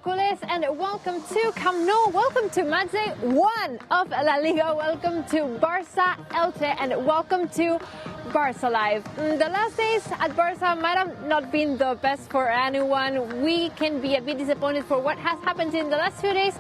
Hércules, and welcome to Camp Nou. Welcome to match day 1 of La Liga. Welcome to Barça, Elche, and welcome to Barça Live. The last days at Barça might have not been the best for anyone. We can be a bit disappointed for what has happened in the last few days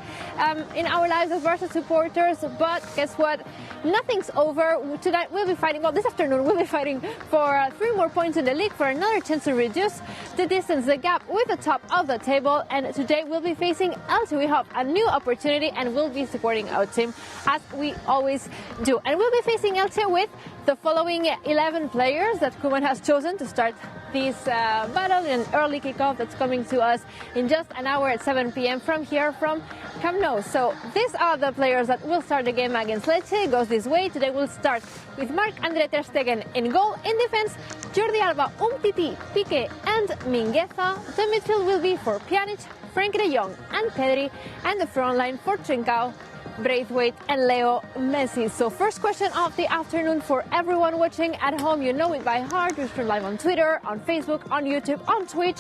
in our lives as Barça supporters, but guess what? Nothing's over. Tonight we'll be fighting, well, this afternoon we'll be fighting for 3 more points in the league for another chance to reduce the distance, the gap with the top of the table. And today we'll be facing Elche. We have a new opportunity and we'll be supporting our team as we always do. And we'll be facing Elche with the following 11 players that Koeman has chosen to start this battle in an early kickoff that's coming to us in just an hour at 7 p.m. from here from Camp Nou. So these are the players that will start the game against Elche. It goes this way. Today we'll start with Marc-André ter Stegen in goal. In defense, Jordi Alba, Umtiti, Piqué and Mingueza. The midfield will be for Pjanic, Frenkie de Jong and Pedri, and the front line for Trincao, Braithwaite and Leo Messi. So first question of the afternoon for everyone watching at home. You know it by heart. We stream live on Twitter, on Facebook, on YouTube, on Twitch,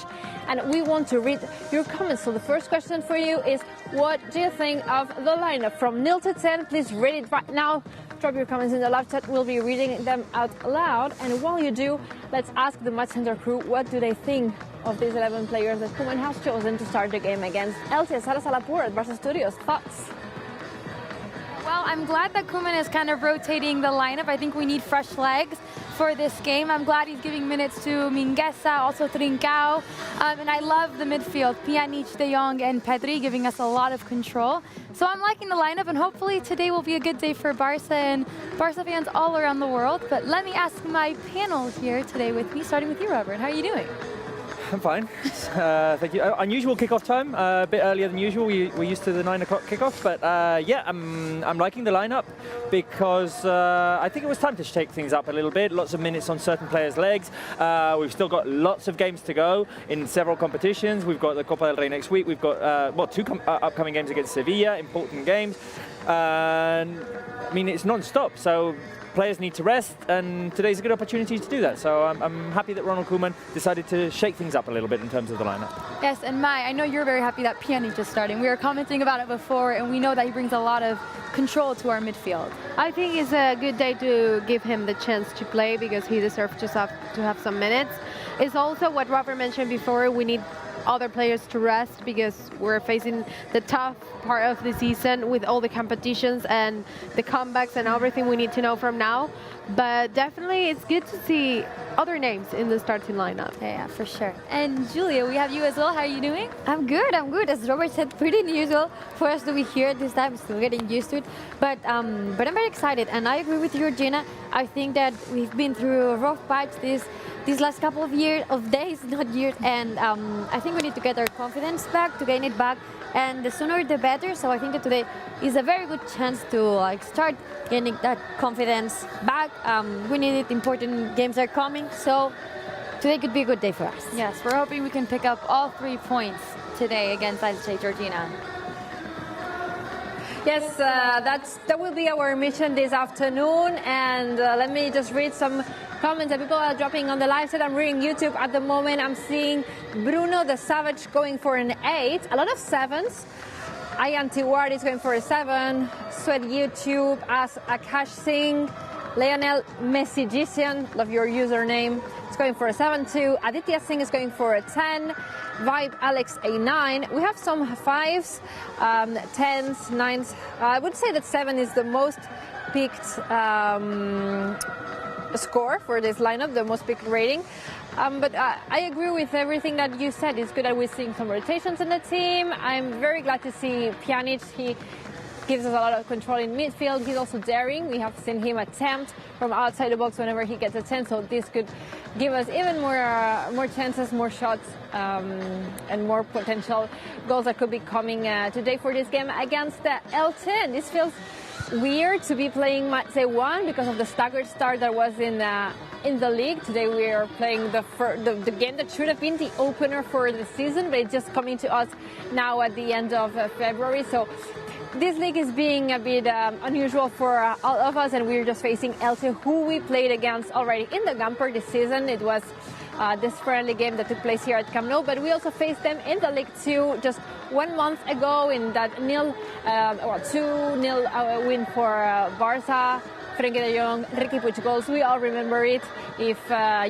and we want to read your comments. So the first question for you is, what do you think of the lineup from 0 to 10? Please read it right now. Drop your comments in the live chat. We'll be reading them out loud. And while you do, let's ask the Match Center crew, what do they think of these 11 players that Koeman has chosen to start the game against Elche? Sara Salapur at Barça Studios. Thoughts? Well, I'm glad that Koeman is kind of rotating the lineup. I think we need fresh legs for this game. I'm glad he's giving minutes to Mingueza, also Trincao. And I love the midfield, Pjanic, De Jong and Pedri, giving us a lot of control. So I'm liking the lineup, and hopefully today will be a good day for Barça and Barça fans all around the world. But let me ask my panel here today with me, starting with you, Robert. How are you doing? I'm fine. Thank you. Unusual kickoff time, a bit earlier than usual. We're used to the 9 o'clock kickoff, but yeah, I'm liking the lineup because I think it was time to shake things up a little bit. Lots of minutes on certain players' legs. We've still got lots of games to go in several competitions. We've got the Copa del Rey next week. We've got well, 2 upcoming games against Sevilla, important games. And I mean, it's non-stop, so players need to rest, and today's a good opportunity to do that. So I'm happy that Ronald Koeman decided to shake things up a little bit in terms of the lineup. Yes, and Mai, I know you're very happy that Pjanic is starting. We were commenting about it before, and we know that he brings a lot of control to our midfield. I think it's a good day to give him the chance to play because he deserves to have some minutes. It's also what Robert mentioned before, we need other players to rest because we're facing the tough part of the season with all the competitions and the comebacks and everything we need to know from now. But definitely it's good to see other names in the starting lineup. Yeah, for sure. And Julia, we have you as well. How are you doing? I'm good. As Robert said, pretty unusual for us to be here at this time, still getting used to it. But I'm very excited, and I agree with you, Gina. I think that we've been through a rough patch these last couple of days, not years, and I think we need to get our confidence back, to gain it back, and the sooner the better. So I think that today is a very good chance to start gaining that confidence back. We need it. Important games are coming, so today could be a good day for us. Yes, we're hoping we can pick up all 3 points today against Elche, Georgina. Yes, that will be our mission this afternoon. And let me just read some comments that people are dropping on the live set. I'm reading YouTube at the moment. I'm seeing Bruno the Savage going for an 8. A lot of 7s. Ayan Tiwari is going for a 7. Sweat YouTube as Akash Singh. Lionel Messigician, love your username, is going for a 7 too. Aditya Singh is going for a 10. Vibe Alex a 9. We have some 5s, 10s, 9s. I would say that 7 is the most picked score for this lineup, the most picked rating. But I agree with everything that you said. It's good that we're seeing some rotations in the team. I'm very glad to see Pjanic. He gives us a lot of control in midfield. He's also daring. We have seen him attempt from outside the box whenever he gets a chance. So this could give us even more chances, more shots, and more potential goals that could be coming today for this game against Elche. And this feels weird to be playing match day 1 because of the staggered start that was in the league. Today we are playing the game that should have been the opener for the season, but it's just coming to us now at the end of February. So this league is being a bit unusual for all of us, and we're just facing Elche, who we played against already in the Gamper this season. It was this friendly game that took place here at Camp Nou, but we also faced them in the League 2 just 1 month ago in that 2-0 win for Barça. Frenkie de Jong, Ricky Puig goals. We all remember it. If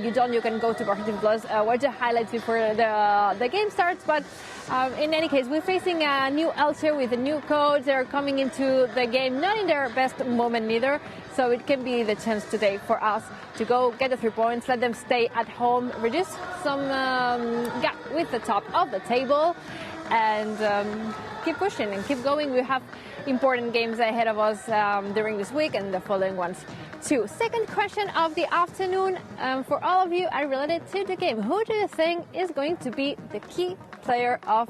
you don't, you can go to Barça Plus, watch the highlights before the game starts. But in any case, we're facing a new Elche with a new coach. They're coming into the game not in their best moment neither. So it can be the chance today for us to go get the 3 points, let them stay at home, reduce some gap with the top of the table, and keep pushing and keep going. We have important games ahead of us during this week and the following ones too. Second question of the afternoon for all of you are related to the game. Who do you think is going to be the key player of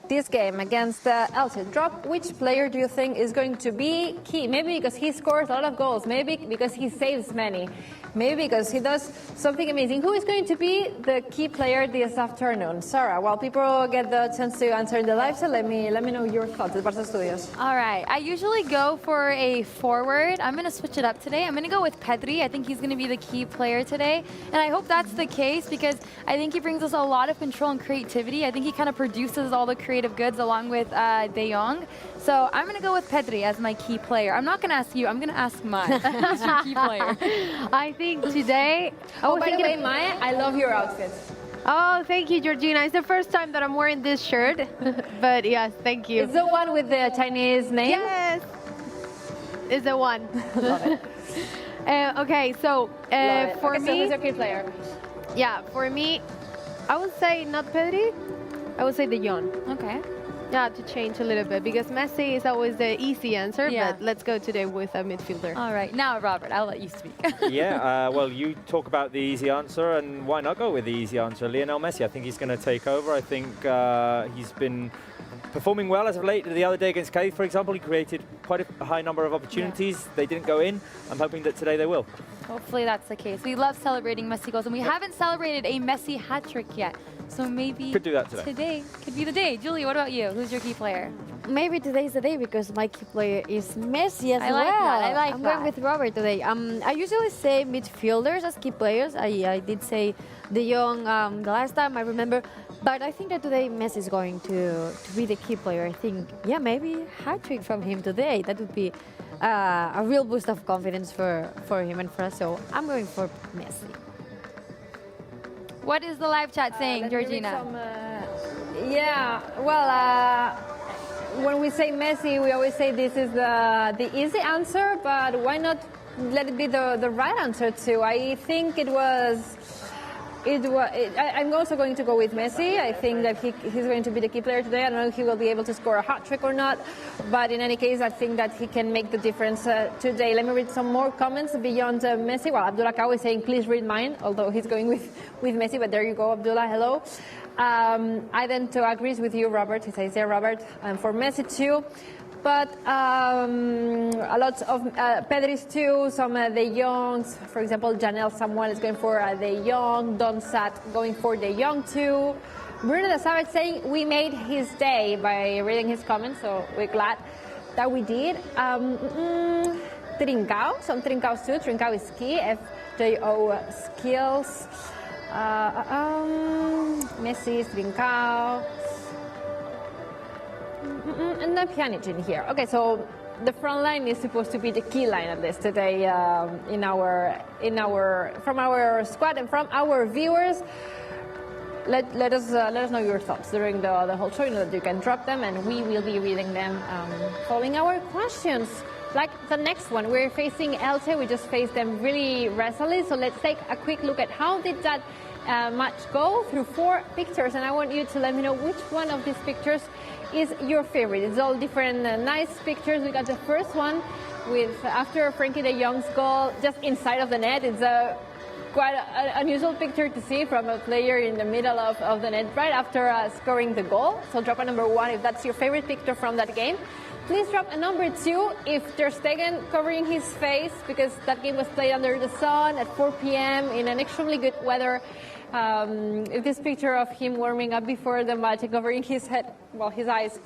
this game against Elche? Drop which player do you think is going to be key? Maybe because he scores a lot of goals, maybe because he saves many, maybe because he does something amazing. Who is going to be the key player this afternoon? Sarah, while people get the chance to answer in the live chat, let me know your thoughts at Barça Studios. All right, I usually go for a forward. I'm going to switch it up today. I'm going to go with Pedri. I think he's going to be the key player today, and I hope that's the case because I think he brings us a lot of control and creativity. I think he kind of produces all the creative goods along with De Jong. So I'm going to go with Pedri as my key player. I'm not going to ask you. I'm going to ask Maya. Who's your key player? I think today... By the way, Maya, I love your outfit. Oh, thank you, Georgina. It's the first time that I'm wearing this shirt. But yes, thank you. It's the one with the Chinese name? Yes. It's the one. Love it. Okay, so for okay, me... So who's your key player? Yeah, for me, I would say not Pedri. I would say De Jong. Okay. Yeah, to change a little bit because Messi is always the easy answer, Yeah. but let's go today with a midfielder. All right. Now, Robert, I'll let you speak. Yeah, well, you talk about the easy answer, and why not go with the easy answer? Lionel Messi, I think he's going to take over. I think he's been performing well as of late. The other day against Cadiz, for example, he created quite a high number of opportunities. Yeah. They didn't go in. I'm hoping that today they will. Hopefully that's the case. We love celebrating Messi goals, and we haven't celebrated a Messi hat trick yet. So maybe could do that today. Today could be the day. Julie, what about you? Who's your key player? Maybe today's the day because my key player is Messi as I well. like that. I like I'm that. going with Robert today. I usually say midfielders as key players. I did say De Jong the last time, I remember. But I think that today Messi is going to be the key player. I think, yeah, maybe hat trick from him today. That would be a real boost of confidence for him and for us. So I'm going for Messi. What is the live chat saying, Georgina? When we say Messi, we always say this is the easy answer, but why not let it be the right answer too? I think I'm also going to go with Messi. I think that he's going to be the key player today. I don't know if he will be able to score a hat trick or not, but in any case, I think that he can make the difference today. Let me read some more comments beyond Messi. Well, Abdullah Kaw is saying, please read mine, although he's going with Messi, but there you go, Abdullah, hello. I then too agrees with you, Robert. He says, yeah, Robert, for Messi too. But a lot of Pedri's too, some De Jongs. For example, Janelle Samuel is going for De Jong. Don Sat going for De Jong too. Bruno de Savage saying we made his day by reading his comments, so we're glad that we did. Trincao, some Trincaos too. Trincao is key. FJO skills. Messi, Trincao. And then Pjanic in here. Okay, so the front line is supposed to be the key line at least today from our squad and from our viewers. Let us know your thoughts during the whole show. You know that you can drop them, and we will be reading them following our questions. Like the next one, we're facing Elche. We just faced them really recently. So let's take a quick look at how did that match go through 4 pictures, and I want you to let me know which one of these pictures is your favorite. It's all different nice pictures. We got the first one with after Frenkie de Jong's goal just inside of the net. It's a quite an unusual picture to see from a player in the middle of the net right after scoring the goal. So drop a number 1 if that's your favorite picture from that game. Please drop a number 2 if Ter Stegen covering his face, because that game was played under the sun at 4 p.m. in an extremely good weather. This picture of him warming up before the match and covering his head, well, his eyes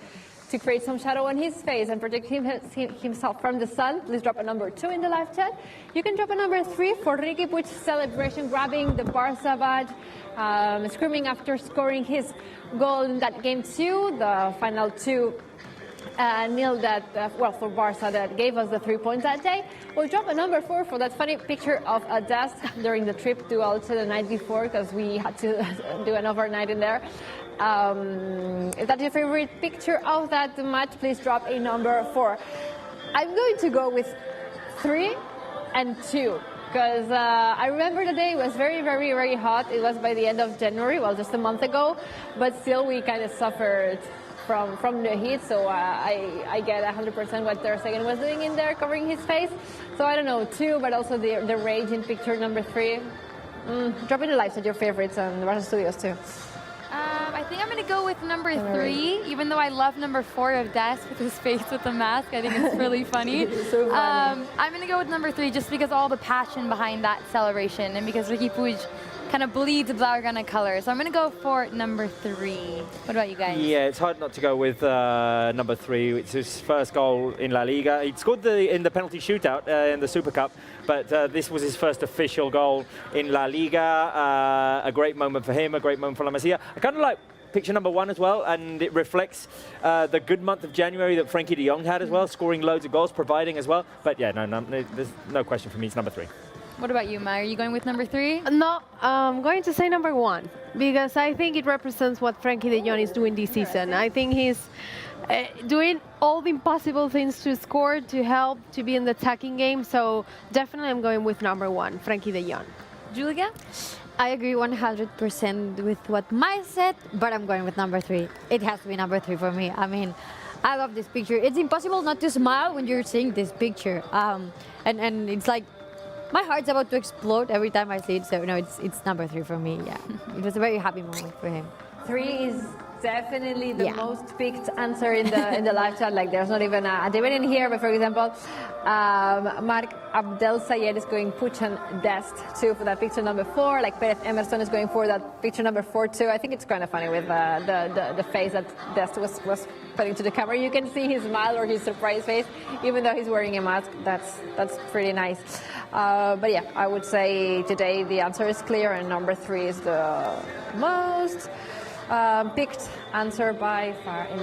to create some shadow on his face and protect himself from the sun, please drop a number 2 in the live chat. You can drop a number 3 for Riqui Puig's celebration, grabbing the Barça badge, screaming after scoring his goal in that game 2, the final 2 nil that, for Barça that gave us the 3 points that day. We'll drop a number 4 for that funny picture of Dest during the trip to Elche the night before, because we had to do an overnight in there. If that's your favorite picture of that match, please drop a number 4. I'm going to go with 3 and 2. Because I remember the day was very, very, very hot. It was by the end of January, well, just a month ago, but still we kind of suffered from the heat, so I get 100% what Ter Stegen was doing in there, covering his face. So I don't know, 2, but also the rage in picture number 3. Drop in the lives at your favorites on Barça Studios too. I think I'm going to go with number 3, even though I love number 4 of Dest with his face with the mask. I think it's really funny. It's so funny. I'm going to go with number 3 just because all the passion behind that celebration and because Riqui Puig kind of bleeds Blaugrana colors. So I'm going to go for number 3. What about you guys? Yeah, it's hard not to go with number 3. It's his first goal in La Liga. He scored in the penalty shootout in the Super Cup, but this was his first official goal in La Liga. A great moment for him, a great moment for La Masia. I kind of like picture number 1 as well, and it reflects the good month of January that Frenkie de Jong had as well, scoring loads of goals, providing as well. But yeah, no, there's no question for me, it's number 3. What about you, Maya? Are you going with number 3? No, I'm going to say number 1 because I think it represents what Frenkie de Jong is doing this season. I think he's doing all the impossible things to score, to help, to be in the attacking game. So definitely I'm going with number 1, Frenkie de Jong. Julia? I agree 100% with what Maya said, but I'm going with number 3. It has to be number 3 for me. I mean, I love this picture. It's impossible not to smile when you're seeing this picture. And it's like, my heart's about to explode every time I see it. So no, it's number 3 for me. Yeah, it was a very happy moment for him. 3 is definitely the most picked answer in the live chat. Like, there's not even a debate in here. But for example, Mark Abdel Sayed is going Puig and Dest too for that picture number 4. Like, Perez Emerson is going for that picture number 4 too. I think it's kind of funny with the face that Dest was putting to the camera. You can see his smile or his surprise face, even though he's wearing a mask. That's pretty nice. But yeah, I would say today the answer is clear, and number 3 is the most picked answer by far in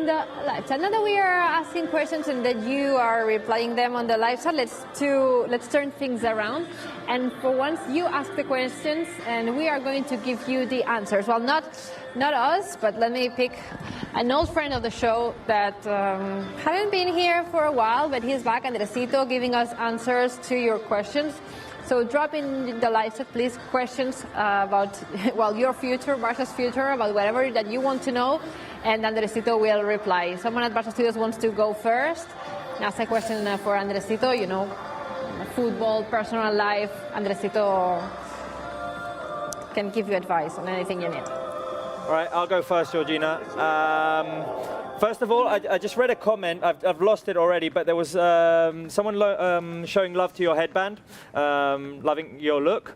the live chat. Now that we are asking questions and that you are replying them on the live chat, let's turn things around. And for once, you ask the questions, and we are going to give you the answers. Well, not us, but let me pick an old friend of the show that hadn't been here for a while, but he's back, Andresito, giving us answers to your questions. So drop in the live chat, please, questions about, well, your future, Barça's future, about whatever that you want to know, and Andresito will reply. Someone at Barça Studios wants to go first. Ask a question for Andresito, you know, football, personal life. Andresito can give you advice on anything you need. All right, I'll go first, Georgina. First of all, I just read a comment. I've lost it already, but there was someone showing love to your headband, loving your look.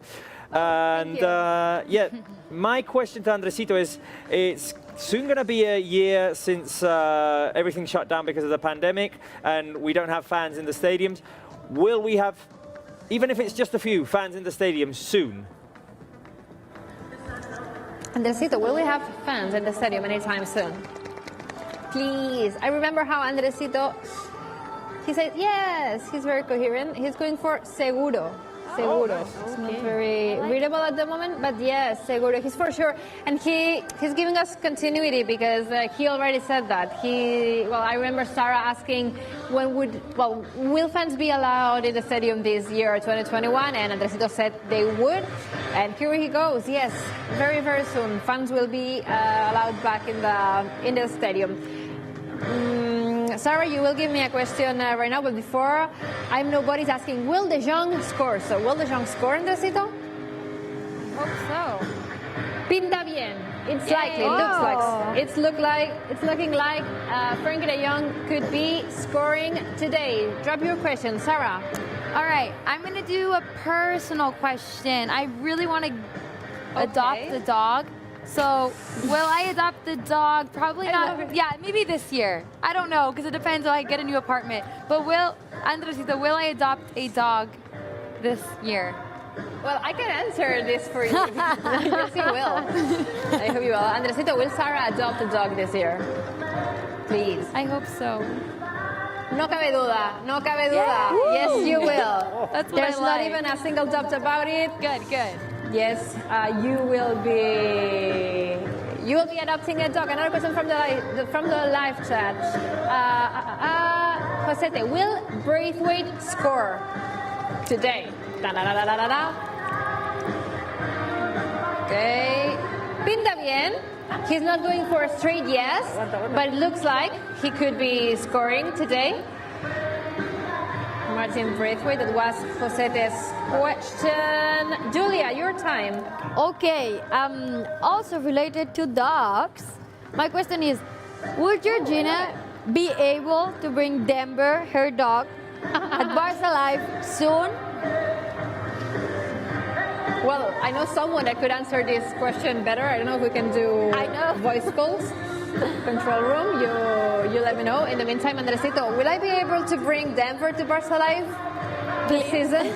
And yeah, my question to Andresito is, it's soon going to be a year since everything shut down because of the pandemic, and we don't have fans in the stadiums. Will we have, even if it's just a few, fans in the stadiums soon? Andresito, will we have fans in the stadium anytime soon? Please. I remember how Andresito, he said yes, he's very coherent. He's going for seguro. Seguro. It's not very readable at the moment, but yes, seguro. He's for sure. And he's giving us continuity because he already said that. I remember Sarah asking will fans be allowed in the stadium this year, 2021? And Andresito said they would. And here he goes. Yes, very, very soon. Fans will be allowed back in the stadium. Sarah, you will give me a question right now, but before, nobody's asking, will De Jong score? So, will De Jong score, Andresito? Hope so. Pinta bien. It's likely. Looks like. It's looking like Frenkie de Jong could be scoring today. Drop your question, Sarah. All right, I'm going to do a personal question. I really want to adopt a dog. So will I adopt the dog? Probably not. Yeah, maybe this year. I don't know, because it depends if I get a new apartment. But Andresito, will I adopt a dog this year? Well, I can answer this for you. Yes, you will. I hope you will. Andresito, will Sarah adopt a dog this year? Please. I hope so. No cabe duda. No cabe duda. Yes, you will. That's what There's I not like. even a single doubt about it. Good, good. Yes, you will be adopting a dog. Another question from the live chat. Josete, will Braithwaite score today? Da, da, da, da, da, da. Okay, pinta bien. He's not going for a straight yes, but it looks like he could be scoring today. Martin Braithwaite, that was Josete's question. Julia, your time. Okay, also related to dogs, my question is, would Georgina be able to bring Denver, her dog, at Barça Live soon? Well, I know someone that could answer this question better. I don't know if we can do voice calls. Control room, you let me know. In the meantime, Andresito, will I be able to bring Denver to Barça Live this season?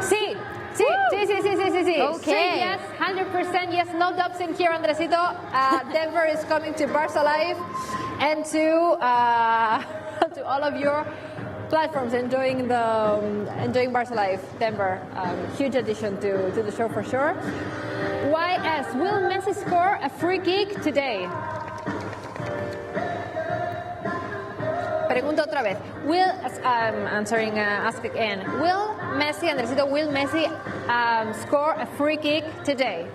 Sí. Okay. Straight yes, 100% yes, no dubs in here, Andresito. Denver is coming to Barça Live and to all of your platforms enjoying Barça Live. Denver, huge addition to the show for sure. YS, will Messi score a free kick today? Pregunto otra vez. Ask again. Will Messi, Andresito, will Messi score a free kick today?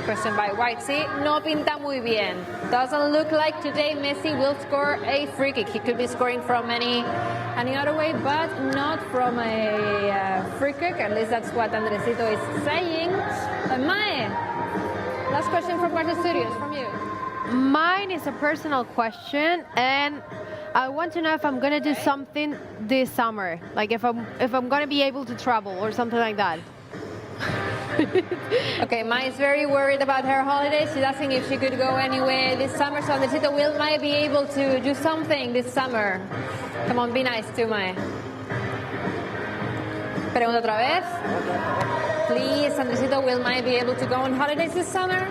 Question by White. See, no pinta muy bien. Doesn't look like today Messi will score a free kick. He could be scoring from any other way, but not from a free kick. At least that's what Andresito is saying. Mae, last question from Barça Studios, from you. Mine is a personal question, and I want to know if I'm gonna do something this summer, like if I'm gonna be able to travel or something like that. Okay, Mai is very worried about her holidays. She's asking if she could go anywhere this summer. So Andresito, will Mai be able to do something this summer? Come on, be nice to Mai. Pregunta otra vez. Please, Andresito, will Mai be able to go on holidays this summer?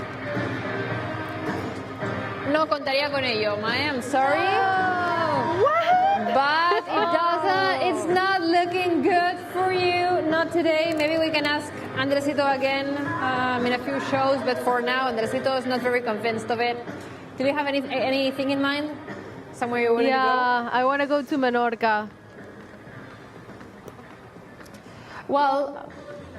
No contaría con ello, Mai. I'm sorry. But it's not looking good for you. Not today. Maybe we can ask Andresito again in a few shows, but for now, Andresito is not very convinced of it. Do you have anything in mind? Somewhere you want to go? Yeah, I want to go to Menorca. Well,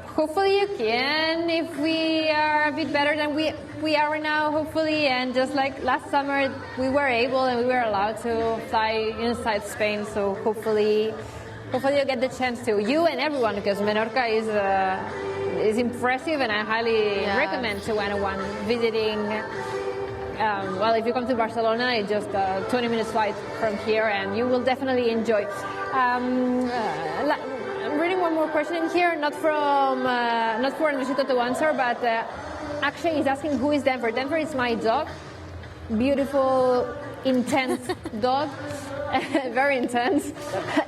hopefully you can if we are a bit better than we are right now, hopefully. And just like last summer, we were able and we were allowed to fly inside Spain. So hopefully you'll get the chance to. You and everyone, because Menorca is impressive, and I highly recommend to anyone visiting. Well, if you come to Barcelona, it's just a 20 minutes flight from here, and you will definitely enjoy. I'm reading one more question in here, not for Andresito to answer, but actually he's asking who is Denver. Denver is my dog, beautiful, intense dog, very intense,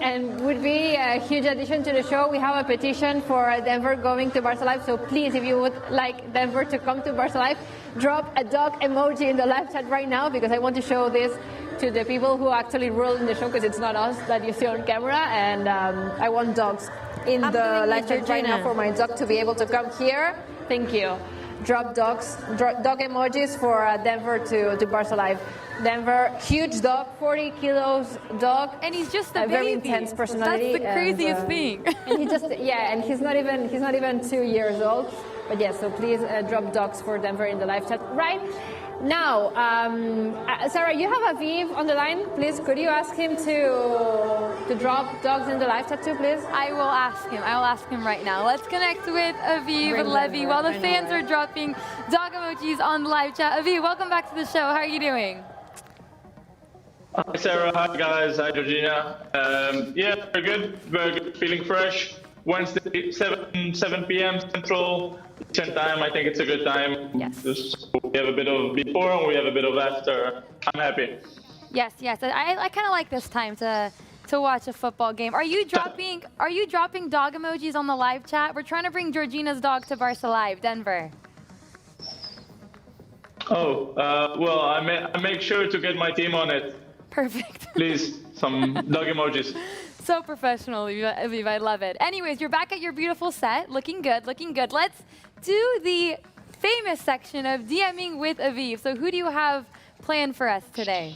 and would be a huge addition to the show. We have a petition for Denver going to Barça Live, so please, if you would like Denver to come to Barça Live, drop a dog emoji in the live chat right now, because I want to show this to the people who actually rule in the show, because it's not us that you see on camera, and I want dogs in the live chat right now for my dog to be able to come here. Thank you. Drop dog emojis for Denver to Barça Live. Denver, huge dog, 40 kilos dog, and he's just a very baby. intense personality. That's the craziest thing. And and he's not even 2 years old. But yeah, so please drop dogs for Denver in the live chat right now. Sarah, you have Aviv on the line. Please, could you ask him to drop dogs in the live chat too, please? I will ask him right now. Let's connect with Aviv and Levy while the fans are dropping dog emojis on the live chat. Aviv, welcome back to the show. How are you doing? Hi Sarah, hi guys, hi Georgina. Yeah, very good, feeling fresh. Wednesday, 7 p.m. Central Eastern Time. I think it's a good time. Yes. We have a bit of before and we have a bit of after. I'm happy. Yes, yes. I kind of like this time to watch a football game. Are you dropping dog emojis on the live chat? We're trying to bring Georgina's dog to Barça Live, Denver. Oh, well, I make sure to get my team on it. Perfect. Please, some dog emojis. So professional, Aviv. I love it. Anyways, you're back at your beautiful set. Looking good, looking good. Let's do the famous section of DMing with Aviv. So who do you have planned for us today?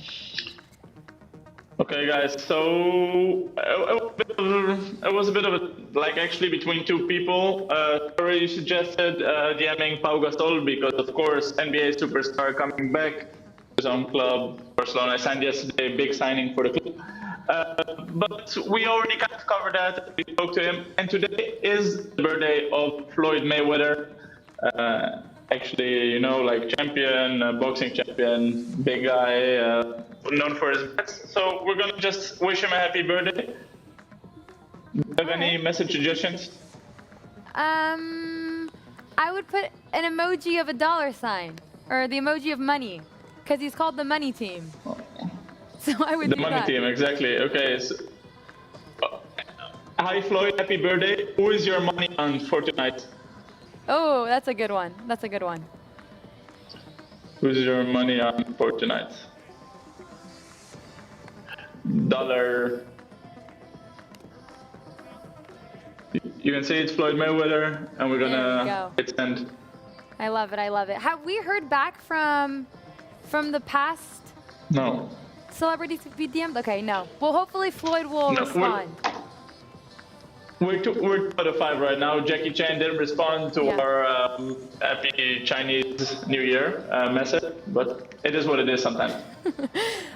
Okay, guys, so it was a bit of a, like, actually between two people. Already suggested DMing Pau Gasol because, of course, NBA superstar coming back to his own club. Barcelona signed yesterday, big signing for the club. But we already kind of covered that. We spoke to him, and today is the birthday of Floyd Mayweather. Actually, you know, like champion, boxing champion, big guy, known for his bets. So we're gonna just wish him a happy birthday. Do you have any message suggestions? I would put an emoji of a $, or the emoji of money, because he's called the money team. So I would The do money that. team, exactly. Okay. So, hi, Floyd. Happy birthday. Who is your money on for tonight? Oh, that's a good one. That's a good one. Who's your money on for tonight? $. You can say it's Floyd Mayweather, and we're There we gonna go. hit send. I love it. I love it. Have we heard back from the past No. celebrities to be DM'd? Okay, no. Well, hopefully Floyd will No, respond. We're 2 out of 5 right now. Jackie Chan didn't respond to Yeah. our happy Chinese New Year message, but it is what it is sometimes.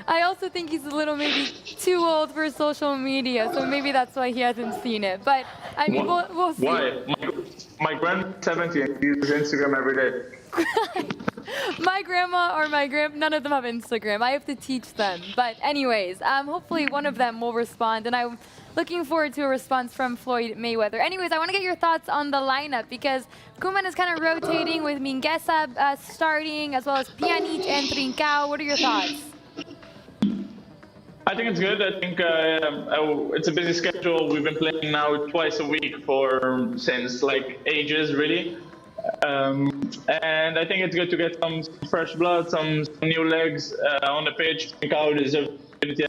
I also think he's a little maybe too old for social media, so maybe that's why he hasn't seen it. But I mean, we'll see. Why? My grandma's 70 and she uses Instagram every day. My grandma or none of them have Instagram. I have to teach them. But anyways, hopefully one of them will respond, and I'm looking forward to a response from Floyd Mayweather. Anyways, I want to get your thoughts on the lineup because Koeman is kind of rotating with Mingueza starting, as well as Pjanic and Trincao. What are your thoughts? I think it's good. I think it's a busy schedule. We've been playing now twice a week since like ages, really. And I think it's good to get some fresh blood, some new legs on the pitch. Trincao deserves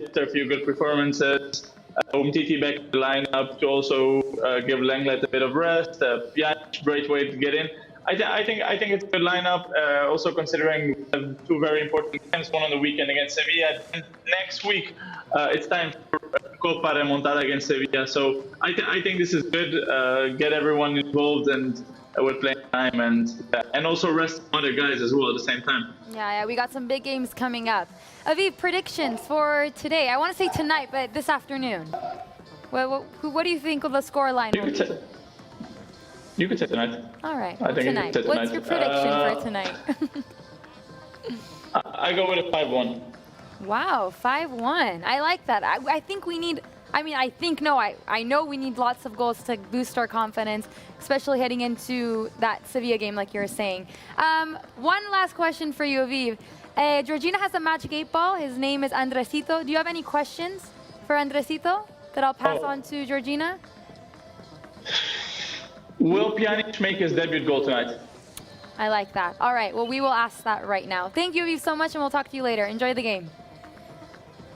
after a few good performances. Umtiti back in the lineup to also give Lenglet a bit of rest. Pjanic, great way to get in. I think it's a good lineup. Also considering we have 2 very important games, one on the weekend against Sevilla. And next week, it's time for Copa Remontada against Sevilla. So I think this is good. Get everyone involved and with playing time and also rest other guys as well at the same time. Yeah, we got some big games coming up. Aviv, predictions for today. I want to say tonight, but this afternoon. What do you think of the scoreline? You could say tonight. All right, I think tonight. you could say What's your prediction for tonight? I go with a 5-1. Wow, 5-1. I like that. I think we need, I know we need lots of goals to boost our confidence, especially heading into that Sevilla game like you were saying. One last question for you, Aviv. Georgina has a magic 8-ball. His name is Andresito. Do you have any questions for Andresito that I'll pass on to Georgina? Will Pjanic make his debut goal tonight? I like that. All right, well, we will ask that right now. Thank you, Aviv, so much, and we'll talk to you later. Enjoy the game.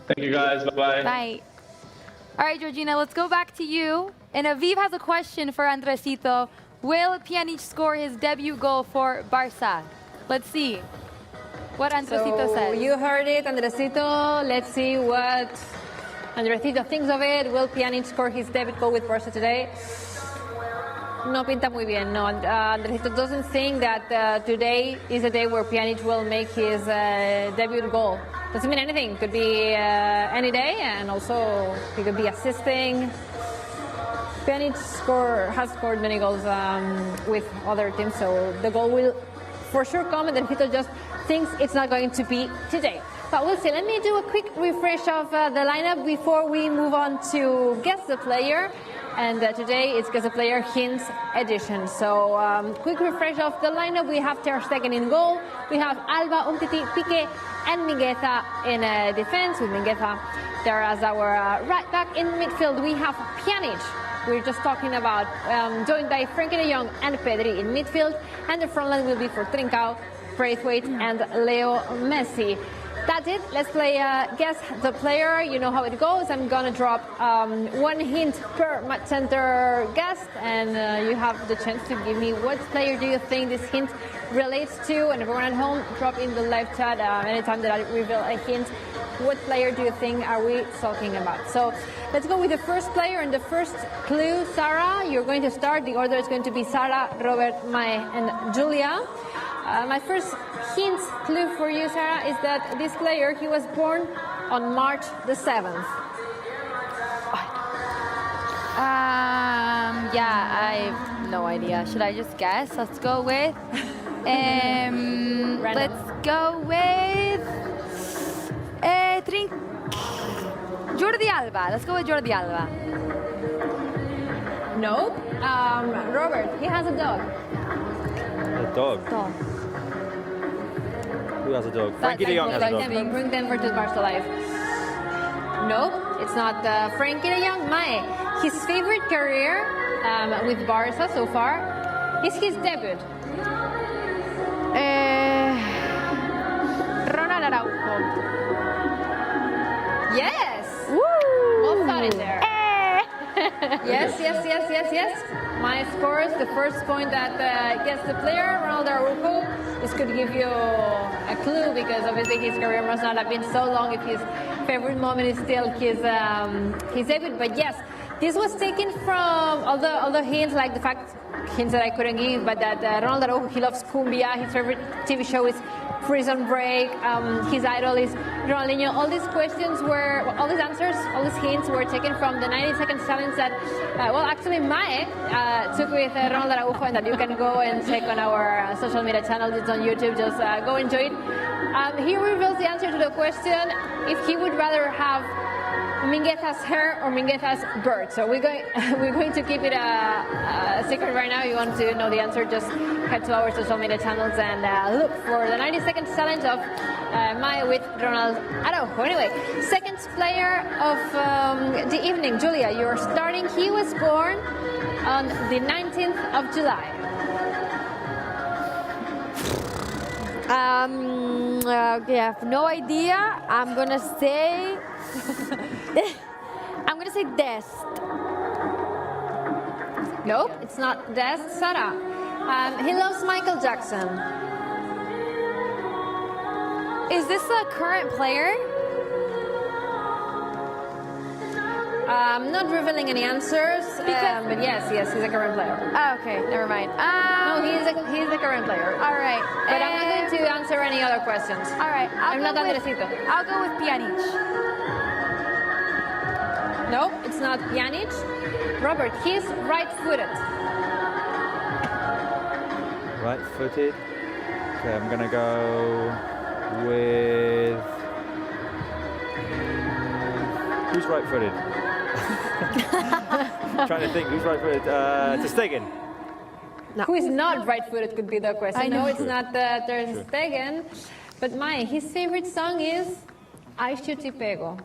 Thank you, guys. Bye-bye. Bye. All right, Georgina, let's go back to you. And Aviv has a question for Andresito. Will Pjanic score his debut goal for Barça? Let's see what Andresito says. You heard it, Andresito. Let's see what Andresito thinks of it. Will Pjanic score his debut goal with Barça today? No pinta muy bien. No, Andresito doesn't think that today is a day where Pjanic will make his debut goal. Doesn't mean anything. Could be any day, and also he could be assisting. Pjanic has scored many goals with other teams, so the goal will for sure come, and Andresito just thinks it's not going to be today. But we'll see. Let me do a quick refresh of the lineup before we move on to guess the player. And today it's Guess the Player Hints edition. So quick refresh of the lineup. We have Ter Stegen in goal. We have Alba, Umtiti, Piqué, and Mingueza in defense, with Mingueza there as our right back. In midfield we have Pjanic, we're just talking about, joined by Frenkie de Jong and Pedri in midfield, and the front line will be for Trincao, Braithwaite, and Leo Messi. That's it. Let's play Guess the Player. You know how it goes. I'm gonna drop one hint per match center guest, and you have the chance to give me what player do you think this hint relates to. And everyone at home, drop in the live chat anytime that I reveal a hint. What player do you think are we talking about? So let's go with the first player and the first clue. Sarah, you're going to start. The order is going to be Sarah, Robert, Mae, and Julia. My first hint clue for you, Sarah, is that this player, he was born on March the 7th. Yeah, I have no idea. Should I just guess? Let's go with. Let's go with. Jordi Alba. Let's go with Jordi Alba. No. Robert, he has a dog. A dog? Dog. Who has a dog? Frenkie de Jong has a dog. Bring Denver to Barça Live. No, it's not Frenkie de Jong. Mae, his favorite career with Barça so far is his debut. Ronald Araujo. Yes! Woo! Well thought in there. Yes. My scores, the first point that gets the player, Ronald Araujo. This could give you a clue because obviously his career must not have been so long if his favorite moment is still his debut. But yes, this was taken from all the hints, like the hints that I couldn't give, but that Ronald Araujo, he loves cumbia, his favorite TV show is Prison Break, his idol is Ronaldinho. All these questions were, all these answers, all these hints were taken from the 90-second challenge that, actually Mae took with Ronald Araujo, and that you can go and check on our social media channels. It's on YouTube. Just go enjoy it. He reveals the answer to the question if he would rather have Mingueza's hair or Mingueza's bird. So we're going to keep it a secret right now. If you want to know the answer, just head to our social media channels and look for the 90-second challenge of Mae with Ronald Araujo. Anyway, second player of the evening, Julia, you're starting. He was born on the 19th of July. Okay, I have no idea. I'm gonna say. I'm gonna say Dest. Nope, it's not Dest. Sarah. He loves Michael Jackson. Is this a current player? I'm not revealing any answers, but yes, he's a current player. Oh, okay, never mind. No, he's a current player. All right. But I'm not going to answer any other questions. All right. I'm not Andresito. I'll go with Pjanic. No, it's not Pjanic. Robert, he's right-footed. Right-footed. Okay, I'm gonna go with. Who's right-footed? I'm trying to think. Who's right-footed? Ter Stegen. No. Who is not right-footed could be the question. I know. No, it's not Ter Stegen. But Mae, his favorite song is Ai Te Pego.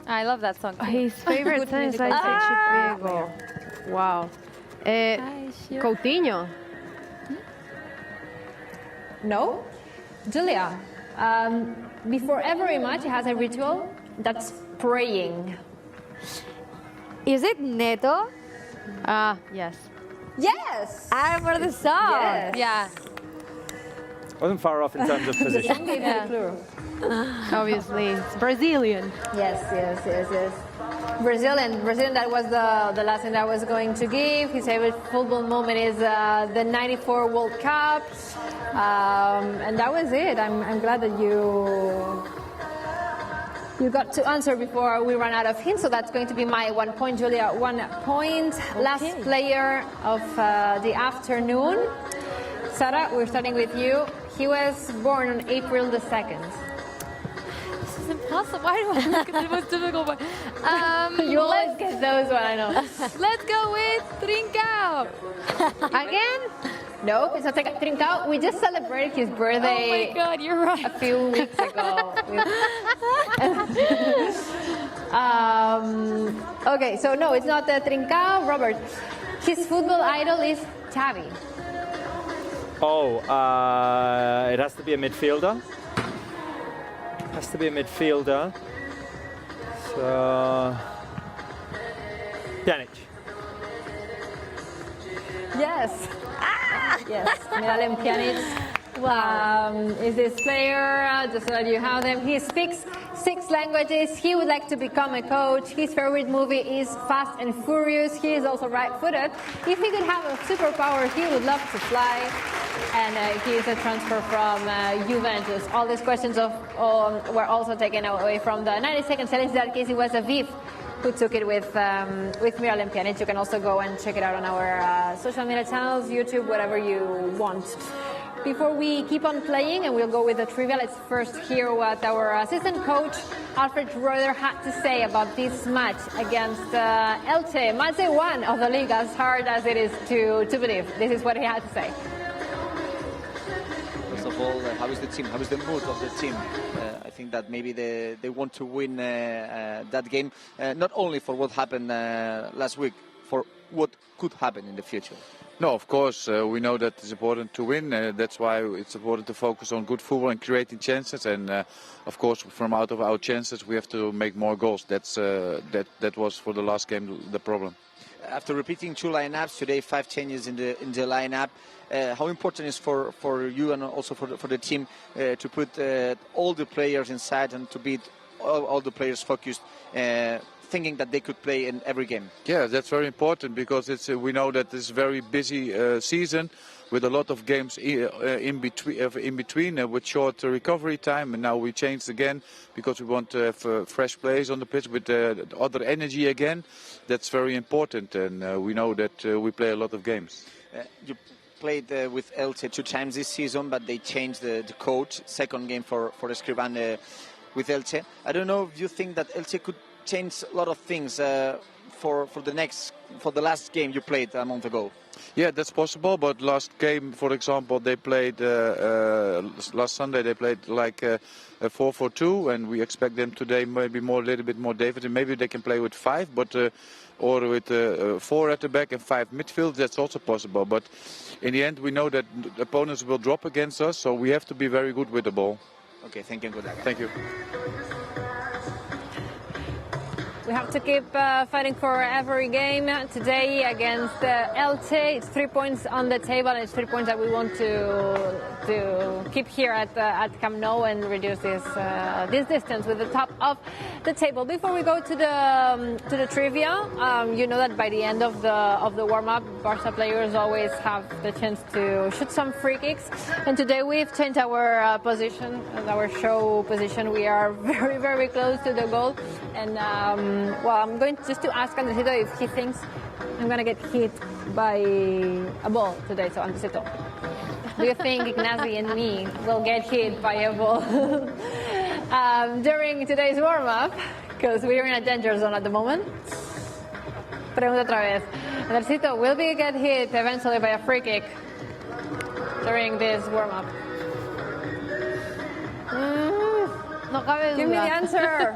I love that song. His favorite song is Ai Te Pego. Wow. Coutinho. No. Julia, before every match, he has a ritual that's praying. Is it Neto? Yes. Yes! I'm for the song. Yes. Yeah. Wasn't far off in terms of position. Obviously, it's Brazilian. Yes. Brazilian, that was the last thing that I was going to give. His favorite football moment is the 94 World Cup. And that was it. I'm glad that you got to answer before we ran out of hints. So that's going to be my 1 point, Julia, 1 point. Okay. Last player of the afternoon. Sarah, we're starting with you. He was born on April the 2nd. This is impossible. also, why do I look at the most difficult one? You always get those one, I know. Let's go with Trincao. Again? No, it's not Trincao. We just celebrated his birthday. Oh my God, you're right. A few weeks ago. Okay, so no, it's not Trincao. Robert, his football idol is Xavi. Oh, it has to be a midfielder. Has to be a midfielder. So, Pjanic. Yes. Yes, Miralem Pjanic. Is this player, just so that you have them. He speaks 6 languages. He would like to become a coach. His favorite movie is Fast and Furious. He is also right-footed. If he could have a superpower, he would love to fly. And he is a transfer from Juventus. All these questions were also taken away from the 90-second challenge. In that case, it was Aviv who took it with Miralem Pjanic. You can also go and check it out on our social media channels, YouTube, whatever you want. Before we keep on playing, and we'll go with the trivia, let's first hear what our assistant coach, Alfred Schreuder, had to say about this match against Elche. Match 1 of the league, as hard as it is to believe. This is what he had to say. First of all, how is the team? How is the mood of the team? I think that maybe they want to win that game, not only for what happened last week, for what could happen in the future. No, of course, we know that it's important to win. That's why it's important to focus on good football and creating chances. And of course, from out of our chances, we have to make more goals. That was for the last game the problem. After repeating 2 lineups today, 5 changes in the lineup. How important is for you and also for the team to put all the players inside and to beat all the players focused, thinking that they could play in every game? Yeah, that's very important because we know that this is a very busy season with a lot of games in between with short recovery time, and now we changed again because we want to have fresh players on the pitch with other energy again. That's very important, and we know that we play a lot of games. You played with Elche 2 times this season, but they changed the coach. Second game for Escribán with Elche. I don't know if you think that Elche could change a lot of things for the last game you played a month ago. Yeah, that's possible. But last game, for example, they played last Sunday. They played like a 4-4-2, and we expect them today maybe a little bit more defensive. Maybe they can play with 5, but or with 4 at the back and 5 midfield. That's also possible. But in the end, we know that opponents will drop against us, so we have to be very good with the ball. Okay, thank you. Good luck. Thank you. We have to keep fighting for every game. Today against Elche, it's 3 points on the table, and it's 3 points that we want to keep here at Camp Nou and reduce this distance with the top of the table. Before we go to the trivia, you know that by the end of the warm-up, Barça players always have the chance to shoot some free kicks. And today we've changed our position, our show position. We are very, very close to the goal, and I'm going just to ask Andresito if he thinks I'm going to get hit by a ball today. So, Andresito, do you think Ignacy and me will get hit by a ball during today's warm-up? Because we're in a danger zone at the moment. Pregunta otra vez. Andresito, will we get hit eventually by a free kick during this warm-up? No cabe duda. Give me the answer.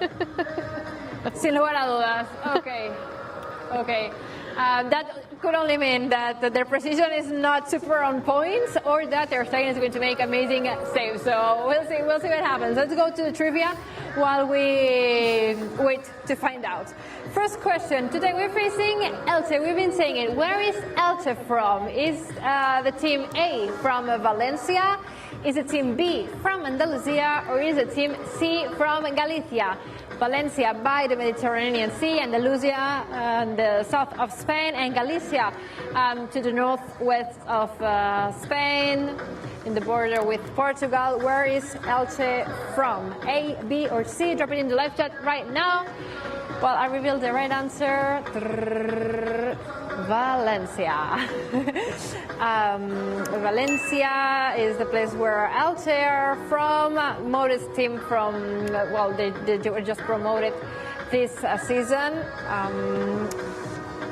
Sin lugar a dudas. Okay. That could only mean that their precision is not super on points, or that their second is going to make amazing saves. So we'll see what happens. Let's go to the trivia while we wait to find out. First question. Today we're facing Elche. We've been saying it. Where is Elche from? Is the team A from Valencia? Is it team B from Andalusia, or is it team C from Galicia? Valencia by the Mediterranean Sea, Andalusia on the south of Spain, and Galicia to the northwest of Spain, in the border with Portugal. Where is Elche from? A, B, or C? Drop it in the live chat right now. Well, I revealed the right answer. Valencia. Valencia is the place where Elche are from. Modest team from, well, they were just promoted this season.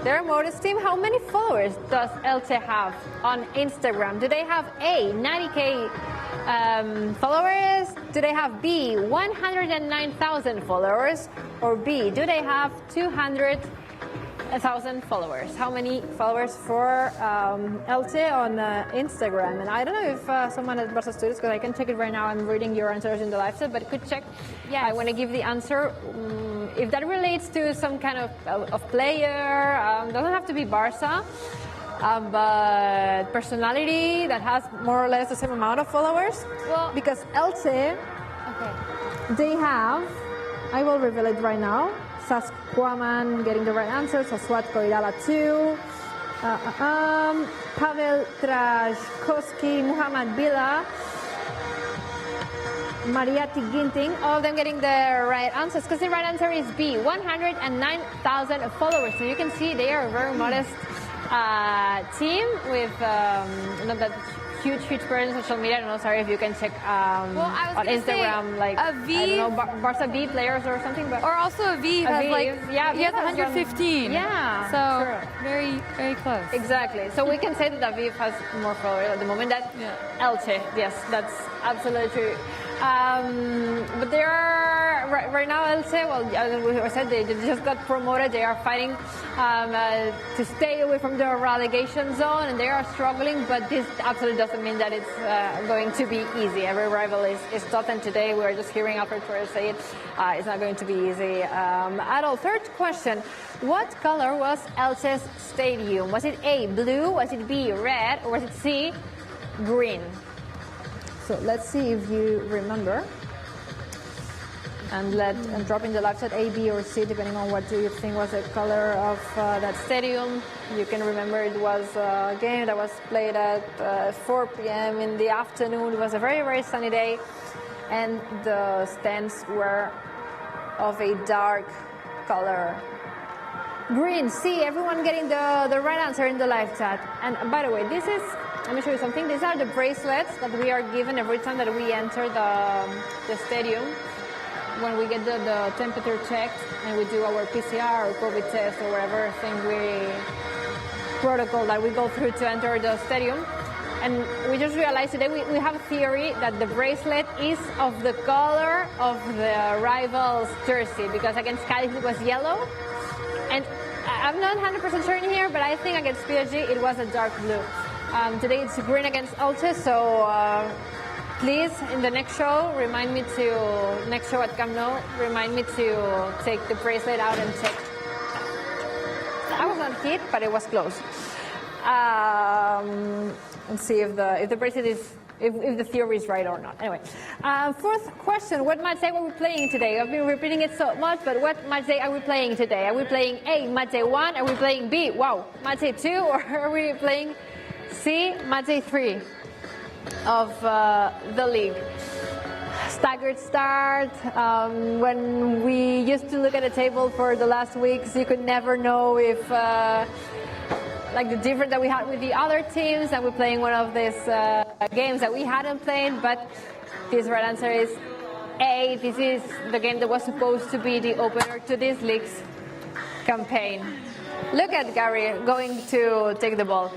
They're a modest team. How many followers does Elche have on Instagram? Do they have A, 90K followers? Do they have B, 109,000 followers? Or B, do they have 200,000 followers? How many followers for Elche on Instagram? And I don't know if someone at Barça Studios, because I can check it right now. I'm reading your answers in the live chat, but could check. Yes. I want to give the answer. If that relates to some kind of player, doesn't have to be Barça, but personality that has more or less the same amount of followers. Well, because Elche, they have, I will reveal it right now. Sasquaman getting the right answer. Saswat Koirala 2. Pavel Trashkovsky, Muhammad Bila, Mariati Ginting, all of them getting the right answers, because the right answer is B, 109,000 followers. So you can see they are a very modest team with not that huge presence on social media. I don't know, sorry if you can check on Instagram, like Aviv, I don't know, Barça B players or something, but or also Aviv has like he has 115. Yeah, so true. very close. Exactly. So we can say that Aviv has more followers at the moment than Elche. Yes, that's absolutely true. But they are right now Elche. Well, as we said, they just got promoted. They are fighting to stay away from the relegation zone, and they are struggling. But this absolutely doesn't mean that it's going to be easy. Every rival is tough, and today we were just hearing Alfred Schreuder say it. It's not going to be easy at all. Third question: what color was Elche's stadium? Was it A, blue? Was it B, red? Or was it C, green? So let's see if you remember, and drop in the live chat A, B, or C, depending on what do you think was the color of that stadium. You can remember it was a game that was played at 4 p.m. in the afternoon. It was a very sunny day, and the stands were of a dark color. Green, C, everyone getting the right answer in the live chat. And by the way, this is, let me show you something. These are the bracelets that we are given every time that we enter the stadium. When we get the temperature checked and we do our PCR or COVID test or whatever protocol that we go through to enter the stadium. And we just realized today we have a theory that the bracelet is of the color of the rival's jersey, because against Cádiz it was yellow. And I'm not 100% sure in here, but I think against PSG it was a dark blue. Today it's green against Elche, so please, in the next show, next show at Camp Nou, remind me to take the bracelet out and check. I was not hit, but it was close. And see if the bracelet is, if the theory is right or not. Anyway, fourth question: what match day are we playing today? I've been repeating it so much, but what match day are we playing today? Are we playing A, match day 1? Are we playing B, wow, match day 2? Or are we playing C, match day 3 of the league? Staggered start. When we used to look at the table for the last weeks, you could never know if like the difference that we had with the other teams, that we're playing one of these games that we hadn't played, but this right answer is A. This is the game that was supposed to be the opener to this league's campaign. Look at Gary going to take the ball.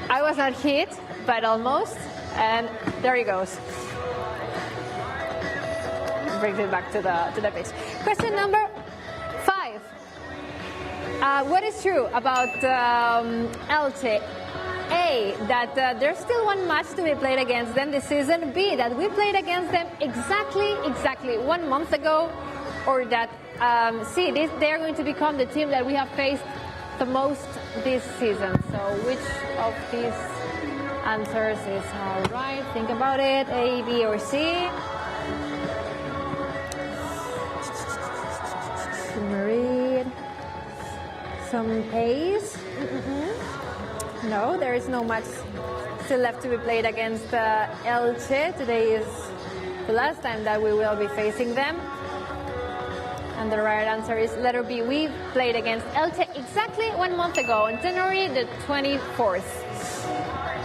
I was not hit, but almost, and there he goes. Brings it back to the pitch. Question number 5. What is true about Elche? A, that there's still one match to be played against them this season. B, that we played against them exactly 1 month ago. Or that C, they are going to become the team that we have faced the most this season. So which of these answers is all right? Think about it. A, B, or C. Read some A's. No, there is no match still left to be played against Elche. Today is the last time that we will be facing them. And the right answer is letter B. We played against Elche exactly 1 month ago, on January the 24th.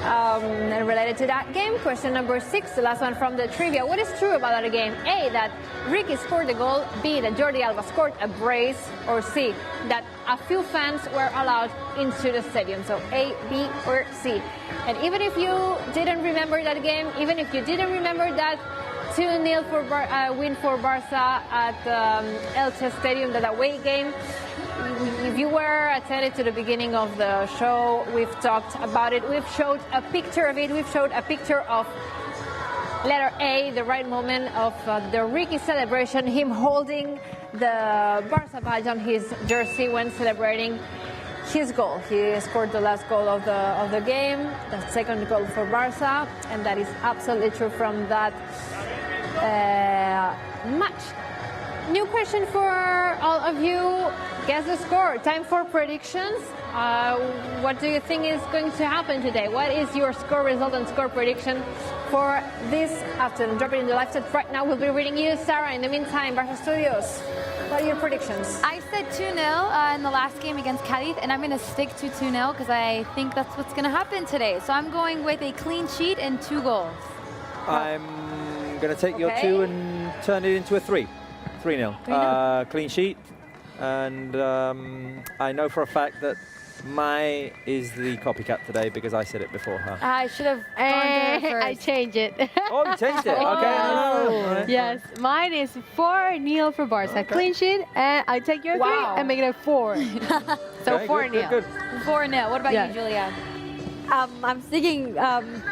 And related to that game, question number 6, the last one from the trivia. What is true about that game? A, that Ricky scored a goal. B, that Jordi Alba scored a brace. Or C, that a few fans were allowed into the stadium. So A, B, or C. And even if you didn't remember that game, even if you didn't remember that 2-0 win for Barça at Elche Stadium, that away game, if you were attended to the beginning of the show, we've talked about it. We've showed a picture of it. We've showed a picture of letter A, the right moment of the Ricky celebration, him holding the Barça badge on his jersey when celebrating his goal. He scored the last goal of the game, the second goal for Barça, and that is absolutely true from that match. New question for all of you. Guess the score. Time for predictions. What do you think is going to happen today? What is your score result and score prediction for this afternoon? Drop it in the live chat right now. We'll be reading you, Sarah. In the meantime, Barça Studios, what are your predictions? I said 2-0 in the last game against Cadiz, and I'm going to stick to 2-0 because I think that's what's going to happen today. So I'm going with a clean sheet and 2 goals. I'm going to take your 2 and turn it into a 3. 3-0. Clean sheet. And I know for a fact that Mai is the copycat today because I said it before her. I should have gone to her first. I changed it. Oh, you changed it. Okay. Right. Yes, mine is 4-0 for Barça. Okay. Clean sheet, and I take your 3 and make it a 4. So okay, 4-0. Good. 4-0. What about you, Julia? I'm sticking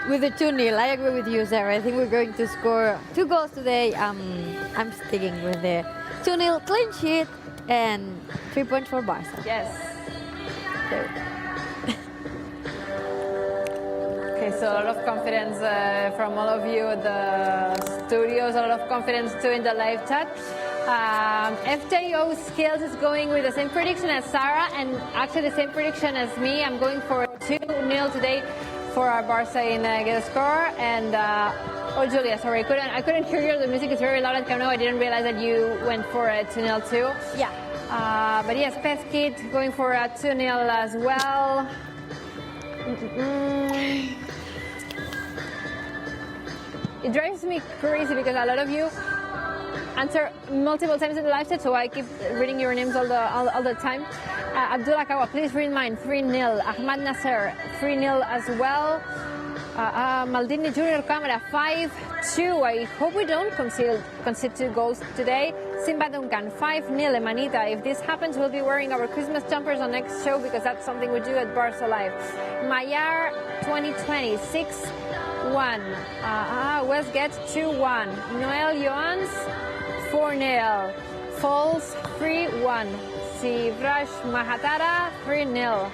with the 2-0. I agree with you, Sarah. I think we're going to score 2 goals today. I'm sticking with the 2-0 clean sheet and 3 points for Barça. Yes. Okay, so a lot of confidence from all of you at the studios, a lot of confidence too in the live chat. FJO Skills is going with the same prediction as Sarah, and actually the same prediction as me. I'm going for 2-0 today for our Barça in Get a Score. And oh, Julia, sorry, I couldn't hear you. The music is very loud at Camp Nou. I didn't realize that you went for a 2-0 too. Yeah. But yes, Peskit going for a 2-0 as well. It drives me crazy because a lot of you answer multiple times in the live chat, so I keep reading your names all the time. Abdullah Kawa, please read mine. 3-0. Ahmad Nasser, 3-0 as well. Maldini Junior Camera, 5-2. I hope we don't concede 2 goals today. Simba Duncan, 5-0. Emanita, if this happens, we'll be wearing our Christmas jumpers on next show because that's something we do at Barça Live. Mayar, 2020, 6-1. Westgate, 2-1. Noel Joans, 4-0. Falls, 3-1. Sivraj Mahatara, 3-0.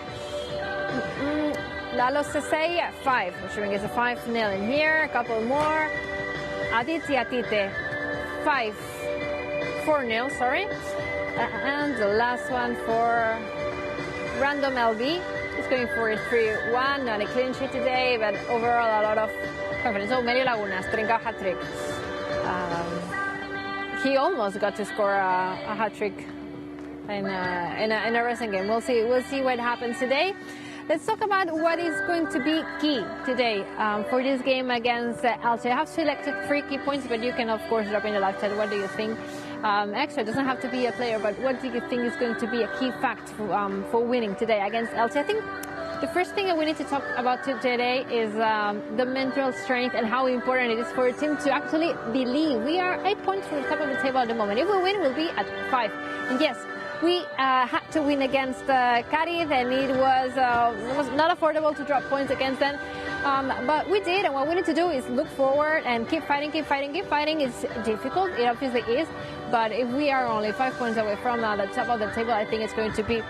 Lalo Sesei, 5. We're showing us a 5-0 in here. A couple more. Aditya Tite, 4-0, sorry. And the last one for Random LB. He's going for a 3-1. Not a clean sheet today, but overall a lot of confidence. Oh, Medio Lagunas, Trincao hat-trick. He almost got to score a hat-trick in a recent game. We'll see what happens today. Let's talk about what is going to be key today for this game against Elche. I have selected 3 key points, but you can, of course, drop in the live chat. What do you think? Extra, it doesn't have to be a player, but what do you think is going to be a key fact for winning today against Elche? I think the first thing that we need to talk about today is the mental strength and how important it is for a team to actually believe. We are 8 points from the top of the table at the moment. If we win, we'll be at 5. And yes, we had to win against Cadiz, and it was not affordable to drop points against them. But we did, and what we need to do is look forward and keep fighting. It's difficult, it obviously is, but if we are only 5 points away from the top of the table, I think it's going to be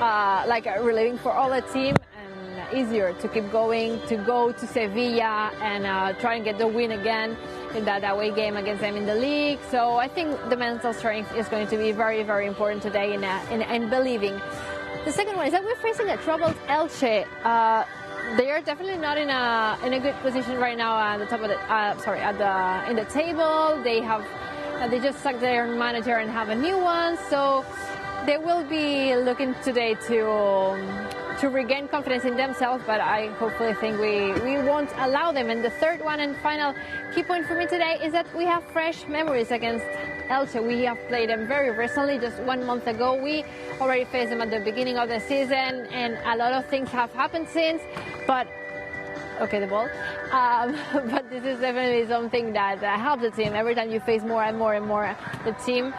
like relieving for all the team and easier to keep going, to go to Sevilla and try and get the win again in that away game against them in the league. So I think the mental strength is going to be very, very important today in believing. The second one is that we're facing a troubled Elche. They are definitely not in a good position right now at the top of the in the table. They have They just sacked their manager and have a new one, so they will be looking today to regain confidence in themselves, but I hopefully think we won't allow them. And the third one and final key point for me today is that we have fresh memories against Elche. We have played them very recently, just 1 month ago. We already faced them at the beginning of the season, and a lot of things have happened since, but okay, the ball. But this is definitely something that helps the team. Every time you face more and more and more the team,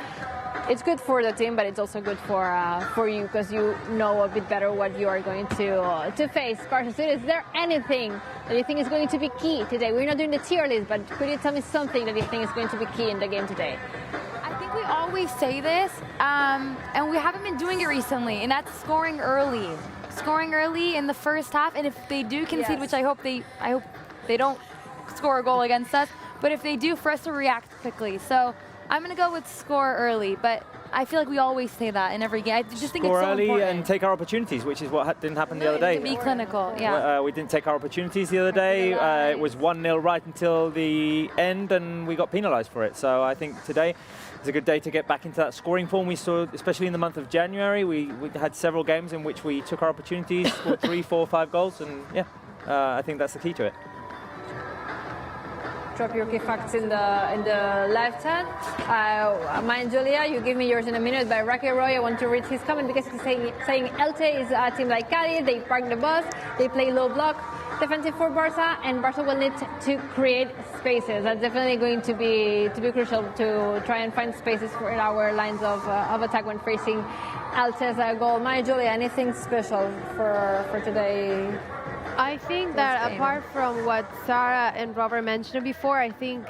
it's good for the team, but it's also good for you, because you know a bit better what you are going to face. Barça, is there anything that you think is going to be key today? We're not doing the tier list, but could you tell me something that you think is going to be key in the game today? I think we always say this, and we haven't been doing it recently, and that's scoring early. Scoring early in the first half, and if they do concede, which I hope they don't score a goal against us, but if they do, for us to react quickly. So I'm going to go with score early, but I feel like we always say that in every game. I just think score it's so early important. and take our opportunities, which is what didn't happen the other day. Be clinical, yeah. We didn't take our opportunities the other day. It was 1-0 right until the end, and we got penalised for it. So I think today is a good day to get back into that scoring form we saw, especially in the month of January. We had several games in which we took our opportunities, scored 3, 4, 5 goals, and yeah, I think that's the key to it. Drop your key facts in the live chat. Mine, Julia, you give me yours in a minute. By Rocky Roy, I want to read his comment because he's saying Elche is a team like Cádiz. They park the bus, they play low block, defensive for Barça, and Barça will need to create spaces. That's definitely going to be crucial to try and find spaces for our lines of attack when facing Elche's goal. Mine, Julia, anything special for today? I think that apart from what Sarah and Robert mentioned before, I think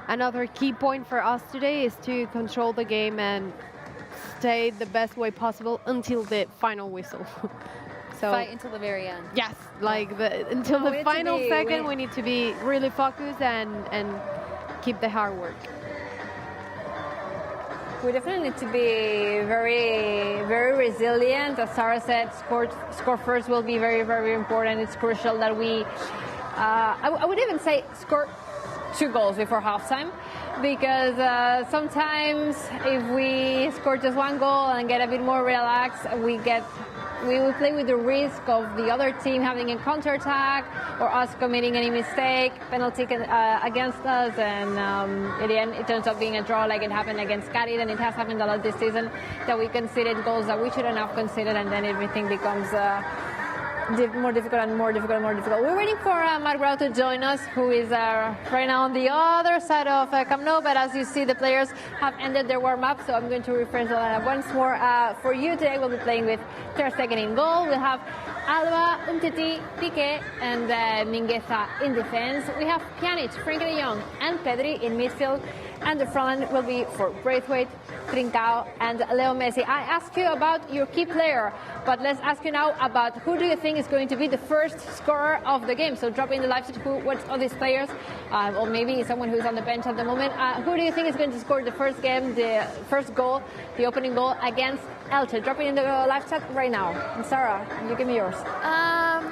another key point for us today is to control the game and stay the best way possible until the final whistle. So fight until the very end. Yes, like until the final second, we need to be really focused and keep the hard work. We definitely need to be very, very resilient. As Sarah said, score first will be very, very important. It's crucial that we, I would even say, score 2 goals before halftime, because sometimes if we score just 1 goal and get a bit more relaxed, we will play with the risk of the other team having a counterattack or us committing any mistake, penalty against us, and in the end it turns out being a draw, like it happened against Cádiz, and it has happened a lot this season, that we conceded goals that we shouldn't have conceded, and then everything becomes more difficult and more difficult and more difficult. We're waiting for Marc Grau to join us, who is right now on the other side of Camp Nou, but as you see, the players have ended their warm-up, so I'm going to refresh the lineup once more for you. Today we'll be playing with Ter Stegen in goal. We'll have Alba, Umtiti, Piqué, and Mingueza in defense. We have Pjanic, Frenkie de Jong, and Pedri in midfield. And the front line will be for Braithwaite, Trincao, and Leo Messi. I asked you about your key player, but let's ask you now about who do you think is going to be the first scorer of the game. So drop in the live chat what of these players, or maybe someone who's on the bench at the moment. Who do you think is going to score the first game, the first goal, the opening goal against Elche? Drop it in the live chat right now. And Sarah, you give me yours.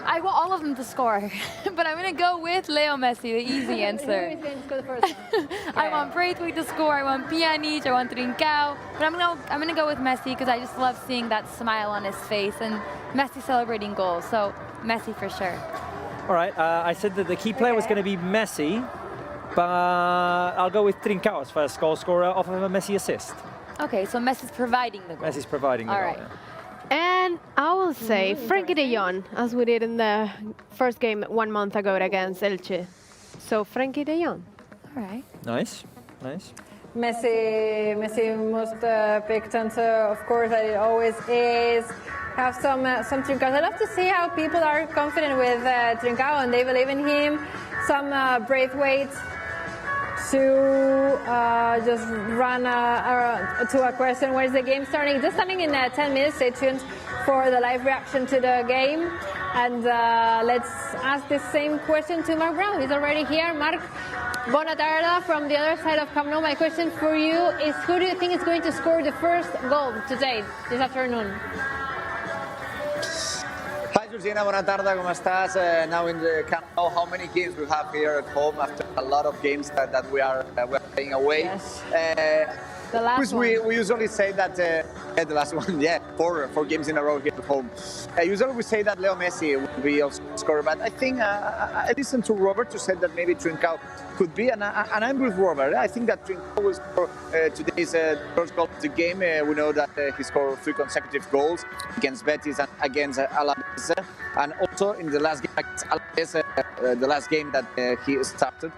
I want all of them to score, but I'm going to go with Leo Messi, the easy answer. Who is going to score the first one? I want Braithwaite to score, I want Pjanic, I want Trincao, but I'm going to go with Messi because I just love seeing that smile on his face and Messi celebrating goals, so Messi for sure. All right, I said that the key player was going to be Messi, but I'll go with Trincao as first goal scorer off of a Messi assist. Okay, so Messi's providing the goal. Messi's providing the All goal. right. Yeah. And I will say Frenkie de Jong, as we did in the first game 1 month ago against Elche. So Frenkie de Jong. All right. Nice, nice. Messi most picked answer, of course, that it always is. Have some Trincao. I love to see how people are confident with Trincao and they believe in him. Some Braithwaite to just run to a question. Where's the game starting? Just starting in 10 minutes. Stay tuned for the live reaction to the game. And let's ask the same question to Marc Grau. He's already here. Marc, bona tarda from the other side of Camp Nou. My question for you is, who do you think is going to score the first goal today, this afternoon? Hi, Georgina. Bona tarda. ¿Cómo estás? Now in the Camp Nou, how many games we have here at home after a lot of games that we are playing playing away. Yes. The last one. We usually say that the last one, yeah, four games in a row here at home. Usually we say that Leo Messi will be also scorer, but I think I listened to Robert who said that maybe Trincao could be, and I'm with Robert. I think that Trincao will score today's first goal of the game. We know that he scored 3 consecutive goals against Betis and against Alaves, and also in the last game against Alaves, the last game that he started,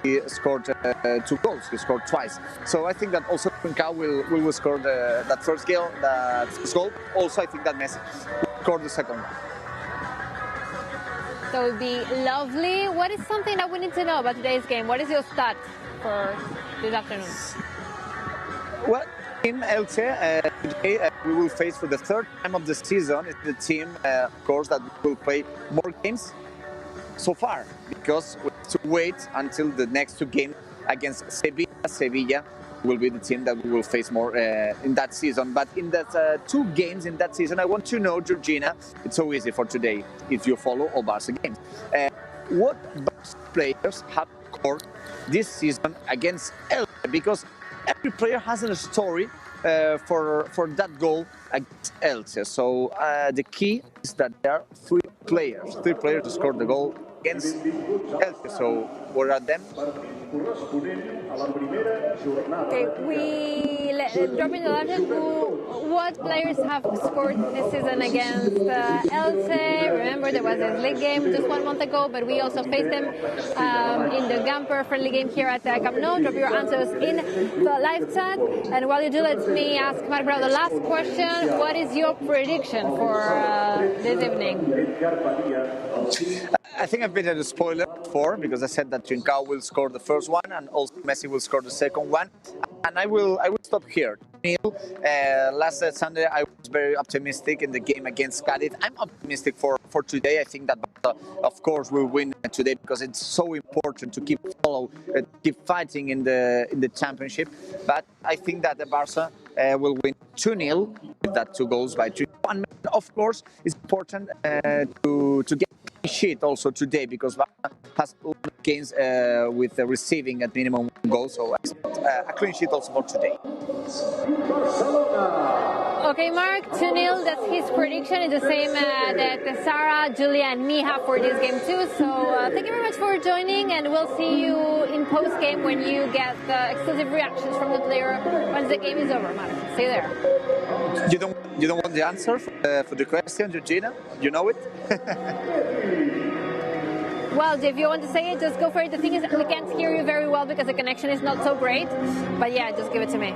he scored 2 goals. He scored twice. So I think that also Trincao will score that first goal. Also, I think that Messi will score the second one. So it would be lovely. What is something that we need to know about today's game? What is your stat for this afternoon? Well, in Elche, today we will face for the 3rd time of the season. It's the team, of course, that will play more games so far, because we have to wait until the next 2 games against Sevilla. Sevilla will be the team that we will face more in that season. But in that 2 games in that season, I want to know, Georgina, it's so easy for today if you follow all Barça games. What Barça players have scored this season against Elche? Because every player has a story for that goal against Elche. So the key is that there are 3 players who scored the goal against Elche. So what are them? Okay, we drop in the legend what players have scored this season against Elche. Remember, there was a league game just 1 month ago, but we also faced them in the Gamper friendly game here at Camp Nou. Drop your answers in the live chat. And while you do, let me ask Mark Brau the last question. What is your prediction for this evening? I think I've been a spoiler before, because I said that Trincao will score the first one and also Messi will score the second one. And I will stop here. Last Sunday I was very optimistic in the game against Cádiz. I'm optimistic for today. I think that Barça, of course, will win today, because it's so important to keep fighting in the championship. But I think that the Barça will win 2-0 with that 2 goals by Trincao. And of course, it's important to get a sheet also today, because Barça has a lot of games with receiving at minimum 1 goal. So I expect a clean sheet also for today. Okay, Mark, 2-0, that's his prediction. It's the same that Sarah, Julia, and me have for this game too. So thank you very much for joining, and we'll see you in post-game when you get the exclusive reactions from the player once the game is over, Mark. See you there. You don't want the answer for the question, Georgina? You know it? Well, if you want to say it, just go for it. The thing is, we can't hear you very well because the connection is not so great. But yeah, just give it to me.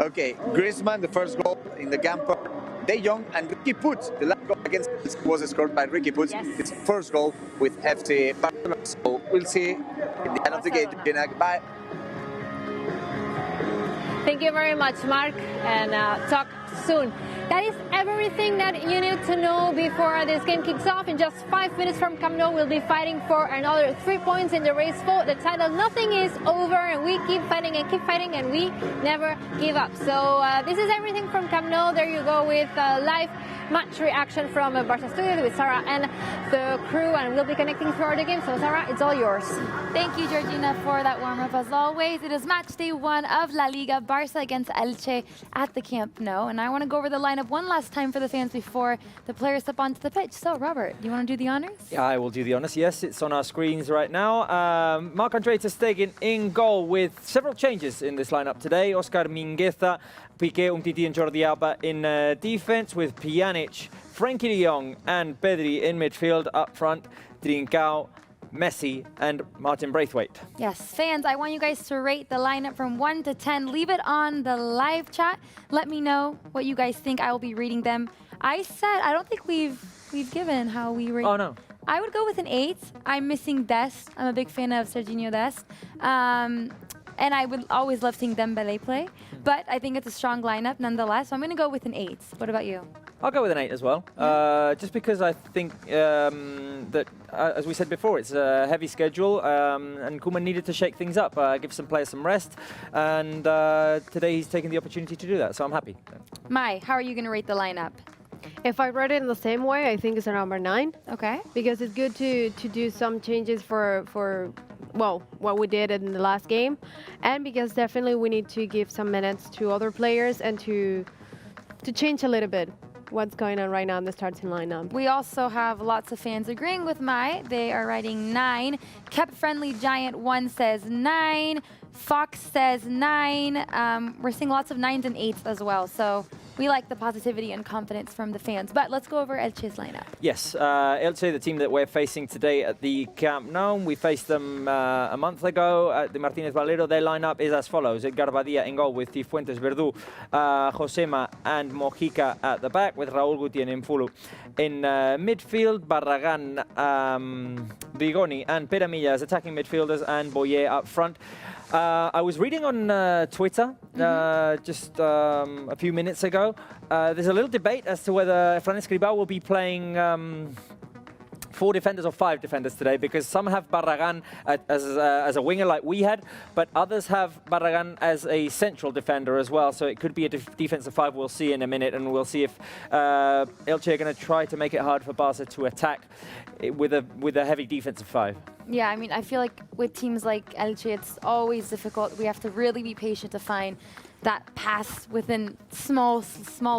Okay, Griezmann, the first goal in the Gamper. De Jong and Ricky Puig. The last goal against was scored by Ricky Puig. Yes. His first goal with FC Barcelona. So we'll see at the end of the game. Bye. Thank you very much, Mark, and talk soon. That is everything that you need to know before this game kicks off. In just 5 minutes from Camp Nou, we'll be fighting for another 3 points in the race for the title. Nothing is over, and we keep fighting, and we never give up. So this is everything from Camp Nou. There you go with live match reaction from Barça Studios with Sarah and the crew, and we'll be connecting throughout the game. So Sarah, it's all yours. Thank you, Georgina, for that warm-up as always. It is match day 1 of La Liga, Barça against Elche at the Camp Nou. And I want to go over the lineup one last time for the fans before the players step onto the pitch. So, Robert, do you want to do the honors? Yeah, I will do the honors. Yes, it's on our screens right now. Marc-André ter Stegen in goal with several changes in this lineup today. Oscar Mingueza, Piqué, Umtiti and Jordi Alba in defense, with Pjanic, Frenkie de Jong and Pedri in midfield. Up front, Trincao, Messi and Martin Braithwaite. Yes, fans, I want you guys to rate the lineup from 1 to 10. Leave it on the live chat. Let me know what you guys think. I will be reading them. I don't think we've given how we rate. Oh, no. I would go with an 8. I'm missing Dest. I'm a big fan of Serginho Dest. And I would always love seeing Dembele play. But I think it's a strong lineup nonetheless. So I'm going to go with an 8. What about you? I'll go with an 8 as well, just because I think that, as we said before, it's a heavy schedule, and Koeman needed to shake things up, give some players some rest, and today he's taken the opportunity to do that, so I'm happy. Mai, how are you going to rate the lineup? If I read it in the same way, I think it's a number 9. Okay. Because it's good to do some changes for well, what we did in the last game, and because definitely we need to give some minutes to other players and to change a little bit what's going on right now in the starting lineup. We also have lots of fans agreeing with Mai. They are writing 9. Kept Friendly Giant 1 says 9. Fox says 9. We're seeing lots of 9s and 8s as well. So we like the positivity and confidence from the fans. But let's go over Elche's lineup. Yes, Elche, the team that we're facing today at the Camp Nou. We faced them a month ago at the Martínez Valero. Their lineup is as follows. Edgar Badia in goal with Cifuentes, Verdú, Josema and Mojica at the back with Raúl Gutiérrez in Fulu. In midfield, Barragán, Bigoni and Pere Milla as attacking midfielders and Boyer up front. I was reading on Twitter just a few minutes ago. There's a little debate as to whether Fran Escribá will be playing 4 defenders or 5 defenders today, because some have Barragán as a winger like we had, but others have Barragán as a central defender as well. So it could be a defensive 5. We'll see in a minute, and we'll see if Elche are going to try to make it hard for Barca to attack with a heavy defensive 5. Yeah, I mean, I feel like with teams like Elche, it's always difficult. We have to really be patient to find that pass within small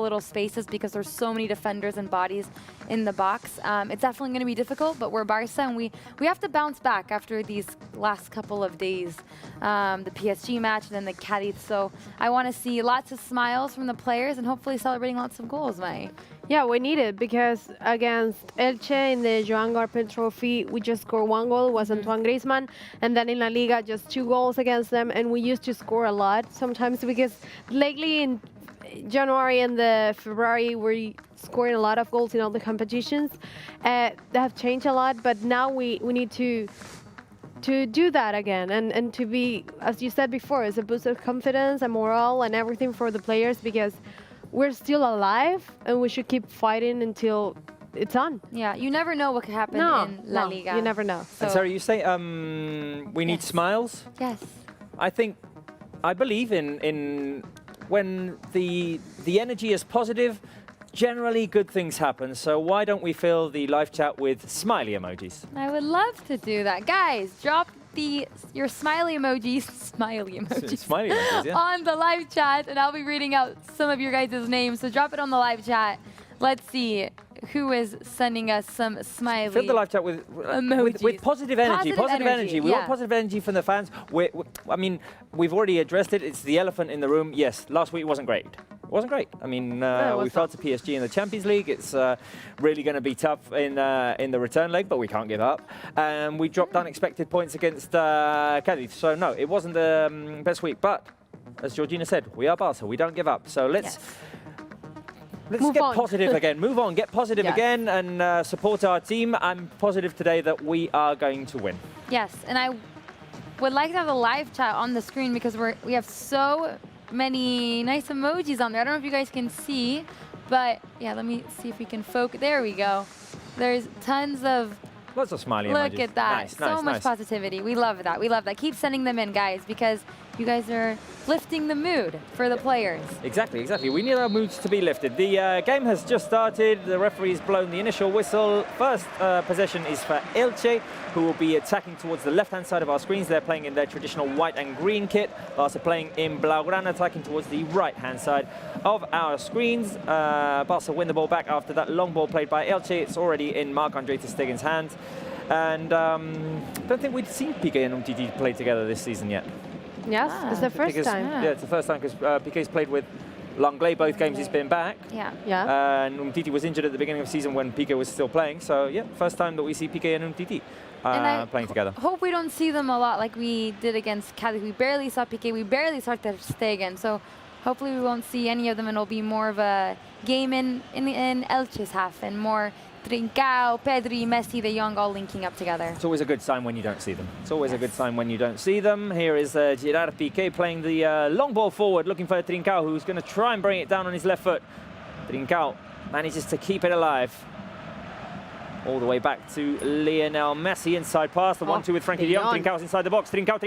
little spaces because there's so many defenders and bodies in the box. It's definitely going to be difficult, but we're Barca and we have to bounce back after these last couple of days. The PSG match and then the Cadiz. So I want to see lots of smiles from the players and hopefully celebrating lots of goals, Mai. Yeah, we need it because against Elche in the Joan Garpen Trophy, we just scored 1 goal, was Antoine Griezmann, and then in La Liga, just 2 goals against them, and we used to score a lot sometimes because lately in January and the February, we're scoring a lot of goals in all the competitions. They have changed a lot, but now we need to do that again and to be, as you said before, it's a boost of confidence and morale and everything for the players because we're still alive and we should keep fighting until it's on. Yeah, you never know what could happen in La Liga. You never know. So, and Sarah, you say we need smiles? Yes. I believe in when the energy is positive, generally good things happen. So why don't we fill the live chat with smiley emojis? I would love to do that. Guys, drop your smiley emojis, Smiley emojis, yeah. on the live chat, and I'll be reading out some of your guys' names. So drop it on the live chat. Let's see who is sending us some smiley. Fill the live chat with positive energy. Positive energy. We want positive energy from the fans. I mean, we've already addressed it. It's the elephant in the room. Yes, last week wasn't great. It wasn't great. I mean, we fell to PSG in the Champions League. It's really going to be tough in the return leg, but we can't give up. And we dropped unexpected points against Cadiz. So, no, it wasn't the best week. But, as Georgina said, we are Barca. We don't give up. So let's get positive again. Move on. Get positive again and support our team. I'm positive today that we are going to win. Yes, and I would like to have the live chat on the screen because we have so many nice emojis on there. I don't know if you guys can see, but yeah, let me see if we can focus. There we go. There's tons of lots of smiley emojis. Look at that. So much positivity. We love that. We love that. Keep sending them in, guys, because you guys are lifting the mood for the players. Exactly. We need our moods to be lifted. The game has just started. The referee's blown the initial whistle. First possession is for Elche, who will be attacking towards the left-hand side of our screens. They're playing in their traditional white and green kit. Barca playing in Blaugrana, attacking towards the right-hand side of our screens. Barca win the ball back after that long ball played by Elche. It's already in Marc-Andre ter Stegen's hands. And don't think we'd seen Piqué and Umtiti play together this season yet. Yes, it's the first time. Yeah, it's the first time because Piqué's played with Langlais both games he's been back. Yeah. And Umtiti was injured at the beginning of the season when Piqué was still playing. So, yeah, first time that we see Piqué and Umtiti playing together. Hope we don't see them a lot like we did against Cadiz. We barely saw Piqué. We barely saw ter Stegen. So hopefully we won't see any of them and it'll be more of a game in Elche's half and more Trincao, Pedri, Messi, De Jong all linking up together. It's always a good sign when you don't see them. It's always a good sign when you don't see them. Here is Gerard Piqué playing the long ball forward, looking for Trincao, who's going to try and bring it down on his left foot. Trincao manages to keep it alive. All the way back to Lionel Messi, inside pass, the 1-2 with Frankie de Jong. Trincao's inside the box. Trincao,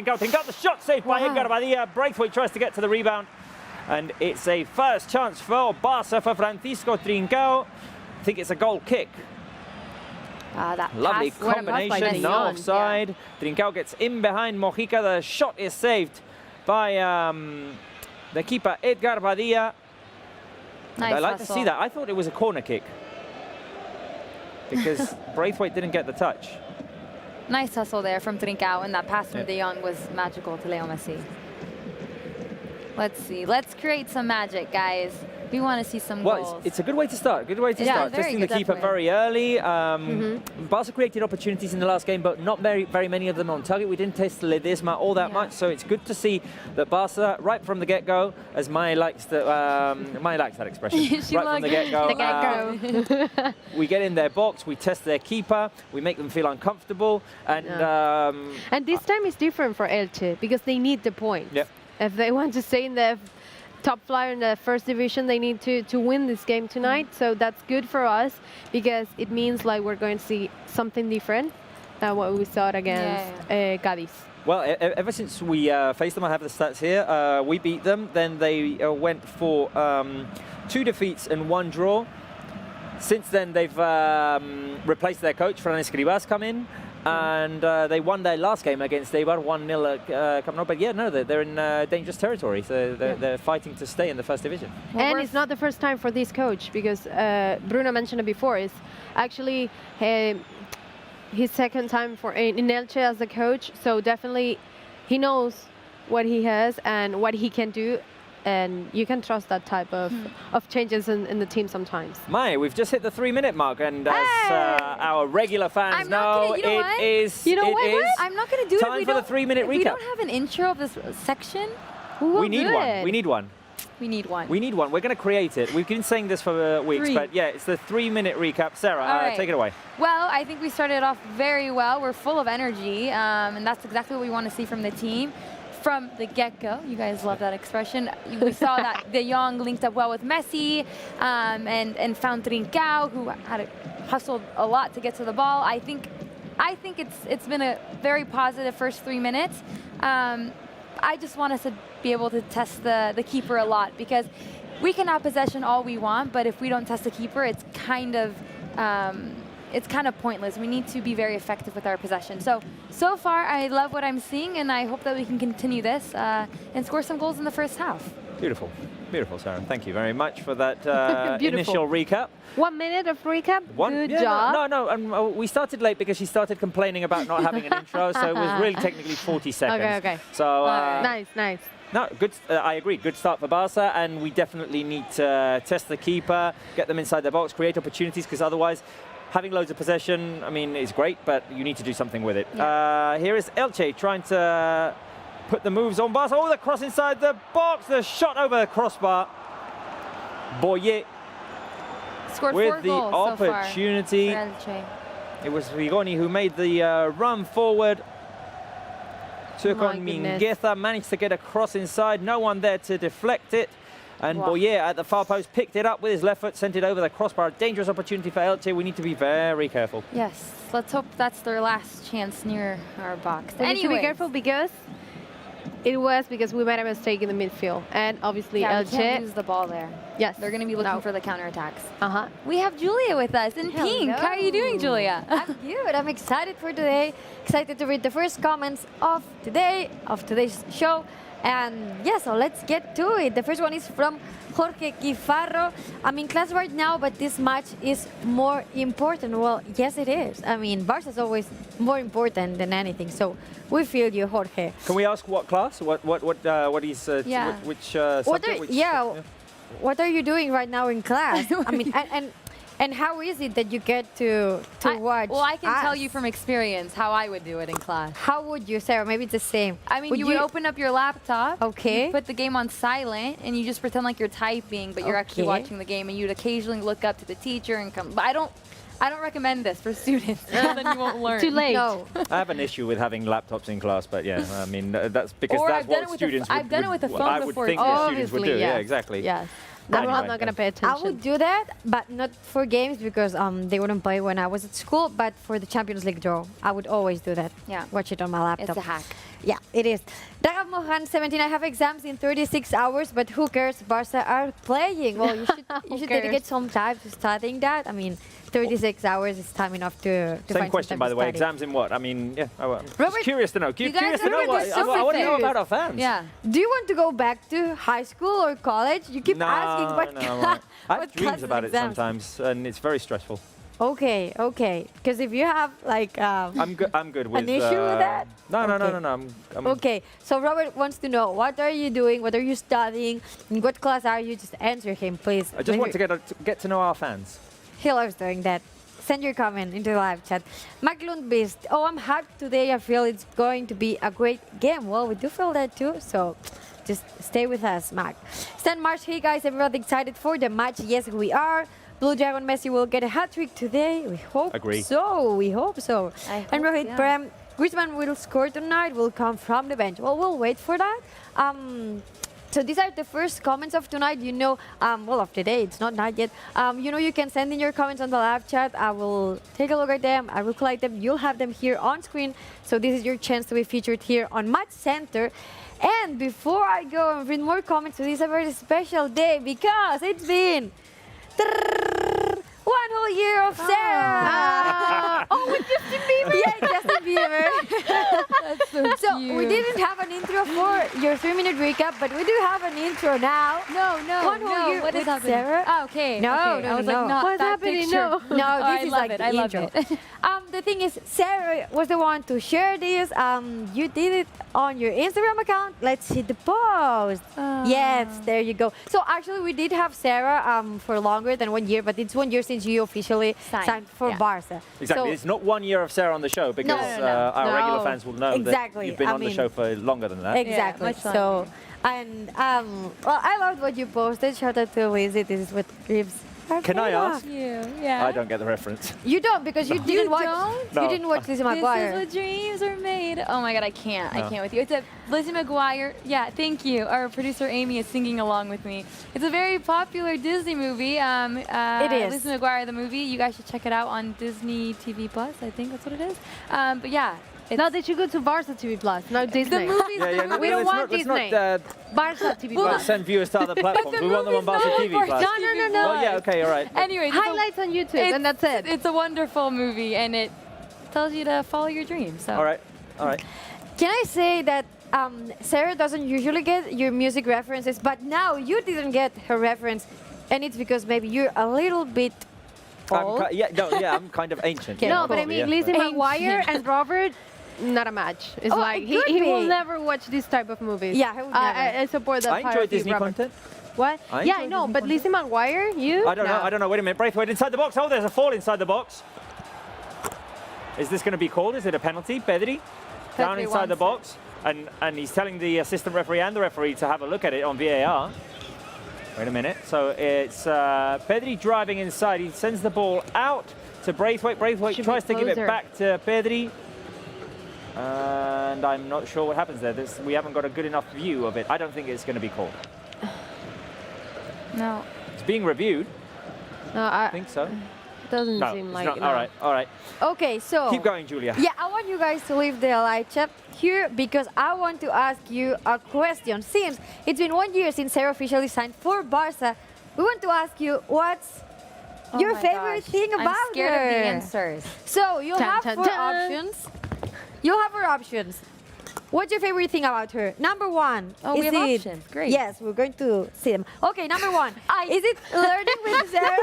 the shot saved by Edgar Badia. Braithwaite tries to get to the rebound. And it's a first chance for Barca for Francisco Trincao. think it's a goal kick. That Lovely pass, what a pass by combination, no Leon. offside. Trincao gets in behind Mojica. The shot is saved by the keeper, Edgar Badilla. Nice I like to hustle. see that. I thought it was a corner kick because Braithwaite didn't get the touch. Nice hustle there from Trincao, and that pass from De Jong was magical to Leo Messi. Let's see. Let's create some magic, guys. We want to see some goals. Well, it's a good way to start. Good way to Yeah, start. very Testing the good, keeper definitely. very early. Barca created opportunities in the last game, but not very many of them on target. We didn't test Ledesma all that much, so it's good to see that Barca, right from the get-go, as Maya likes that expression. Right from the get-go. We get in their box, we test their keeper, we make them feel uncomfortable, and And this time is different for Elche because they need the points. Yep. If they want to stay in the top flight in the first division, they need to win this game tonight. So that's good for us because it means like we're going to see something different than what we saw against Cádiz. well, ever since we faced them, I have the stats here. We beat them, then they went for 2 defeats and 1 draw. Since then, they've replaced their coach, Fran Escribas, come in. And they won their last game against Eibar, 1-0 at Camp Nou. But yeah, no, they're in dangerous territory, so they're fighting to stay in the first division. Well, and it's not the first time for this coach because Bruno mentioned it before. It's actually his second time in Elche as a coach. So definitely he knows what he has and what he can do. And you can trust that type of changes in the team sometimes. Maya, we've just hit the 3-minute mark, and as our regular fans know, it is. I'm not going to do time it. for the 3-minute recap. We don't have an intro of this section. We need one. We need one. We need one. We need one. We're going to create it. We've been saying this for weeks, but yeah, it's the 3-minute recap. Sarah, take it away. Well, I think we started off very well. We're full of energy, and that's exactly what we want to see from the team. From the get-go, you guys love that expression. We saw that De Jong linked up well with Messi and found Trincao, who had hustled a lot to get to the ball. I think it's been a very positive first 3 minutes. I just want us to be able to test the keeper a lot because we can have possession all we want, but if we don't test the keeper, it's kind of pointless. We need to be very effective with our possession. So far, I love what I'm seeing, and I hope that we can continue this and score some goals in the first half. Beautiful. Beautiful, Sarah. Thank you very much for that initial recap. 1 minute of recap. Good job. No. We started late because she started complaining about not having an intro, so it was really technically 40 seconds. Okay. So nice. No, good. I agree. Good start for Barca, and we definitely need to test the keeper, get them inside their box, create opportunities, because otherwise, having loads of possession, I mean, is great, but you need to do something with it. Yeah. Here is Elche trying to put the moves on Barca. Oh, the cross inside the box, the shot over the crossbar. Boyer scored with 4 the goals opportunity. So far for Elche. It was Rigoni who made the run forward. Took on Mingueza, managed to get a cross inside. No one there to deflect it. And Boyer at the far post picked it up with his left foot, sent it over the crossbar. A dangerous opportunity for Elche. We need to be very careful. Yes, let's hope that's their last chance near our box. We need to be careful because because we made a mistake in the midfield. And obviously Elche we can't lose the ball there. Yes. They're going to be looking for the counterattacks. We have Julia with us in pink. How are you doing, Julia? I'm good. I'm excited for today. Excited to read the first comments of today's show. And yeah, so let's get to it. The first one is from Jorge Kifarro. I'm in class right now, but this match is more important. Well, yes, it is. I mean, Barça is always more important than anything. So we feel you, Jorge. Can we ask what class? What he's which subject? What are you doing right now in class? I mean, and how is it that you get to watch? Well, I can tell you from experience how I would do it in class. How would you, Sarah? Maybe it's the same. I mean, you would open up your laptop. Okay. You put the game on silent, and you just pretend like you're typing, but you're actually watching the game, and you'd occasionally look up to the teacher and come. But I don't recommend this for students. Then you won't learn. Too late. No. I have an issue with having laptops in class, but yeah, I mean that's because that's what students would. I've done it with a phone I would before. think that students would do. Yes. Yeah, exactly. Yes. Anyway, I'm not going to pay attention. I would do that, but not for games because they wouldn't play when I was at school. But for the Champions League draw, I would always do that. Yeah. Watch it on my laptop. It's a hack. Yeah, it is. Raghav Mohan, 17. I have exams in 36 hours, but who cares? Barca are playing. Well, you should dedicate some time to studying that. I mean, 36 hours is time enough to Same find question, some time by to the way. study. Exams in what? I mean, yeah. I'm Robert, just curious to know. you guys Curious to know Robert what. is I so want to know confused. about our fans. Yeah. Do you want to go back to high school or college? You keep No, asking what no, I'm all right. I have what dreams classes, about it exams. sometimes, and it's very stressful. Okay. Because if you have like I'm good with. an issue with that? No. I'm Okay, so Robert wants to know, what are you doing? What are you studying? In what class are you? Just answer him, please. I just want to get to know our fans. He loves doing that. Send your comment into the live chat. Maglund Beast. Oh, I'm hyped today. I feel it's going to be a great game. Well, we do feel that too. So just stay with us, Mac. Stan Marsh. Hey guys, everybody excited for the match? Yes, we are. Blue Dragon Messi will get a hat-trick today. We hope so. We hope so. And Rohit Prem. Griezmann will score tonight. Will come from the bench. Well, we'll wait for that. So these are the first comments of tonight. You know, well, of today. It's not night yet. You know, you can send in your comments on the live chat. I will take a look at them. I will collect them. You'll have them here on screen. So this is your chance to be featured here on Match Center. And before I go and read more comments, so this is a very special day because it's been 1 whole year of Sarah. With Justin Bieber. Yeah, Justin Bieber. That's so cute. So we didn't have an intro for your 3-minute recap, but we do have an intro now. No, 1 whole year what is with happening? Sarah. Oh, okay. No, okay. no, I was no. like, not What's that happening? picture. No. No, Oh, this is like the I love intro. it. The thing is, Sarah was the one to share this. You did it on your Instagram account. Let's see the post. Yes, there you go. So actually, we did have Sarah for longer than 1 year, but it's 1 year since you officially signed for Barca. Exactly. So, It's not 1 year of Sarah on the show because No. our No. regular fans will know Exactly. that you've been I on the mean, show for longer than that. Exactly. much longer. So, and well, I loved what you posted. Shout out to Lizzie. This is what gives. Can I ask? Yeah. I don't get the reference. You don't because you didn't watch. No. You didn't watch Lizzie This McGuire. is what dreams are made. Oh my god, I can't. I No. can't with you. It's a Lizzie McGuire. Yeah, thank you. Our producer Amy is singing along with me. It's a very popular Disney movie. It is. Lizzie McGuire, the movie. You guys should check it out on Disney TV Plus. I think that's what it is. But yeah. Now they should go to Barça TV Plus, not The Disney. movies. No, We don't want let's Disney. not Barça TV well, Plus. send viewers to other platforms. the We want them on movie's Barca not TV on Plus. Barca No. Well, yeah, okay, all right. Anyway, Highlights on YouTube, and that's it. It's a wonderful movie, and it tells you to follow your dreams. So. All right. Can I say that Sarah doesn't usually get your music references, but now you didn't get her reference, and it's because maybe you're a little bit old. I'm kind of ancient. Okay. yeah, No, but I probably, mean, yeah, Lizzie but- McGuire and Robert, not a match. It's Oh, like it he could will be. never watch this type of movies. Yeah, he would never. I support that. I part enjoy of you, Disney Robert. content. What? I Yeah, I enjoy know, Disney but Lizzie McGuire, you? I don't know. Wait a minute. Braithwaite inside the box. Oh, there's a fall inside the box. Is this going to be called? Is it a penalty? Pedri down Pedri inside the wants box, and he's telling the assistant referee and the referee to have a look at it on VAR. Wait a minute. So it's Pedri driving inside. He sends the ball out to Braithwaite. Braithwaite Should tries be to give it closer. back to Pedri. And I'm not sure what happens there. We haven't got a good enough view of it. I don't think it's going to be called. No. It's being reviewed. No, I think so. doesn't No, seem it's like. not. no. All right. Okay, so Keep going, Julia. yeah, I want you guys to leave the live chat here because I want to ask you a question. Since it's been 1 year since Sarah officially signed for Barca, we want to ask you what's your my favorite gosh. thing about I'm scared her. of the answers. So you'll Dun, have dun, 4 dun. options. You'll have 4 options. What's your favorite thing about her? Number 1. Oh, we is have it, options. Great. Yes, we're going to see them. Okay, number 1. Is it learning with Sarah?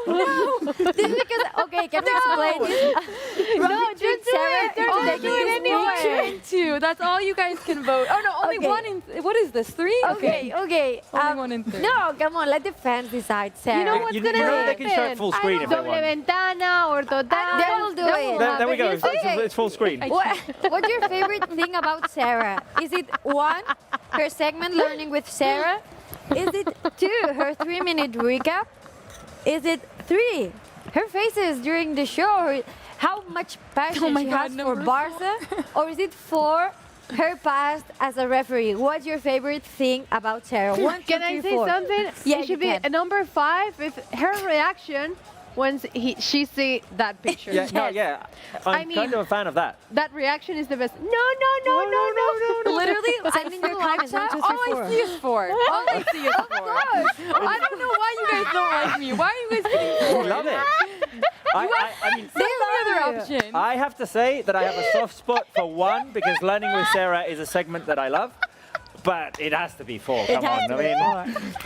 No. This is because, okay, can we explain this? No, just do it. Don't do it anyway. Two. That's all you guys can vote. Oh no, only Okay. one in. What is this? 3? Okay. Only 1 in 3. No, come on, let the fans decide, Sarah. You know what's You gonna know happen? they can show it full screen if they Doble want. ventana or total. They will do it. There we go. Okay. It's full screen. What's your favorite thing about Sarah? Is it 1, her segment Learning with Sarah? Is it 2, her 3-minute recap? Is it 3, her faces during the show? How much passion she has for Barca? Or is it 4, her past as a referee? What's your favorite thing about Sarah? 1, 2, Can 3, I say 4. something? Yeah, It should you be can. a number 5 with her reaction once she see that picture. Yeah, no, yeah. I'm kind of a fan of that. That reaction is the best. No. Literally, I'm in your live chat. All I see is 4. All I see is 4. I don't know why you guys don't like me. Why are you guys getting 4? I love it. I mean, Say the other option. I have to say that I have a soft spot for 1 because learning with Sarah is a segment that I love. But it has to be 4. Come on, I mean,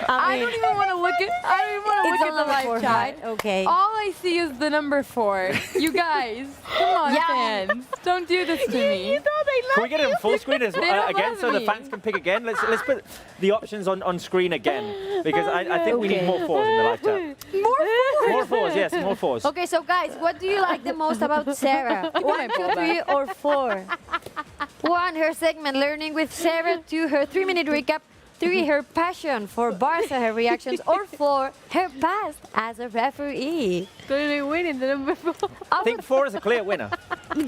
I don't even want to look at. I don't even want to look at the live chat. Okay. All I see is the number 4. You guys, come on, fans, don't do this to me. can we get it on full screen as don't again love so the me. fans can pick again? Let's put the options on screen again because I think we need more 4s in the live chat. More 4s, yes, more 4s. Okay, so guys, what do you like the most about Sarah? 1, 2, 3, or 4? 1, her segment Learning with Sarah. 2, her 3-minute recap. 3, her passion for Barça, her reactions. Or 4, her past as a referee. Totally winning the number 4. I think 4 is a clear winner.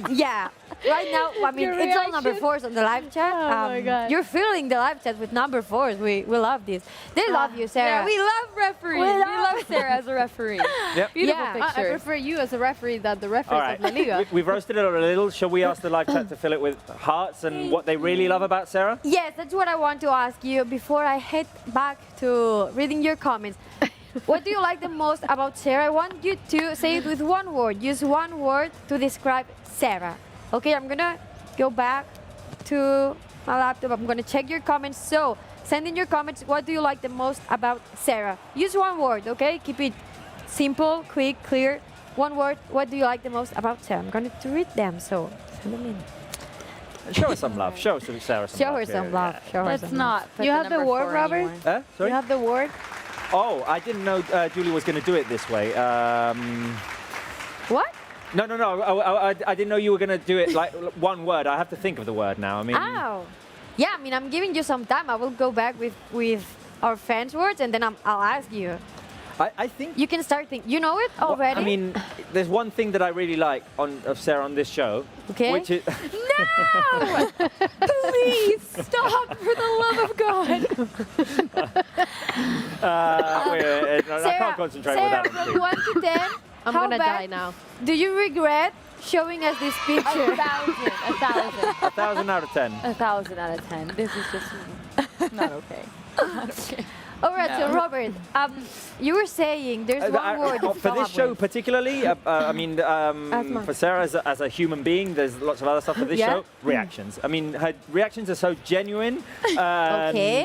Yeah. Right now, I mean, Your it's all number reaction. 4s on the live chat. Oh my God. You're filling the live chat with number 4s. We love this. They love you, Sarah. Yeah, we love referees. We love Sarah as a referee. Yep. Beautiful Yeah. I picture. prefer you as a referee than the All referees right, of La Liga. we've roasted it a little. Shall we ask the live chat to fill it with hearts and what they really love about Sarah? Yes, that's what I want to ask you before I head back to reading your comments. What do you like the most about Sarah? I want you to say it with 1 word. Use 1 word to describe Sarah. Okay, I'm gonna go back to my laptop. I'm gonna check your comments. So send in your comments. What do you like the most about Sarah? Use 1 word, okay? Keep it simple, quick, clear. 1 word. What do you like the most about Sarah? I'm going to read them. So send them in. Show her some love. Show Sarah some Show love. her some Yeah, love. Show her Let's some love. not. Put You have the number word, 4 Robert? anymore. Sorry? You have the word. Oh, I didn't know Julie was going to do it this way. What? No. I didn't know you were going to do it like 1 word. I have to think of the word now. I mean, Oh. Yeah, I mean, I'm giving you some time. I will go back with our fans' words, and then I'll ask you. I think. You can start thinking. You know it already? I mean, there's one thing that I really like of Sarah on this show, Okay. which is No! Please stop, for the love of God. I can't concentrate with Sarah, that. on from two. 1 to 10, I'm how gonna bad die now. do you regret showing us this picture? 1,000. 1,000. 1,000 out of 10. 1,000 out of 10. This is just not okay. Not okay. All right, No. so Robert, you were saying there's 1 word you for come this up show with. particularly, I mean, for Sarah as a human being, there's lots of other stuff for this Yeah. show. Reactions. I mean, her reactions are so genuine and Okay.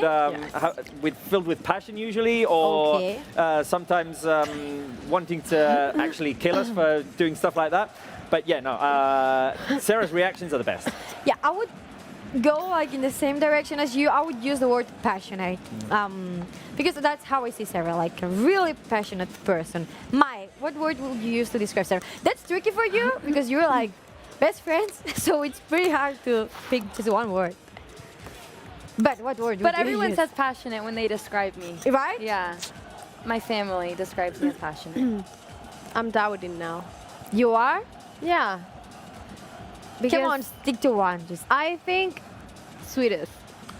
filled with passion usually, or Okay. sometimes wanting to actually kill us for doing stuff like that. But yeah, no, Sarah's reactions are the best. Yeah, I would go like in the same direction as you. I would use the word passionate, because that's how I see Sarah, like a really passionate person. What word would you use to describe Sarah? That's tricky for you because you're like best friends, so it's pretty hard to pick just 1 word. But what word would But you everyone use? says passionate when they describe me. Right? Yeah. My family describes me as passionate. I'm doubting now. You are? Yeah. Because Come on, stick to 1. Just I think sweetest.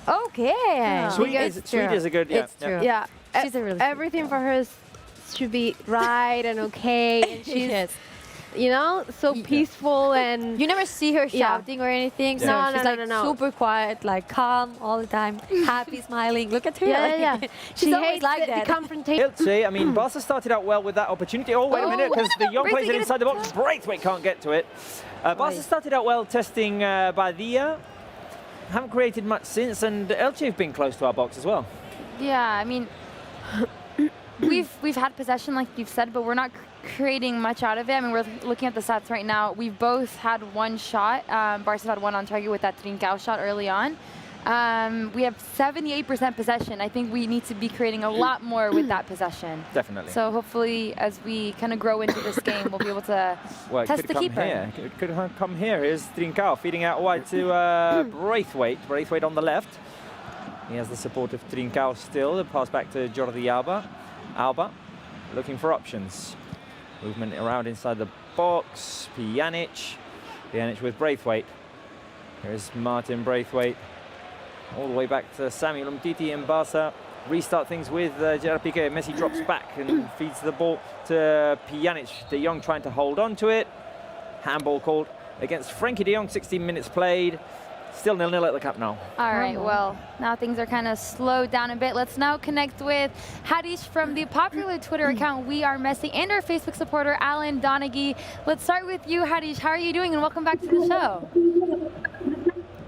okay. Sweet Because is a good. Yeah, It's true. Yeah. She's a really sweet everything for her should be right and okay, and she's Yes. you know so peaceful and You never see her Yeah. shouting or anything. So No, she's no, like no. super quiet, like calm all the time, happy, smiling. Look at her. yeah. She's she always hates like the that. confrontation. Ilche, I mean, Barca started out well with that opportunity. Oh, wait a minute, because the young players are inside the box. Braithwaite can't get to it. Barca started out well testing Badia. Haven't created much since, and Elche have been close to our box as well. Yeah, I mean, we've had possession, like you've said, but we're not creating much out of it. I mean, we're looking at the stats right now. We've both had 1 shot. Barca had 1 on target with that Trincao shot early on. We have 78% possession. I think we need to be creating a lot more with that possession. Definitely. So hopefully, as we kind of grow into this game, we'll be able to Well, it test could the come keeper. here. It could come here. Here's Trincao feeding out wide to Braithwaite. Braithwaite on the left. He has the support of Trincao still. The pass back to Jordi Alba. Alba looking for options. Movement around inside the box. Pjanic. Pjanic with Braithwaite. Here's Martin Braithwaite. All the way back to Samuel Umtiti in Barca. restart things with Gerard Piqué. Messi drops back and feeds the ball to Pjanic. De Jong trying to hold on to it. Handball called against Frankie de Jong, 16 minutes played. Still 0-0 at the Camp Nou. All right, well, now things are kind of slowed down a bit. Let's now connect with Hadish from the popular Twitter account We Are Messi and our Facebook supporter, Alan Donaghy. Let's start with you, Hadish. How are you doing? And welcome back to the show.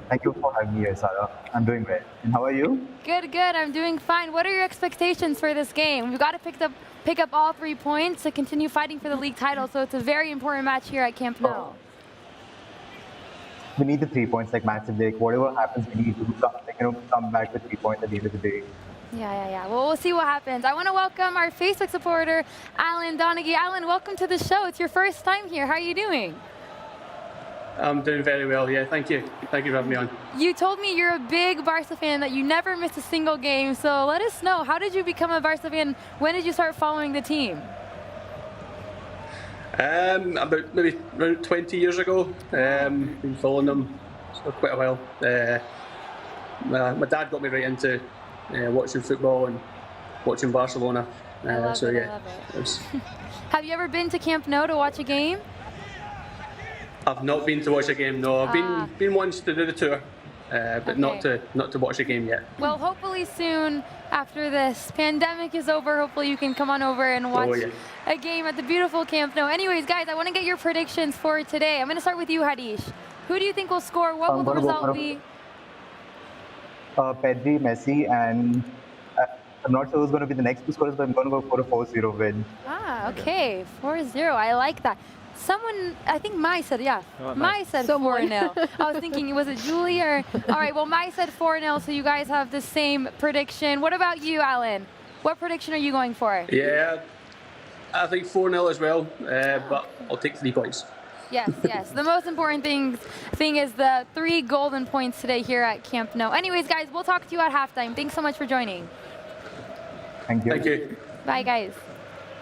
Thank you for having me here, Sarah. I'm doing great. And how are you? Good, good. I'm doing fine. What are your expectations for this game? We've got to pick up all 3 points to continue fighting for the league title, so it's a very important match here at Camp Nou. We need the 3 points like match of the day. Whatever happens, we need to come back with 3 points at the end of the day. Yeah. Well, we'll see what happens. I want to welcome our Facebook supporter, Alan Donaghy. Alan, welcome to the show. It's your first time here. How are you doing? I'm doing very well, yeah. Thank you. Thank you for having me on. You told me you're a big Barça fan, that you never missed a single game. So let us know, how did you become a Barça fan? When did you start following the team? About maybe around 20 years ago. Been following them for quite a while. My dad got me right into watching football and watching Barcelona. I love it. Have you ever been to Camp Nou to watch a game? I've not been to watch a game, no. I've been once to do the tour, but Okay. not to watch a game yet. Well, hopefully soon, after this pandemic is over, hopefully you can come on over and watch a game at the beautiful Camp Nou. Anyways, guys, I want to get your predictions for today. I'm going to start with you, Hadish. Who do you think will score? What will the result be? Pedri, Messi, and I'm not sure who's going to be the next two scorers, but I'm going to go for a 4-0 win. Okay, 4-0. I like that. Someone, I think Mai said, Mai said 4-0. I was thinking, was it Julie or? All right, well, Mai said 4-0, so you guys have the same prediction. What about you, Alan? What prediction are you going for? Yeah, I think 4-0 as well, but I'll take 3 points. Yes. The most important thing is the 3 golden points today here at Camp Nou. Anyways, guys, we'll talk to you at halftime. Thanks so much for joining. Thank you. Thank you. Bye, guys.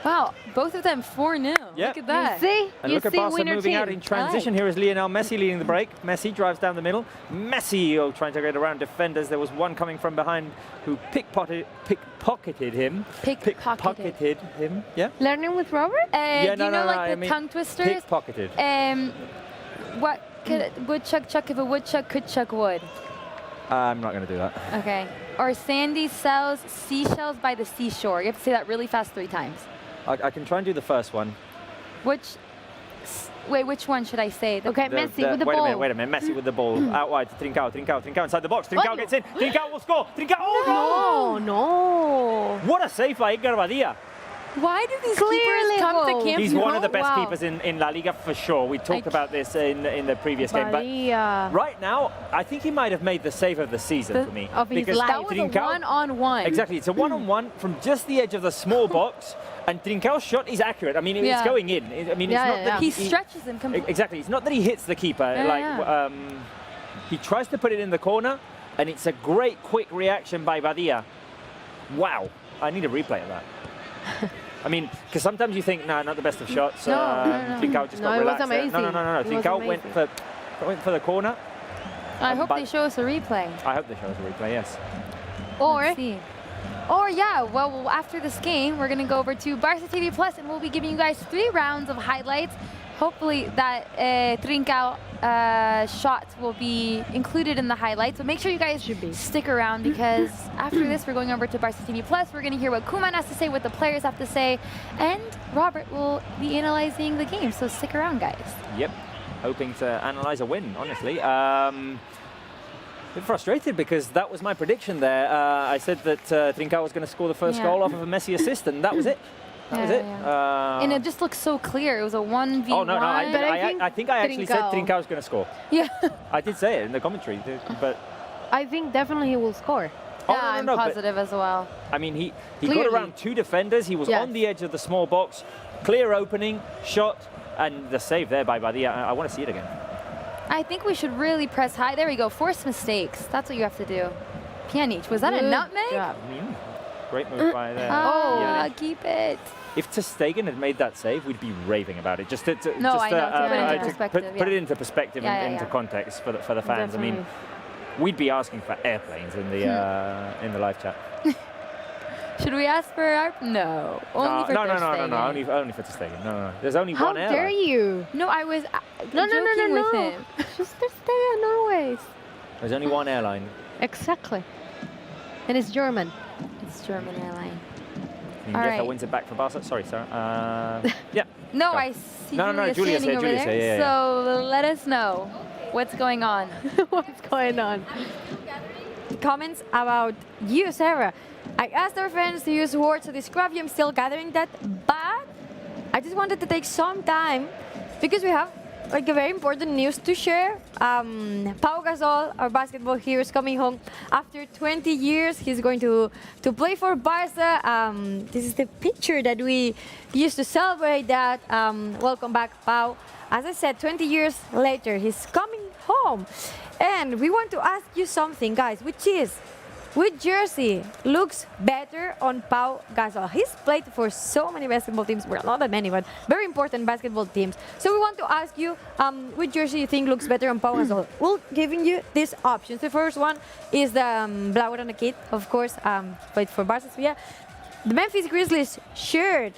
Wow, both of them 4-0. Yeah. Look at that. You see? And look at Barca moving out in transition. Here is Lionel Messi leading the break. Messi drives down the middle. Messi trying to get around defenders. There was one coming from behind who pickpocketed him. Pickpocketed him. Yeah. Learning with Robert? Do you know the tongue twisters? Pickpocketed. What could woodchuck chuck if a woodchuck could chuck wood? I'm not going to do that. Okay. Or Sandy sells seashells by the seashore. You have to say that really fast 3 times. I can try and do the first one. Which one should I say? Okay, Messi with the ball. Wait a minute. Messi with the ball. Out wide to Trincao inside the box. Trincao gets in. Trincao will score. Trincao. Oh, No. What a save by Edgar Badia. Why do these Clearly keepers come to goal. Camp Nou? He's one of the best Wow. keepers in La Liga for sure. We talked about this in the previous game. But right now, I think he might have made the save of the season for me. Of his because life. That was a Trincao, one-on-one. Exactly. It's a one-on-one from just the edge of the small box. And Trincao's shot is accurate. I mean, it's going in. I mean, it's not that he stretches him completely. Exactly. It's not that he hits the keeper. He tries to put it in the corner, and it's a great, quick reaction by Badia. Wow. I need a replay of that. I mean, because sometimes you think, nah, not the best of shots. Trincao just got relaxed. It was amazing. No. Trincao went for the corner. I hope they show us a replay. I hope they show us a replay, yes. Or well, after this game, we're going to go over to Barça TV Plus, and we'll be giving you guys 3 rounds of highlights. Hopefully that Trincao shot will be included in the highlights. So make sure you guys stick around, because after this, we're going over to Barça TV Plus. We're going to hear what Koeman has to say, what the players have to say, and Robert will be analyzing the game. So stick around, guys. Yep. Hoping to analyze a win, honestly. A bit frustrated because that was my prediction there. I said that Trincao was going to score the first goal off of a Messi assist, and that was it. That was it. And it just looks so clear. It was a 1v1. Oh, no. I think I actually said Trincao was going to score. Yeah. I did say it in the commentary, but I think definitely he will score. I'm positive as well. I mean, he got around 2 defenders. He was on the edge of the small box. Clear opening, shot, and the save there by Badia. I want to see it again. I think we should really press high. There we go. Force mistakes. That's what you have to do. Pjanic. Was that a nutmeg? Great move by there. Keep it. If ter Stegen had made that save, we'd be raving about it. Just to put it into perspective and into context for the fans. Definitely. I mean, we'd be asking for airplanes in the live chat. Should we ask for our? No. Only for no, Ter Stegen. only for Ter Stegen. No. There's only How one airline. dare you? No, I was No, joking with him. Just Ter Stegen always. There's only one airline. Exactly. And it's German. It's German airline. Mingueza right. wins it back for Barca. Sorry, Sarah. Yeah. No, Go. I see No, Julia's standing here, over Julia's there. here, yeah. So let us know what's going on. What's going on? Comments about you, Sarah. I asked our fans to use words to describe you. I'm still gathering that, but I just wanted to take some time because we have like a very important news to share. Pau Gasol, our basketball hero, is coming home after 20 years. He's going to play for Barça. This is the picture that we used to celebrate that. Welcome back, Pau. As I said, 20 years later, he's coming home. And we want to ask you something, guys, which jersey looks better on Pau Gasol? He's played for so many basketball teams, well, not that many, but very important basketball teams. So we want to ask you, which jersey you think looks better on Pau Gasol? We're giving you these options. The first one is the Blaugrana kit, of course, played for Barça. So yeah, the Memphis Grizzlies shirt,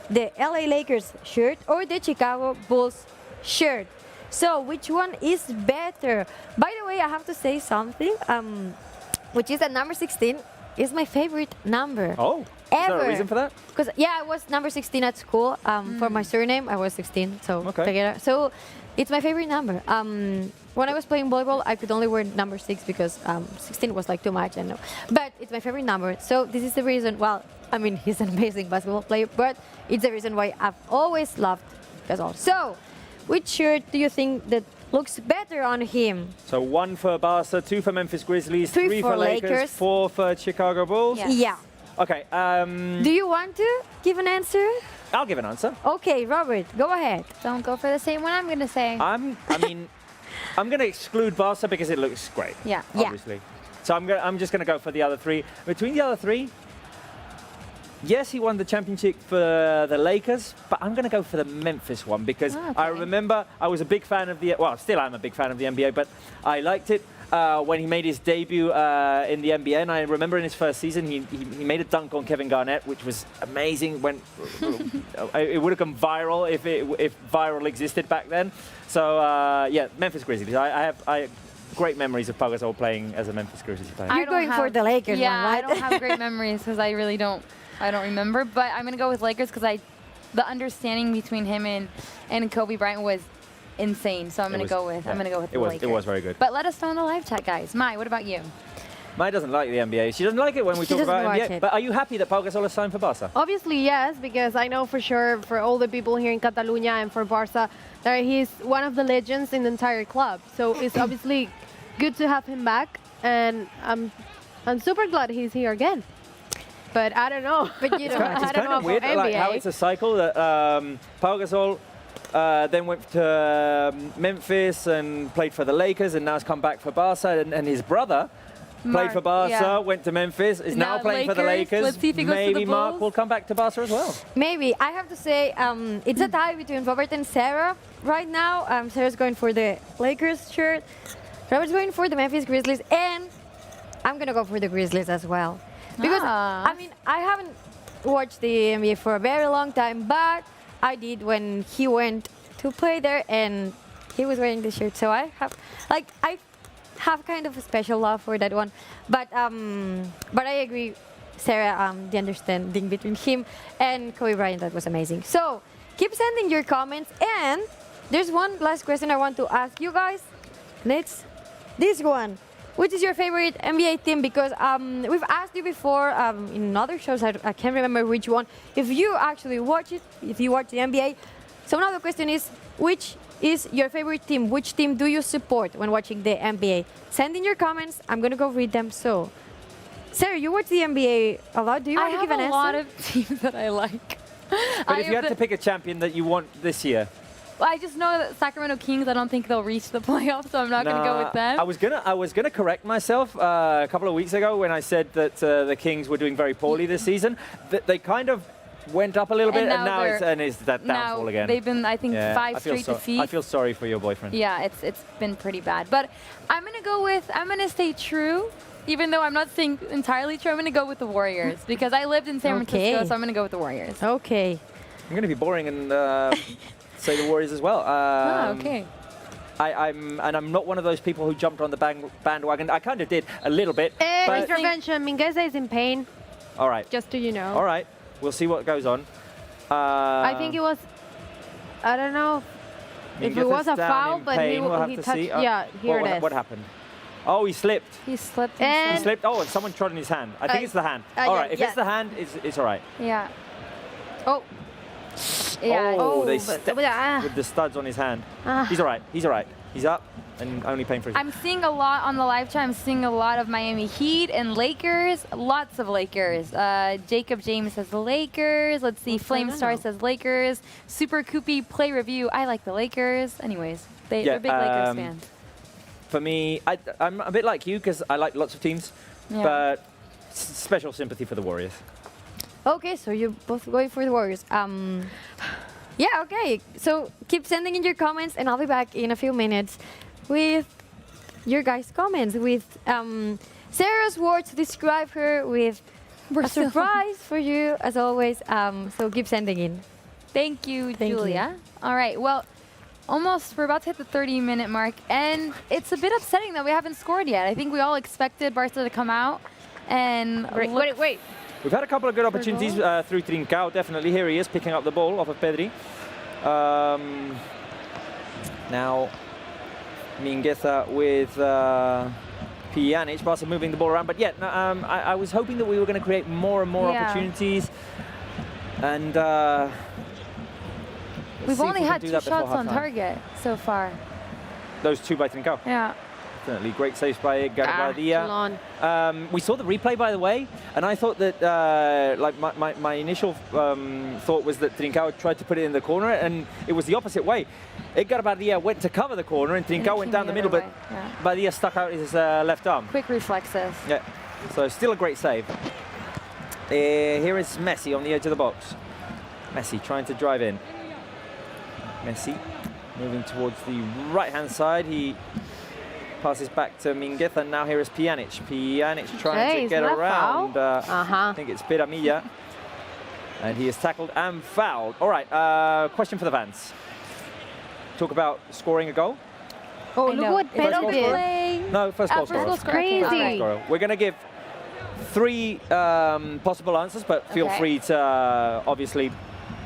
the LA Lakers shirt, or the Chicago Bulls shirt. So which one is better? By the way, I have to say something. Which is that number 16 is my favorite number. Oh, ever. Is there a reason for that? Because I was number 16 at school. For my surname, I was 16. So Okay. So it's my favorite number. When I was playing volleyball, I could only wear number 6 because 16 was like too much. I know, but it's my favorite number. So this is the reason. Well, I mean, he's an amazing basketball player, but it's the reason why I've always loved Gasol. So, which shirt do you think that looks better on him? So 1 for Barca, 2 for Memphis Grizzlies, 3 for Lakers, 4 for Chicago Bulls. Yeah. Okay. Do you want to give an answer? I'll give an answer. Okay, Robert, go ahead. Don't go for the same one I'm going to say. I'm going to exclude Barca because it looks great. Yeah. Obviously. So I'm just going to go for the other 3. Between the other 3, yes, he won the championship for the Lakers, but I'm going to go for the Memphis one because I remember I was a big fan of still I'm a big fan of the NBA, but I liked it when he made his debut in the NBA. And I remember in his first season, he made a dunk on Kevin Garnett, which was amazing. It would have gone viral if viral existed back then. So yeah, Memphis Grizzlies. I have great memories of Pau Gasol playing as a Memphis Grizzlies player. You're going for the Lakers one, right? I don't have great memories because I really don't. I don't remember, but I'm gonna go with Lakers because the understanding between him and Kobe Bryant was insane. So I'm gonna go with the Lakers. It was very good. But let us know in the live chat, guys. Mai, what about you? Mai doesn't like the NBA. She doesn't like it when we talk about NBA. But are you happy that Pau Gasol is signed for Barca? Obviously, yes, because I know for sure for all the people here in Catalonia and for Barca that he's one of the legends in the entire club. So it's obviously good to have him back, and I'm super glad he's here again. But I don't know. But you don't. It's kind of weird, like how it's a cycle that Pau Gasol then went to Memphis and played for the Lakers, and now has come back for Barca. And his brother played for Barca, went to Memphis, is now playing for the Lakers. Let's see if he goes to the Mark Bulls. will come back to Barca as well. Maybe. I have to say, it's a tie between Robert and Sarah right now. Sarah's going for the Lakers shirt. Robert's going for the Memphis Grizzlies, and I'm going to go for the Grizzlies as well. Because, I mean, I haven't watched the NBA for a very long time, but I did when he went to play there, and he was wearing the shirt. So I have kind of a special love for that one. But I agree, Sarah, the understanding between him and Kobe Bryant, that was amazing. So keep sending your comments, and there's one last question I want to ask you guys. It's this one. Which is your favorite NBA team? Because we've asked you before in other shows, I can't remember which one, if you actually watch it, if you watch the NBA. So now the question is, which is your favorite team? Which team do you support when watching the NBA? Send in your comments. I'm going to go read them. So, Sarah, you watch the NBA a lot. Do you want to give an answer? I have a lot of teams that I like. But if you had to pick a champion that you want this year? I just know that Sacramento Kings, I don't think they'll reach the playoffs, so I'm not going to go with them. I was gonna correct myself a couple of weeks ago when I said that the Kings were doing very poorly this season. They kind of went up a little bit, and now it's that downfall again. They've been, I think, 5 straight defeats. I feel sorry for your boyfriend. Yeah, it's been pretty bad. But I'm going to stay true even though I'm not saying entirely true, I'm going to go with the Warriors because I lived in San Francisco, so I'm going to go with the Warriors. Okay. I'm going to be boring and say the Warriors as well. Okay. I'm not one of those people who jumped on the bandwagon. I kind of did a little bit. Intervention. Mingueza is in pain. All right. Just so you know. All right. We'll see what goes on. I think it was. I don't know if it was a foul, but he touched. Yeah, here it is. What happened? Oh, he slipped. He slipped. He slipped. Oh, and someone trod in his hand. I think it's the hand. All right. If it's the hand, it's all right. Yeah. Oh. Yeah. Oh, they stepped with the studs on his hand. He's all right. He's all right. He's up and only paying for his. I'm seeing a lot on the live chat. I'm seeing a lot of Miami Heat and Lakers. Lots of Lakers. Jacob James says the Lakers. Let's see. Flamestar says Lakers. Super Koopy play review. I like the Lakers. Anyways, they're big Lakers fans. For me, I'm a bit like you because I like lots of teams, but special sympathy for the Warriors. Okay, so you're both going for the Warriors. Yeah, okay. So keep sending in your comments, and I'll be back in a few minutes with your guys' comments. With Sarah's words to describe her with a surprise for you, as always. So keep sending in. Thank you, Julia. All right, well, we're about to hit the 30-minute mark, and it's a bit upsetting that we haven't scored yet. I think we all expected Barca to come out and wait. We've had a couple of good opportunities through Trincao, definitely. Here he is, picking up the ball off of Pedri. Now, Mingueza with Pjanic. Barca moving the ball around. But yeah, I was hoping that we were going to create more and more opportunities. And we've only had 2 shots on target so far. Those 2 by Trincao? Yeah. Definitely great saves by Garbadia. We saw the replay, by the way, and I thought that, like my initial thought was that Trincao tried to put it in the corner, and it was the opposite way. Garbadia went to cover the corner, and Trincao went down the middle, but Badia stuck out his left arm. Quick reflexes. Yeah, so still a great save. Here is Messi on the edge of the box. Messi trying to drive in. Messi moving towards the right-hand side. He passes back to Mingueza, and now here is Pjanic. Pjanic trying to get around. I think it's Piramilla. And he is tackled and fouled. All right, question for the fans. Talk about scoring a goal. Oh, look what Pedro did. No, first goal scorer. Crazy. We're going to give 3 possible answers, but feel free to, obviously,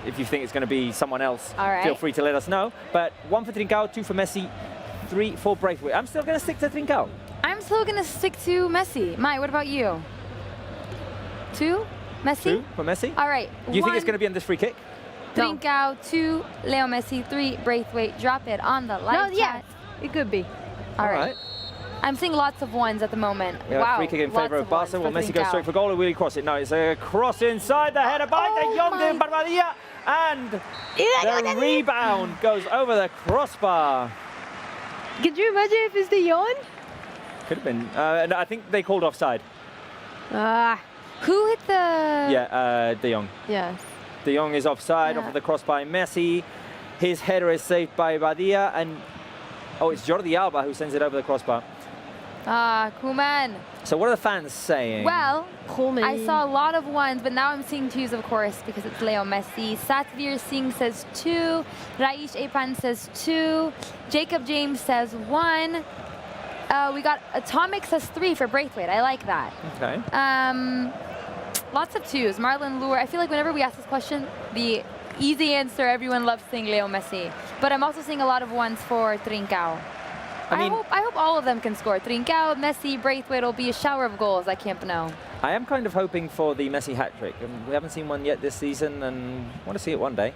if you think it's going to be someone else, feel free to let us know. But 1 for Trincao, 2 for Messi, 3 for Braithwaite. I'm still going to stick to Trincao. I'm still going to stick to Messi. Mai, what about you? 2? Messi? 2 for Messi? All right. You think it's going to be on this free kick? Trincao, 2, Leo Messi, 3, Braithwaite. Drop it on the live chat. It could be. All right. I'm seeing lots of 1s at the moment. Wow. Free kick in favour of Barca. Will Messi go straight for goal, or will he cross it? No, it's a cross inside the header by De Jong and Barbadia. And the rebound goes over the crossbar. Could you imagine if it's De Jong? Could have been. And I think they called offside. Who hit the... Yeah, De Jong. Yes. De Jong is offside off of the cross by Messi. His header is saved by Badia. And, oh, it's Jordi Alba who sends it over the crossbar. Koeman. So what are the fans saying? Well, I saw a lot of 1s, but now I'm seeing 2s, of course, because it's Leo Messi. Satvir Singh says 2. Raish Epan says 2. Jacob James says 1. We got Atomic says 3 for Braithwaite. I like that. Okay. Lots of 2s. Marlon Lure. I feel like whenever we ask this question, the easy answer, everyone loves saying Leo Messi. But I'm also seeing a lot of 1s for Trincao. I hope all of them can score. Trincao, Messi, Braithwaite will be a shower of goals at Camp Nou. I am kind of hoping for the Messi hat-trick. We haven't seen one yet this season, and I want to see it one day.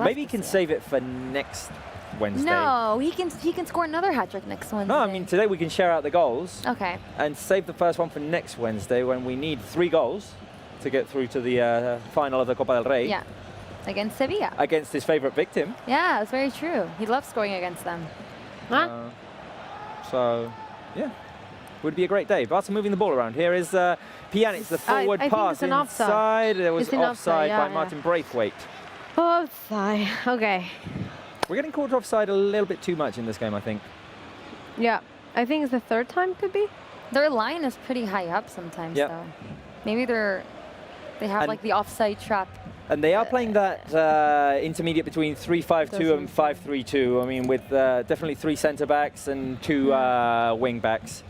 Maybe he can save it for next Wednesday. No, he can score another hat-trick next Wednesday. No, I mean, today we can share out the goals. Okay. And save the first one for next Wednesday when we need 3 goals to get through to the final of the Copa del Rey. Yeah, against Sevilla. Against his favourite victim. Yeah, that's very true. He loves scoring against them. So, yeah, would be a great day. Barca moving the ball around. Here is Pjanic, the forward pass inside. There was offside by Martin Braithwaite. Offside, okay. We're getting caught offside a little bit too much in this game, I think. Yeah, I think it's the 3rd time, could be. Their line is pretty high up sometimes, though. Maybe they have like the offside trap. And they are playing that intermediate between 3-5-2 and 5-3-2. I mean, with definitely 3 centre backs and 2 wing backs.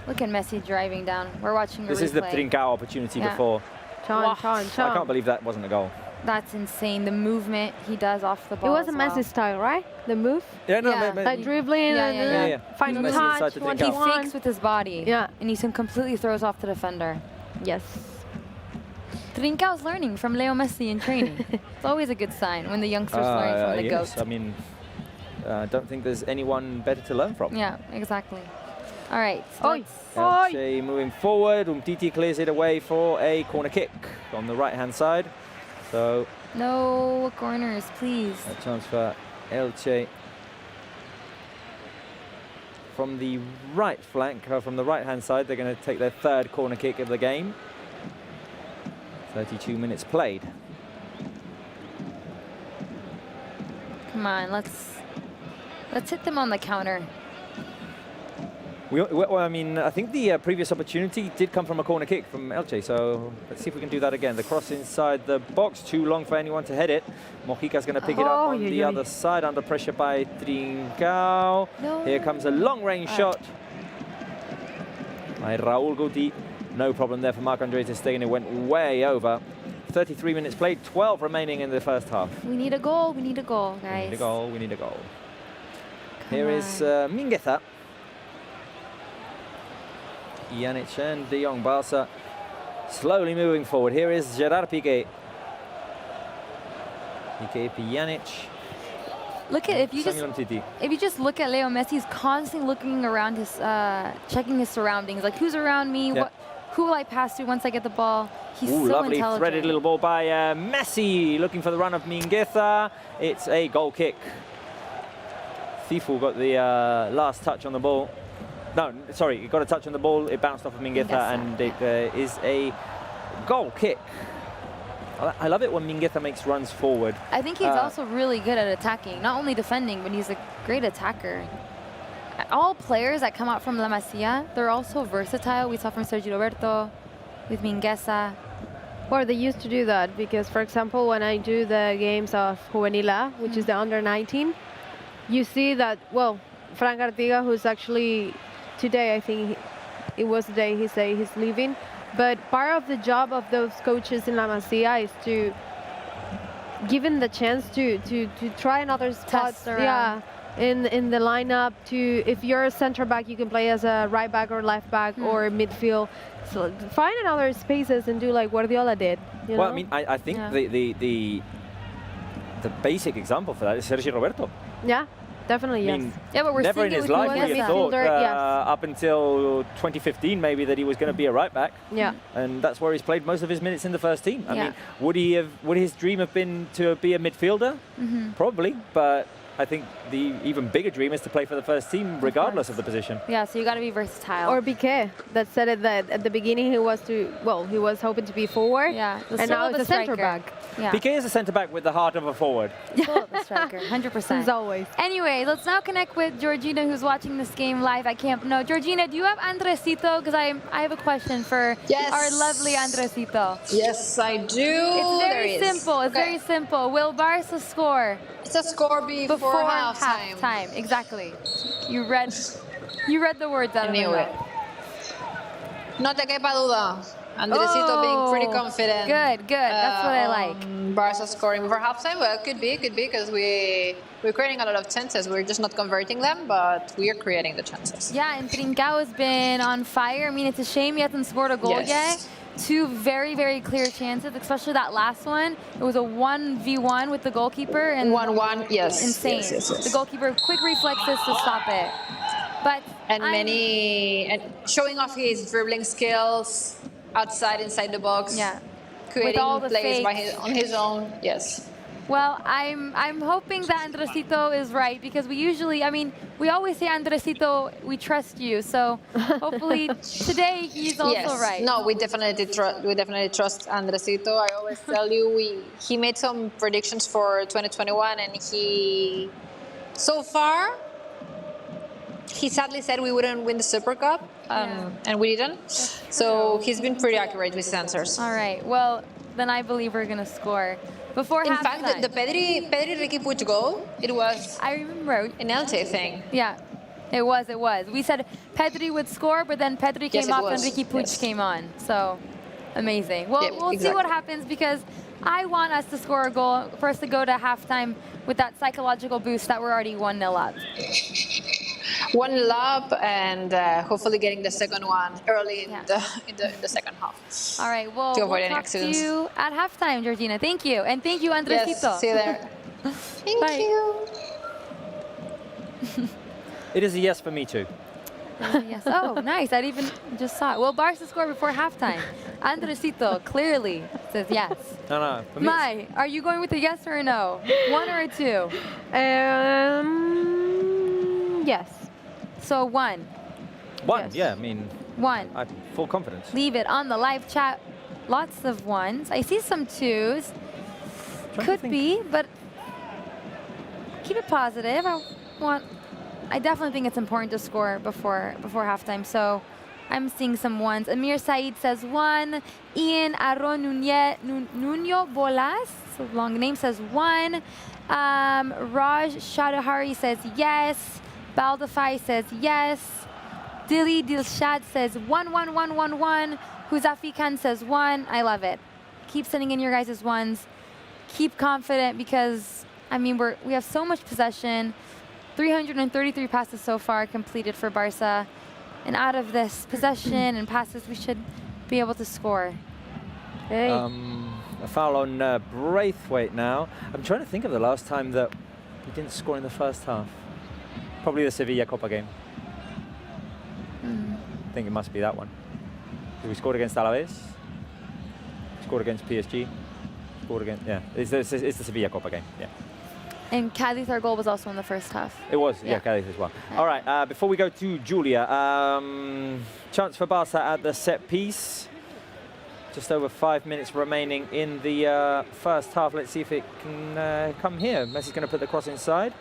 Look at Messi driving down. We're watching a replay. This is the Trincao opportunity before. Wow. I can't believe that wasn't a goal. That's insane. The movement he does off the ball. It was a Messi style, right? The move? Yeah, no, like dribbling and final touch, he fakes with his body. Yeah. And he completely throws off the defender. Yes. Trincao's learning from Leo Messi in training. It's always a good sign when the youngsters learn from the yes. GOAT. I mean, I don't think there's anyone better to learn from. Yeah, exactly. All right. Elche moving forward. Umtiti clears it away for a corner kick on the right-hand side. So no corners, please. A chance for Elche from the right flank, from the right-hand side. They're going to take their 3rd corner kick of the game. 32 minutes played. Come on, let's hit them on the counter. Well, I mean, I think the previous opportunity did come from a corner kick from Elche, so let's see if we can do that again. The cross inside the box, too long for anyone to head it. Mojica's going to pick it up on the other side, under pressure by Trincao. No. Here comes a long-range shot by Raúl Guti. No problem there for Marc-André ter Stegen. It went way over. 33 minutes played, 12 remaining in the first half. We need a goal, guys. We need a goal, we need a goal. Here is Mingueza. Pjanic and De Jong. Barça slowly moving forward. Here is Gerard Piqué. Piqué, Pjanic. Look at if you just look at Leo Messi, he's constantly looking around his, checking his surroundings. Like, who's around me? Who will I pass to once I get the ball? He's so lovely intelligent. Threaded little ball by Messi, looking for the run of Mingueza. It's a goal kick. Thifu got the last touch on the ball. No, sorry, he got a touch on the ball. It bounced off of Mingueza, and it is a goal kick. I love it when Mingueza makes runs forward. I think he's also really good at attacking, not only defending, but he's a great attacker. All players that come out from La Masia, they're also versatile. We saw from Sergio Roberto, with Mingueza. Or they used to do that because, for example, when I do the games of Juvenila, which is the under-19, you see that, well, Frank Artiga, who's actually today, I think it was the day he said he's leaving, but part of the job of those coaches in La Masia is to give him the chance to try another spots. Yeah, in the lineup. To if you're a center back, you can play as a right back or left back or midfield. So find another spaces and do like Guardiola did. You know? I mean, I think the basic example for that is Sergio Roberto. Yeah. Definitely, yes. I mean, yeah, but we're never in his life would he have thought up until 2015 maybe that he was going to be a right back. Yeah. And that's where he's played most of his minutes in the first team. I mean, would his dream have been to be a midfielder? Probably, but I think the even bigger dream is to play for the first team regardless of the position. Yeah, so you got to be versatile. Or Piqué, that said it that at the beginning he was hoping to be forward. Yeah. And now he's a center back. Yeah. Piqué is a centre back with the heart of a forward. Full of the striker, 100%. As always. Anyway, let's now connect with Georgina, who's watching this game live at Camp Nou. Georgina, do you have Andresito? Because I have a question for our lovely Andresito. Yes, I do. It's very simple. It's very simple. Will Barça score? It's a score before halftime. Exactly. You read the words out of my mouth. No te quepa duda. Andresito being pretty confident. Good. That's what I like. Barça scoring before halftime. Well, it could be because we're creating a lot of chances. We're just not converting them, but we are creating the chances. Yeah, and Trincao has been on fire. I mean, it's a shame he hasn't scored a goal yet. Two very, very clear chances, especially that last one. It was a 1v1 with the goalkeeper. And 1-1, yes. Insane. Yes. The goalkeeper, quick reflexes to stop it. But and showing off his dribbling skills outside, inside the box. Yeah. Creating all the plays on his own. Yes. Well, I'm hoping that Andresito is right because we always say, Andresito, we trust you. So hopefully today he's also right. No, we definitely trust Andresito. I always tell you, he made some predictions for 2021, and so far he sadly said we wouldn't win the Super Cup, and we didn't. So he's been pretty accurate with his answers. All right. Well, then I believe we're gonna score before In halftime. fact, the Pedri Ricky Puig goal, it was I remember an Elche thing. Yeah, it was. We said Pedri would score, but then Pedri Yes, came it off was. and Ricky Puig Yes. came on. So amazing. Well, Yeah, we'll see exactly. what happens because I want us to score a goal for us to go to halftime with that psychological boost that we're already 1-0 up. 1 up, and hopefully getting the second one early in the second half. All right. Well, To avoid we'll any talk to accidents. you at halftime, Georgina. Thank you, and thank you, Andresito. Yes, see you there. Thank Bye. you. It is a yes for me too. Yes. Oh, nice. I even just saw it. Well, Barca scored before halftime. Andresito clearly says yes. No. For me, it's- Mai, are you going with a yes or a no? 1 or a 2? Yes. So 1. one. yes. Yeah, I mean, 1. I have full confidence. Leave it on the live chat. Lots of 1s. I see some 2s. Trying to Could think. be, but keep it positive. I definitely think it's important to score before halftime. So I'm seeing some 1s. Amir Said says 1. Ian Aron Nuno Bolas, so long name, says 1. Raj Shadahari says yes. Baldafai says yes. Dili Dilshad says 1. Huzafi Khan says 1. I love it. Keep sending in your guys' 1s. Keep confident because, I mean, we have so much possession. 333 passes so far completed for Barca. And out of this possession and passes, we should be able to score. Hey. A foul on Braithwaite now. I'm trying to think of the last time that we didn't score in the first half. Probably the Sevilla Copa game. I think it must be that one. We scored against Alaves. Scored against PSG. Scored against, yeah. It's the Sevilla Copa game, yeah. And Cadiz, our goal was also in the first half. It was, Yeah. yeah, Cadiz as well. All right, before we go to Julia, chance for Barca at the set piece. Just over 5 minutes remaining in the first half. Let's see if it can come here. Messi's going to put the cross inside.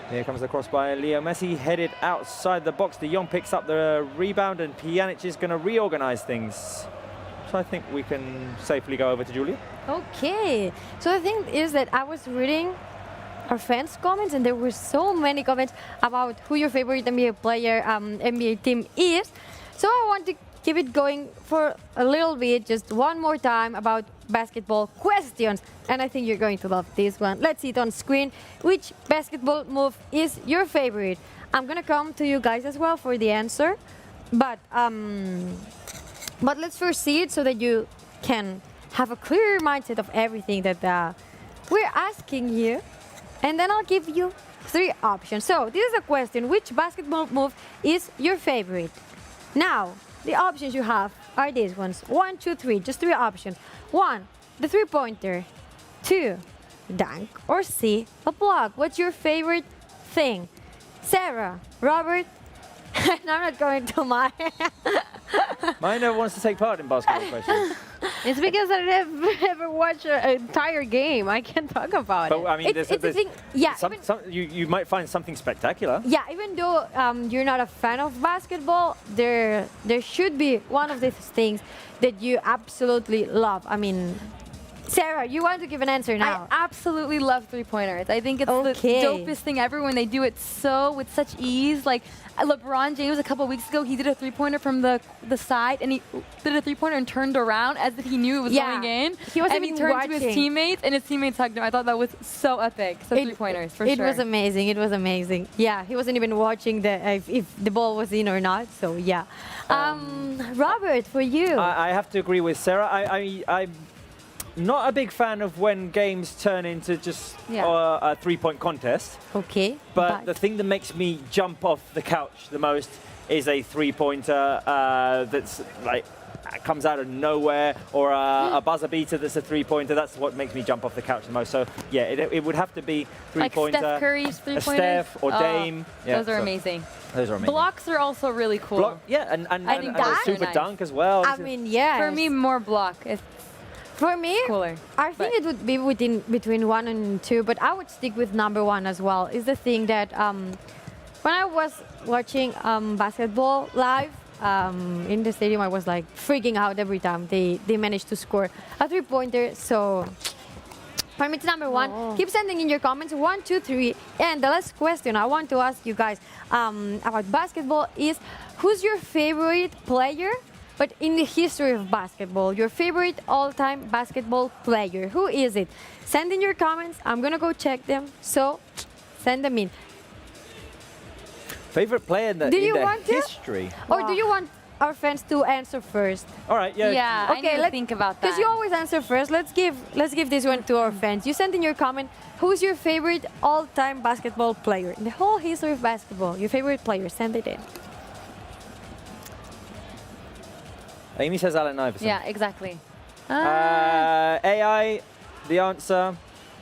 Here comes the cross by Leo Messi, headed outside the box. De Jong picks up the rebound, and Pjanic is going to reorganize things. So I think we can safely go over to Julia. Okay. So the thing is that I was reading our fans' comments, and there were so many comments about who your favorite NBA player, NBA team is. So I want to keep it going for a little bit, just one more time about basketball questions. And I think you're going to love this one. Let's see it on screen. Which basketball move is your favorite? I'm gonna come to you guys as well for the answer, but let's first see it so that you can have a clear mindset of everything that we're asking you. And then I'll give you 3 options. So this is a question: which basketball move is your favorite? Now, the options you have are these ones. 1, 2, 3, just 3 options. 1, the 3-pointer. 2, dunk. Or C, a block. What's your favorite thing? Sarah, Robert, and I'm not going to mine. Mine never wants to take part in basketball questions. It's because I never watched an entire game. I can't talk about But it. I mean, It's a thing. Yeah, you might find something spectacular. yeah, even though you're not a fan of basketball, there should be one of these things that you absolutely love. I mean, Sarah, you want to give an answer now? I absolutely love 3-pointers. I think it's Okay. the dopest thing ever when they do it with such ease. Like LeBron James a couple weeks ago, he did a 3-pointer from the side, and he did a 3-pointer and turned around as if he knew it was Yeah. going in. He wasn't and he even turned to his watching. teammates, and his teammates hugged him. I thought that was so epic. So 3-pointers for it sure. was amazing. It was amazing. Yeah, he wasn't even watching if the ball was in or not. So yeah. Robert, for you. I have to agree with Sarah. I'm not a big fan of when games turn into just a 3-point contest. Okay. But the thing that makes me jump off the couch the most is a 3-pointer that's like comes out of nowhere, or a buzzer beater that's a 3-pointer. That's what makes me jump off the couch the most. So yeah, it would have to be 3-pointer. Like Steph Curry's 3-pointers. Steph or Dame. Yeah, those are amazing. Those are amazing. Blocks are also really cool. and think a that's super nice. dunk as well. I mean, yeah. For me, more block. For me, cooler. I think it would be between 1 and 2, but I would stick with number 1 as well. Is the thing that When I was watching basketball live in the stadium, I was like freaking out every time they managed to score a three-pointer. So for me, it's number one. Keep sending in your comments, 1, 2, 3. And the last question I want to ask you guys about basketball is, who's your favorite player, but in the history of basketball? Your favorite all-time basketball player. Who is it? Send in your comments. I'm going to go check them. So send them in. Favorite player in the history? Or do you want our friends to answer first? All right, yeah. Yeah, okay, let's think about that. Because you always answer first. Let's give this one to our friends. You send in your comment, who's your favorite all-time basketball player in the whole history of basketball? Your favorite player, send it in. Amy says Allen Iverson. Yeah, exactly. AI, the answer,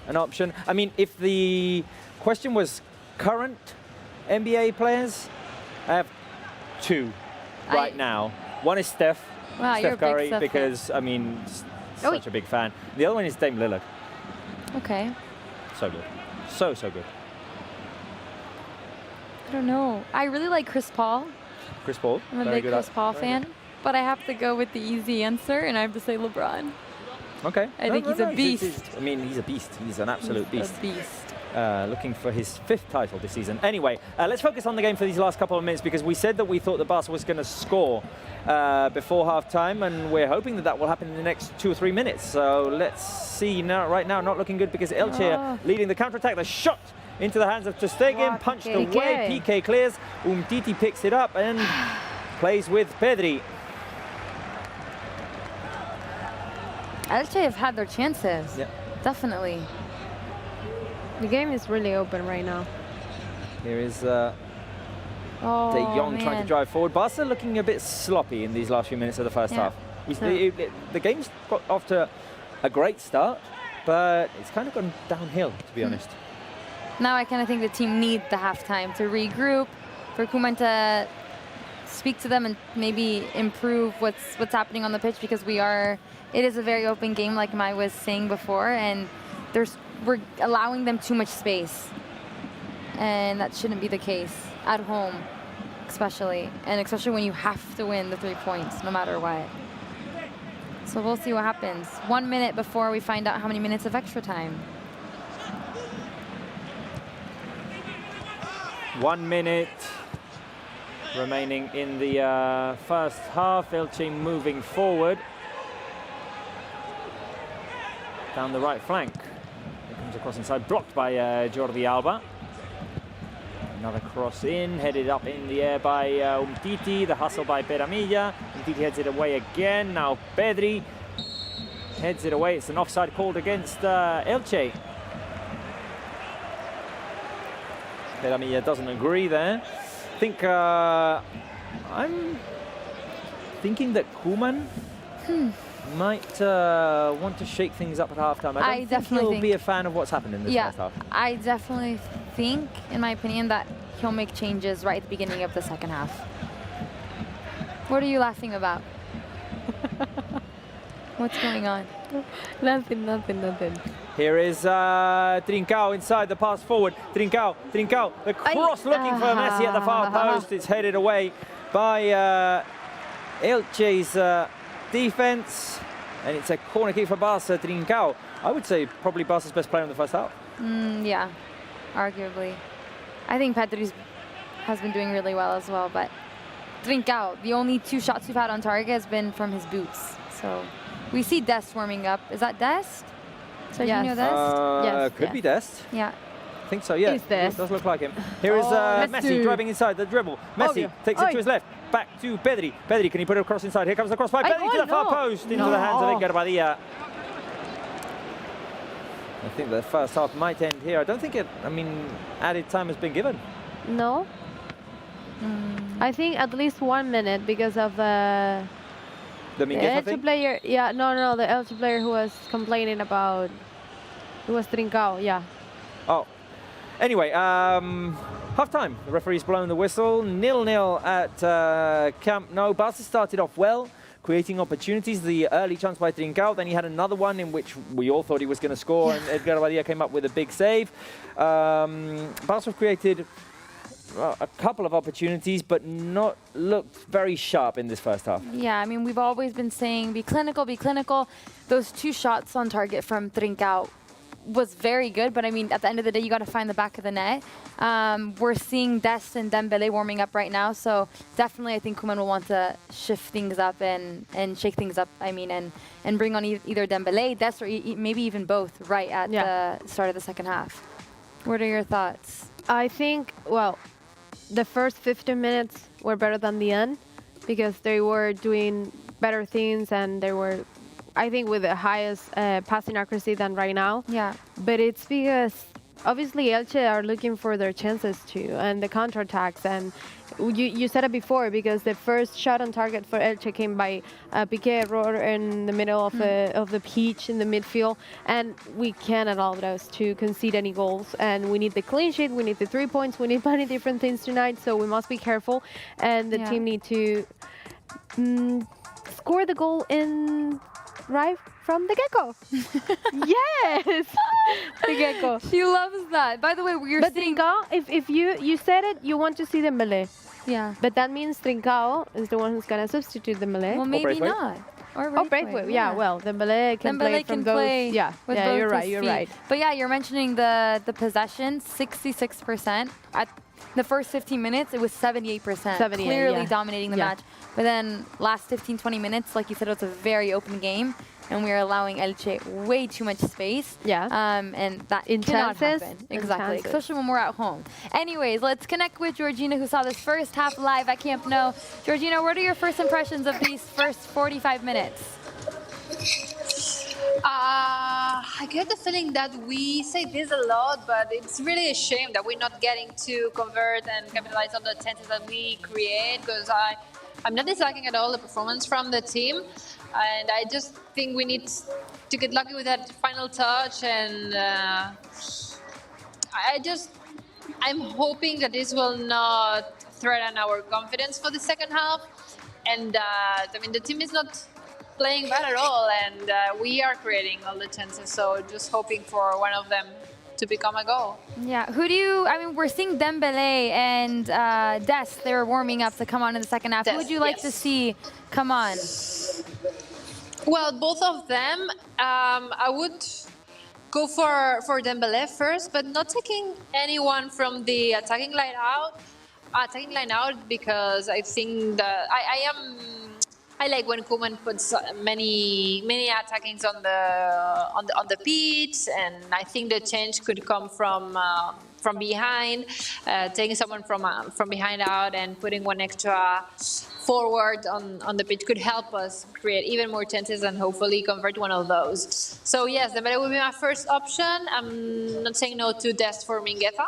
an option. I mean, if the question was current NBA players, I have two right now. One is Steph Curry, Steph because, I mean, such a big fan. The other one is Dame Lillard. Okay. So good. So good. I don't know. I really like Chris Paul. Chris Paul. I'm a big Chris Paul fan. But I have to go with the easy answer, and I have to say LeBron. Okay. I think he's a beast. I mean, he's a beast. He's an absolute beast. A beast. Looking for his 5th title this season. Anyway, let's focus on the game for these last couple of minutes, because we said that we thought that Barca was going to score before half-time, and we're hoping that will happen in the next 2 or 3 minutes. So let's see now. Right now, not looking good, because Elche are leading the counter-attack. The shot into the hands of Ter Stegen, punched away. PK clears. Umtiti picks it up and plays with Pedri. Elche have had their chances. Yeah. Definitely. The game is really open right now. Here is De Jong trying to drive forward. Barca looking a bit sloppy in these last few minutes of the first half. The game's got off to a great start, but it's kind of gone downhill, to be honest. Now I kind of think the team needs the halftime to regroup, for Koeman to speak to them and maybe improve what's happening on the pitch, because it is a very open game, like Mai was saying before, and we're allowing them too much space, and that shouldn't be the case at home, especially when you have to win the 3 points no matter what. So we'll see what happens. 1 minute before we find out how many minutes of extra time. 1 minute remaining in the first half. Elche moving forward down the right flank. It comes across inside, blocked by Jordi Alba. Another cross in, headed up in the air by Umtiti. The hustle by Peramilla. Umtiti heads it away again. Now Pedri heads it away. It's an offside called against Elche. Peramilla doesn't agree there. I think I'm thinking that Koeman might want to shake things up at halftime. I don't think he'll be a fan of what's happened in this first half. I definitely think, in my opinion, that he'll make changes right at the beginning of the second half. What are you laughing about? What's going on? Nothing. Here is Trincao inside, the pass forward. Trincao, the cross looking for Messi at the far post. It's headed away by Elche's defense, and it's a corner kick for Barca. Trincao, I would say probably Barca's best player in the first half. Yeah, arguably. I think Pedri has been doing really well as well, but Trincao, the only 2 shots we've had on target has been from his boots. So we see Dest warming up. Is that Dest? Yes. Yes. Could be Dest. Yeah. I think so, yeah. It's Dest. Does look like him. Here is Messi driving inside the dribble. Messi takes it to his left. Back to Pedri. Pedri, can he put it across inside? Here comes the cross by Pedri to the far post, into the hands of Edgar Badia. I think the first half might end here. I don't think added time has been given. No. I think at least 1 minute, because of the Elche player. Yeah, no, the Elche player who was complaining about, it was Trincao, yeah. Oh. Anyway, half-time. The referee's blown the whistle. 0-0 at Camp Nou. Barca started off well, creating opportunities. The early chance by Trincao. Then he had another one in which we all thought he was going to score, and Edgar Badia came up with a big save. Barca created a couple of opportunities, but not looked very sharp in this first half. Yeah, I mean, we've always been saying be clinical, be clinical. Those 2 shots on target from Trincao was very good, but I mean, at the end of the day, you got to find the back of the net. We're seeing Dest and Dembele warming up right now, so definitely I think Koeman will want to shift things up and shake things up, I mean, and bring on either Dembele, Dest, or maybe even both right at the start of the second half. What are your thoughts? I think, well, the first 15 minutes were better than the end because they were doing better things and they were, I think, with the highest passing accuracy than right now. Yeah. But it's because obviously Elche are looking for their chances too and the counterattacks. And you said it before because the first shot on target for Elche came by Piqué error in the middle of the pitch in the midfield. And we can't allow those to concede any goals. And we need the clean sheet, we need the 3 points, we need many different things tonight. So we must be careful. And the team need to score the goal in right from the get-go. Yes, the get-go. She loves that. By the way, we're seeing... Trincao, if you said it, you want to see Dembele. Yeah. But that means Trincao is the one who's going to substitute Dembele. Well, maybe not. Or Braithwaite. Yeah, well, Dembele can play from both. Yeah, you're right. But yeah, you're mentioning the possession, 66%. At the first 15 minutes, it was 78%. Clearly dominating the match. But then last 15, 20 minutes, like you said, it was a very open game. And we are allowing Elche way too much space. Yeah. And that cannot happen. Exactly. Especially when we're at home. Anyways, let's connect with Georgina, who saw this first half live at Camp Nou. Georgina, what are your first impressions of these first 45 minutes? I get the feeling that we say this a lot, but it's really a shame that we're not getting to convert and capitalize on the chances that we create, because I'm not disliking at all the performance from the team, and I just think we need to get lucky with that final touch, and I'm hoping that this will not threaten our confidence for the second half, and I mean, the team is not playing bad at all, and we are creating all the chances, so just hoping for one of them to become a goal. Yeah, I mean, we're seeing Dembele and Dest, they're warming up to come on in the second half. Who would you like to see come on? Well, both of them. I would go for Dembele first, but not taking anyone from the attacking line out. Because I think that I like when Koeman puts many attackings on the pitch, and I think the change could come from behind, taking someone from behind out and putting one extra forward on the pitch could help us create even more chances and hopefully convert one of those. So yes, Dembele will be my first option. I'm not saying no to Dest for Mingueza.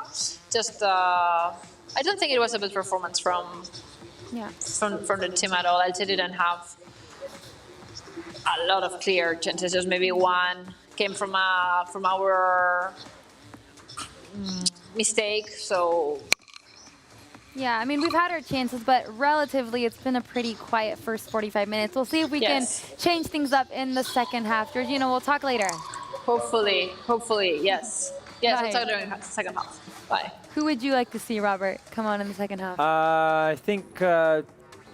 Just I don't think it was a bad performance from the team at all. Elche didn't have a lot of clear chances. Just maybe one came from our mistake. So yeah, I mean, we've had our chances, but relatively, it's been a pretty quiet first 45 minutes. We'll see if we can change things up in the second half. Georgina, we'll talk later. Hopefully, yes. Yes, we'll talk during the second half. Bye. Who would you like to see, Robert, come on in the second half? I think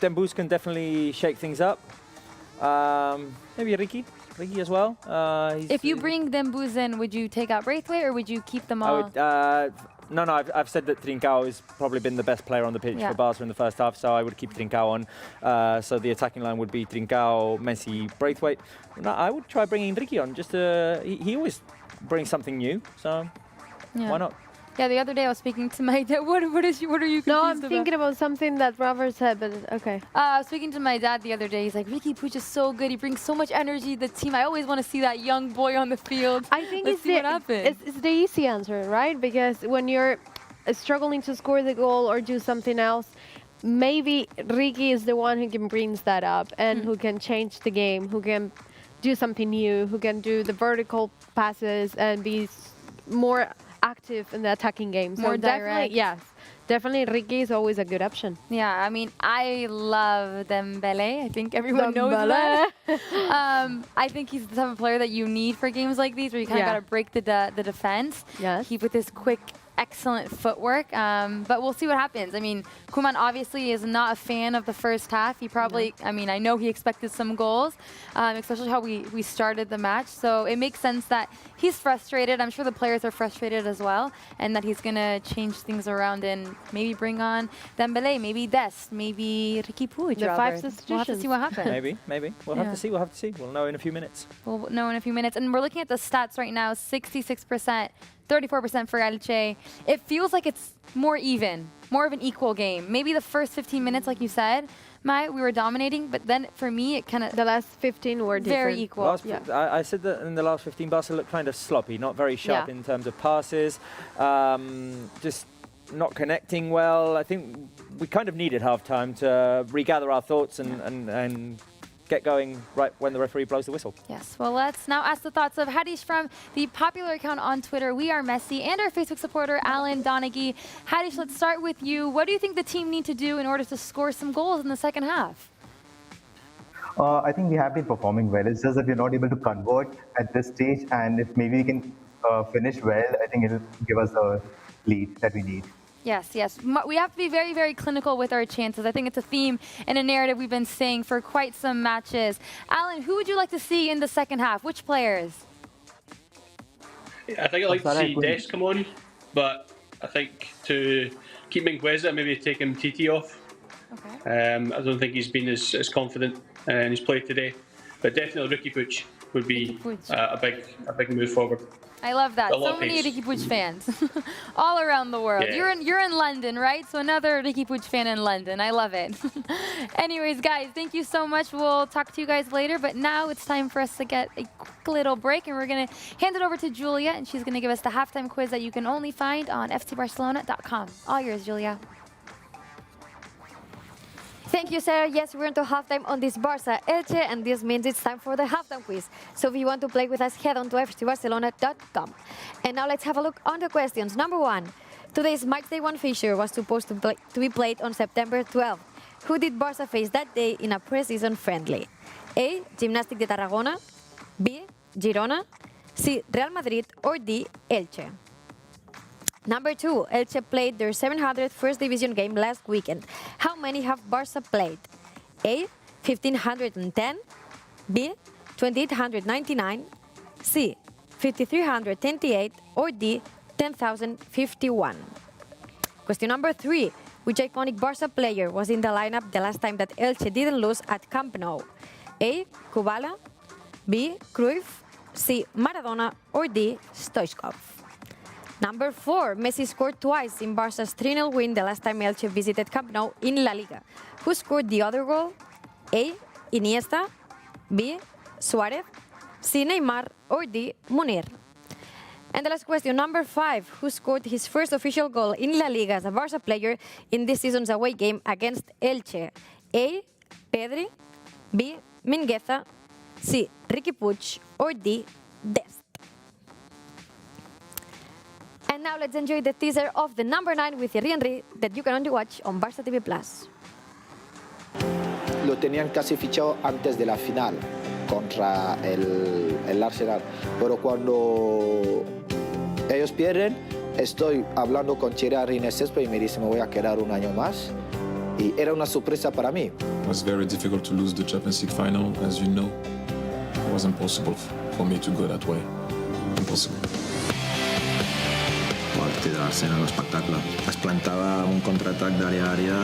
Dembus can definitely shake things up. Maybe Ricky as well. If you bring Dembus in, would you take out Braithwaite or would you keep them all? No, I've said that Trincao has probably been the best player on the pitch for Barca in the first half, so I would keep Trincao on. So the attacking line would be Trincao, Messi, Braithwaite. No, I would try bringing Ricky on. Just he always brings something new, so why not? Yeah, the other day I was speaking to my dad. What are you confused No, I'm thinking about something that Robert said, but okay. I was speaking to my dad the other day. He's like, Ricky Puig is so good. He brings so much energy to the team. I always want to see that young boy on the field. I think Let's see what happens. It's the easy answer, right? Because when you're struggling to score the goal or do something else, maybe Ricky is the one who can bring that up and who can change the game, who can do something new, who can do the vertical passes and be more active in the attacking game. More direct. Definitely Ricky is always a good option. Yeah, I mean, I love Dembele. I think everyone knows that. I think he's the type of player that you need for games like these where you kind of got to break the defense. Yes. With his quick excellent footwork, but we'll see what happens. I mean, Koeman obviously is not a fan of the first half. He probably, I mean, I know he expected some goals, especially how we started the match. So it makes sense that he's frustrated. I'm sure the players are frustrated as well, and that he's going to change things around and maybe bring on Dembélé, maybe Dest, maybe Riqui Puig. The 5 substitutions. We'll have to see what happens. Maybe. We'll have to see. We'll have to see. We'll know in a few minutes. We'll know in a few minutes. And we're looking at the stats right now, 66%, 34% for Elche. It feels like it's more even, more of an equal game. Maybe the first 15 minutes, like you said, Mai, we were dominating, but then for me, it kind of... The last 15 were very different. equal. I said that in the last 15, Barca looked kind of sloppy, not very sharp in terms of passes, just not connecting well. I think we kind of needed half-time to regather our thoughts and get going right when the referee blows the whistle. Yes, well, let's now ask the thoughts of Hadish from the popular account on Twitter, We Are Messi, and our Facebook supporter, Alan Donaghy. Hadish, let's start with you. What do you think the team need to do in order to score some goals in the second half? I think we have been performing well. It's just that we're not able to convert at this stage, and if maybe we can finish well, I think it'll give us the lead that we need. Yes. We have to be very, very clinical with our chances. I think it's a theme and a narrative we've been saying for quite some matches. Alan, who would you like to see in the second half? Which players? I think I'd like to see Dest come on, but I think to keep Mingueza, maybe taking Titi off. Okay. I don't think he's been as confident in his play today, but definitely Riqui Puig would be a big move forward. I love that. So many Riqui Puig fans all around the world. Yeah. You're in London, right? So another Riqui Puig fan in London. I love it. Anyways, guys, thank you so much. We'll talk to you guys later. But now it's time for us to get a quick little break, and we're going to hand it over to Julia, and she's going to give us the halftime quiz that you can only find on fcbarcelona.com. All yours, Julia. Thank you, Sarah. Yes, we're into halftime on this Barça Elche, and this means it's time for the halftime quiz. So if you want to play with us, head on to fcbarcelona.com. And now let's have a look on the questions. Number 1. Today's matchday 1 fixture was supposed to be played on September 12th. Who did Barça face that day in a pre-season friendly? A. Gimnàstic de Tarragona. B. Girona. C. Real Madrid. Or D. Elche. Number 2, Elche played their 700th First Division game last weekend. How many have Barça played? A. 1,510. B. 2,899. C. 5,328. Or D. 10,051. Question number 3. Which iconic Barça player was in the lineup the last time that Elche didn't lose at Camp Nou? A. Kubala. B. Cruyff. C. Maradona. Or D. Stoichkov. Number 4, Messi scored twice in Barca's 3-0 win the last time Elche visited Camp Nou in La Liga. Who scored the other goal? A. Iniesta. B. Suarez. C. Neymar. Or D. Munir. And the last question, number 5, who scored his first official goal in La Liga as a Barça player in this season's away game against Elche? A. Pedri. B. Mingueza. C. Riqui Puig. Or D. Dest. And now let's enjoy the teaser of the number 9 with Thierry Henry that you can only watch on Barça TV+. Lo tenían casi fichado antes de la final contra el Arsenal, pero cuando ellos pierden, estoy hablando con Thierry Henry en el césped y me dice me voy a quedar un año más. Y era una sorpresa para mí. It was very difficult to lose the Champions League final, as you know. It was impossible for me to go that way. Impossible. El partit de l'Arsenal, l'espectacle. Es plantava un contraatac d'àrea a àrea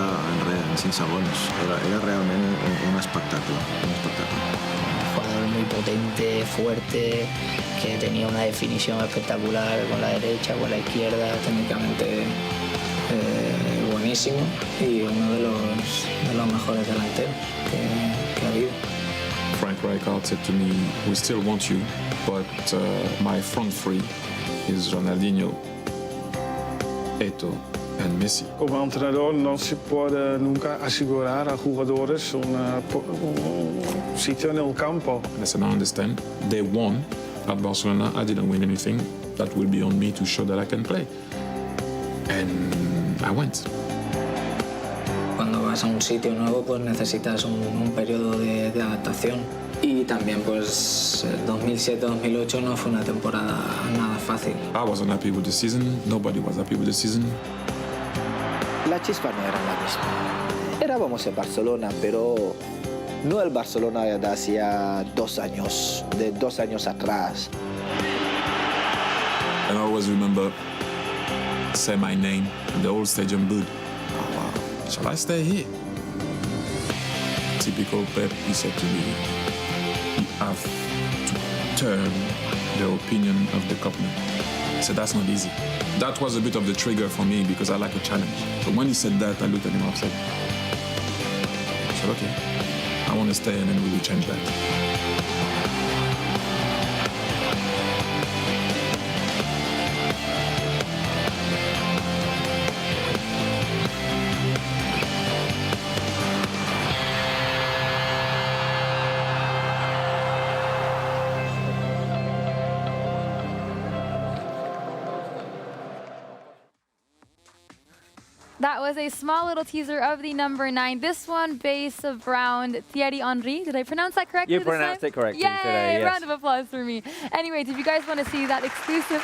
en 5 segons. Era realment un espectacle. Un jugador muy potente, fuerte, que tenía una definición espectacular con la derecha, con la izquierda, técnicamente buenísimo y uno de los mejores delanteros que ha habido. Frank Rijkaard said to me, we still want you, but my front three is Ronaldinho, Eto'o and Messi. Como entrenador no se puede nunca asegurar a jugadores un sitio en el campo. As I understand, they won at Barcelona. I didn't win anything. That will be on me to show that I can play. And I went. Cuando vas a un sitio nuevo, pues necesitas un periodo de adaptación. Y también pues 2007-2008 no fue una temporada nada fácil. I wasn't happy with the season. Nobody was happy with the season. La chispa no era la misma. Éramos en Barcelona, pero no el Barcelona de hacía 2 años, de 2 años atrás. And I always remember say my name and the whole stadium booed. Oh, wow. Shall I stay here? Typical Pep, he said to me, you have to turn the opinion of the company. So that's not easy. That was a bit of the trigger for me because I like a challenge. So when he said that, I looked at him and I said, okay, I want to stay and then we will change that. That was a small little teaser of the number 9. This one based around Thierry Henry. Did I pronounce that correctly? You pronounced it correctly Yay! today, yes. Round of applause for me. Anyways, if you guys want to see that exclusive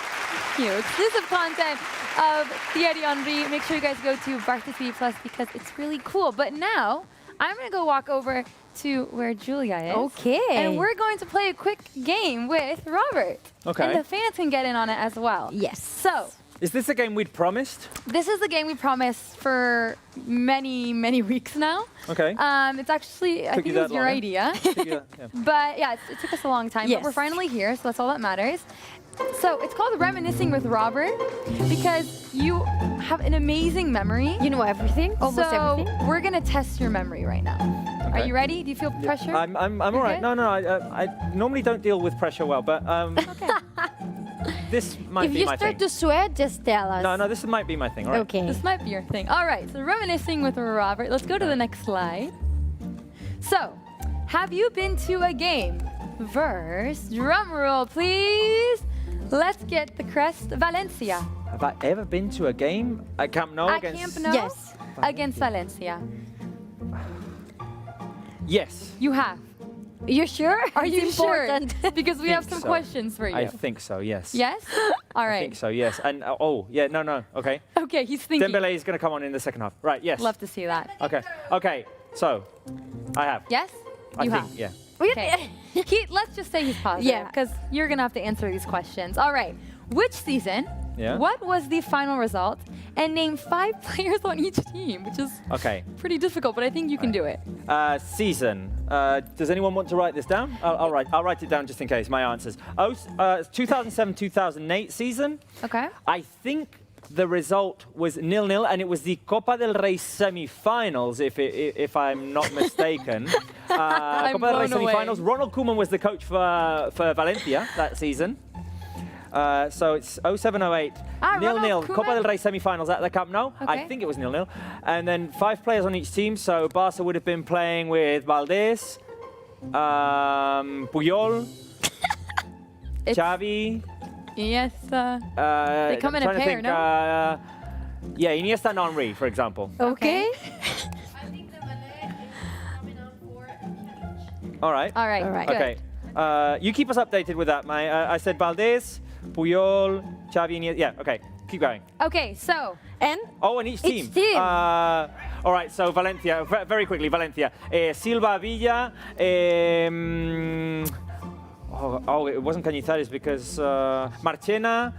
content of Thierry Henry, make sure you guys go to Barça TV Plus because it's really cool. But now, I'm going to go walk over to where Julia is. Okay. And we're going to play a quick game with Robert. Okay. And the fans can get in on it as well. Yes. So, is this the game we'd promised? this is the game we promised for many, many weeks now. Okay. It's actually, I think it was your idea. But yeah, it took us a long time, Yes. but we're finally here, so that's all that matters. So it's called Reminiscing with Robert because you have an amazing memory. You know everything, almost everything. We're gonna test your memory right now. Okay. Are you ready? Do you feel pressure? I'm all right. Okay. No, I normally don't deal with pressure well, but this might If be you my start thing. to sweat, just tell us. No, this might be my thing. All right. Okay. This might be your thing. All right, so Reminiscing with Robert. Let's go to the next slide. So, have you been to a game? Verse, drum roll, please. Let's get the crest. Valencia. Have I ever been to a game at Camp Nou At against? Camp Nou? Yes. Against Valencia. Yes. You have. You sure? Are you It's sure? important. Because we have some so. questions for you. I think so. Yes. Yes? All I right. think so. Yes. And no. Okay. Okay, he's thinking. Dembele is going to come on in the second half. Right. Yes. Love to see that. Okay. Okay. So, I have. Yes? I You think. have. Yeah. Okay. Let's just say he's positive. Yeah. Because you're going to have to answer these questions. All right. Which season? Yeah. What was the final result? And name 5 players on each team, which is Okay. pretty difficult, but I think you can do it. Season. Does anyone want to write this down? I'll write it down just in case. My answers. 2007-2008 season. Okay. I think the result was 0-0, and it was the Copa del Rey semi-finals, if I'm not mistaken. I'm Copa del Rey blown away. semi-finals. Ronald Koeman was the coach for Valencia that season. So it's 07-08, Ronald 0-0, Koeman. Copa del Rey semi-finals at the Camp Nou. I Okay. think it was 0-0. And then 5 players on each team. So Barça would have been playing with Valdés, Puyol, Xavi. Yes. They come in a I'm trying to pair, think, no? yeah, Iniesta and Henry, for example. Okay. All right. All right. All right. Okay. You keep us updated with that, May. I said Valdés, Puyol, Xavi, Iniesta. Yeah, okay. Keep going. Okay, so. And? Oh, and each team. Each team. All right, so Valencia, very quickly, Valencia. Silva, Villa. It wasn't Cañizares because Marchena.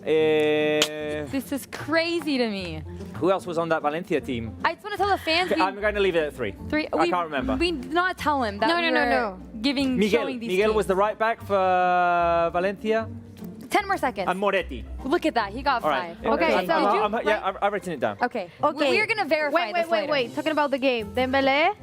This is crazy to me. Who else was on that Valencia team? I just want to tell the fans. Okay, I'm going to leave it at 3. I can't remember. We did not tell him that No, we no, no, were no. giving, showing these Miguel teams. was the right back for Valencia. 10 more seconds. And Moretti. Look at that. He got All 5. right. Okay, I'm- so I'm- did you? yeah, I've written it down. Okay. Okay. We're going to verify this later. Wait. Talking about the game, Dembele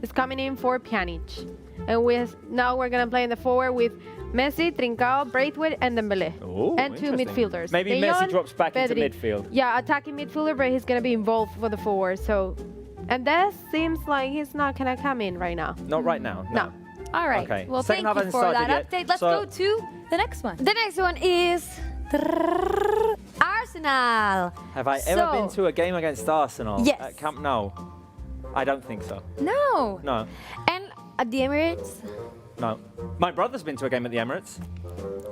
is coming in for Pjanic. And now we're going to play in the forward with Messi, Trincao, Braithwaite, and Dembele. Oh, and 2 interesting. midfielders. Maybe De Messi Jong, drops back into Pedri. midfield. Yeah, attacking midfielder, but he's going to be involved for the forward. So, and that seems like he's not going to come in right now. Not right now. No. All right. Okay. Well, Second half thank you hasn't for that started yet. update. Let's So- go to the next one. The next one is Arsenal. Have I ever been So- to a game against Arsenal Yes. at Camp Nou? I don't think so. No. No. And at the Emirates, No. My brother's been to a game at the Emirates.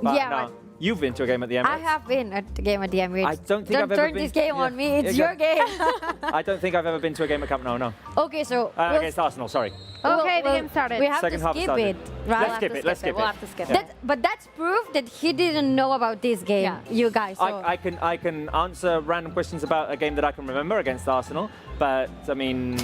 But Yeah, no. You've been to a game at the Emirates. I have been at the game at the Emirates. I don't think I've ever turn been. this game on me. It's your game. I don't think I've ever been to a game at Camp Nou. No. Okay, so Against Arsenal. Sorry. Okay, the game started. We have Second to half skip started. it. Right? Let's skip it. Let's skip it. We'll have to skip it. But that's proof that he didn't know about this game, you guys. So. I can answer random questions about a game that I can remember against Arsenal, but I mean,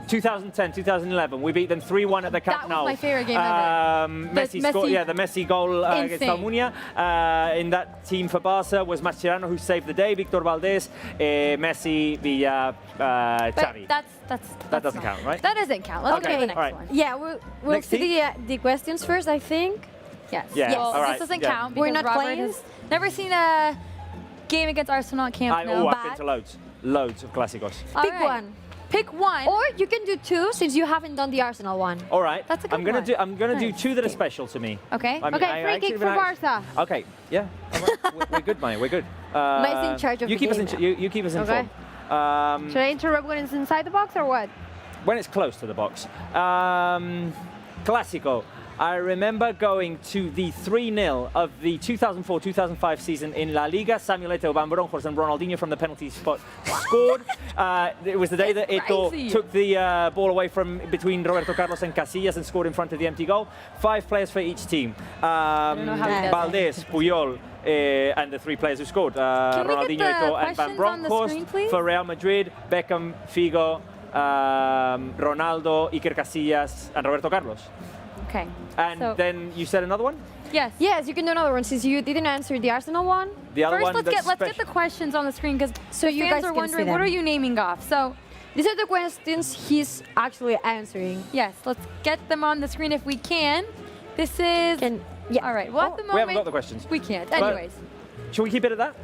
2010, 2011, we beat them 3-1 at the Camp Nou. That was my favorite game ever. Messi scored, the Messi goal against Insane. Almunia. In that team for Barça was Mascherano, who saved the day, Victor Valdés, Messi, Villa, Xavi. That doesn't count, right? That doesn't count. Let's go to the next one. Yeah, we'll Next see the questions first, I think. Yes. Yeah, Well, all right, this doesn't yeah. count We're because not Robert playing? has never seen a game against Arsenal at Camp Nou. I've been to loads of clásicos. Pick one. Pick one. Or you can do two since you haven't done the Arsenal one. All right. That's a good I'm gonna do two that are special to me. Okay. I mean, Okay, free kick for Barça. Okay, yeah, all right. we're good, Maya. We're good. May's in charge of you the keep game us now. you keep us Okay. informed. Should I interrupt when it's inside the box or what? When it's close to the box. Clásico. I remember going to the 3-0 of the 2004-2005 season in La Liga. Samuel Eto'o, Van Bronckhorst and Ronaldinho from the penalty spot scored. It was the day that Eto'o took the ball away from between Roberto Carlos and Casillas and scored in front of the empty goal. 5 players for each team. Valdés, Puyol, and the 3 players who scored. Ronaldinho, Eto'o and Van Bronckhorst. For Real Madrid, Beckham, Figo, Ronaldo, Iker Casillas and Roberto Carlos. Okay. And then you said another one? Yes. Yes, you can do another one since you didn't answer the Arsenal one. The other First, one let's get the questions on the screen because you fans guys are can wondering see what them. are you naming off. So these are the questions he's actually answering. yes, let's get them on the screen if we can. This is all right. Well, at the moment We haven't got the questions. we can't. But Anyways, should we keep it at that?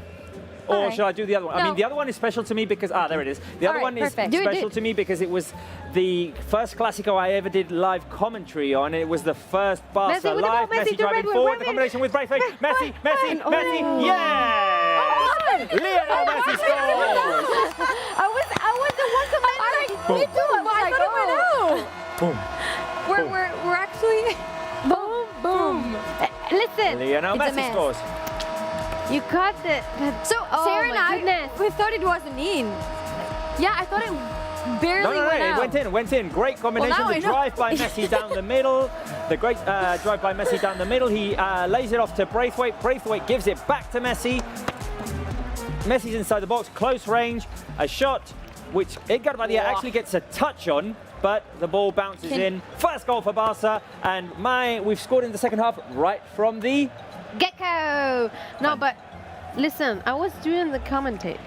Or Alright. should I do the other one? I No. mean, the other one is special to me because, there it is. The other Alright, one is perfect. Do it, special to me because it was the first Clásico I ever did live commentary on. It was the first Barca Messi with the live. ball, Messi Messi to driving Redwood, forward, the Redwood. combination with Braithwaite. Messi, Messi, Oh. Messi, yeah! Lionel Messi scores! I was the one commenting. Boom. Me too. I thought it went out. Boom. we're actually Boom, boom. Listen, Lionel It's a Messi mess. scores. you cut the. So Sarah and I, goodness. we thought it wasn't in. yeah. I thought it barely No, went out. it went in. Great combination. now The I know. drive by Messi down the middle. The great drive by Messi down the middle. He lays it off to Braithwaite. Braithwaite gives it back to Messi. Messi's inside the box, close range. A shot, which Edgar Badia actually gets a touch on, but the ball bounces in. First goal for Barca, and we've scored in the second half right from the Gecko. No, but listen, I was doing the commentate.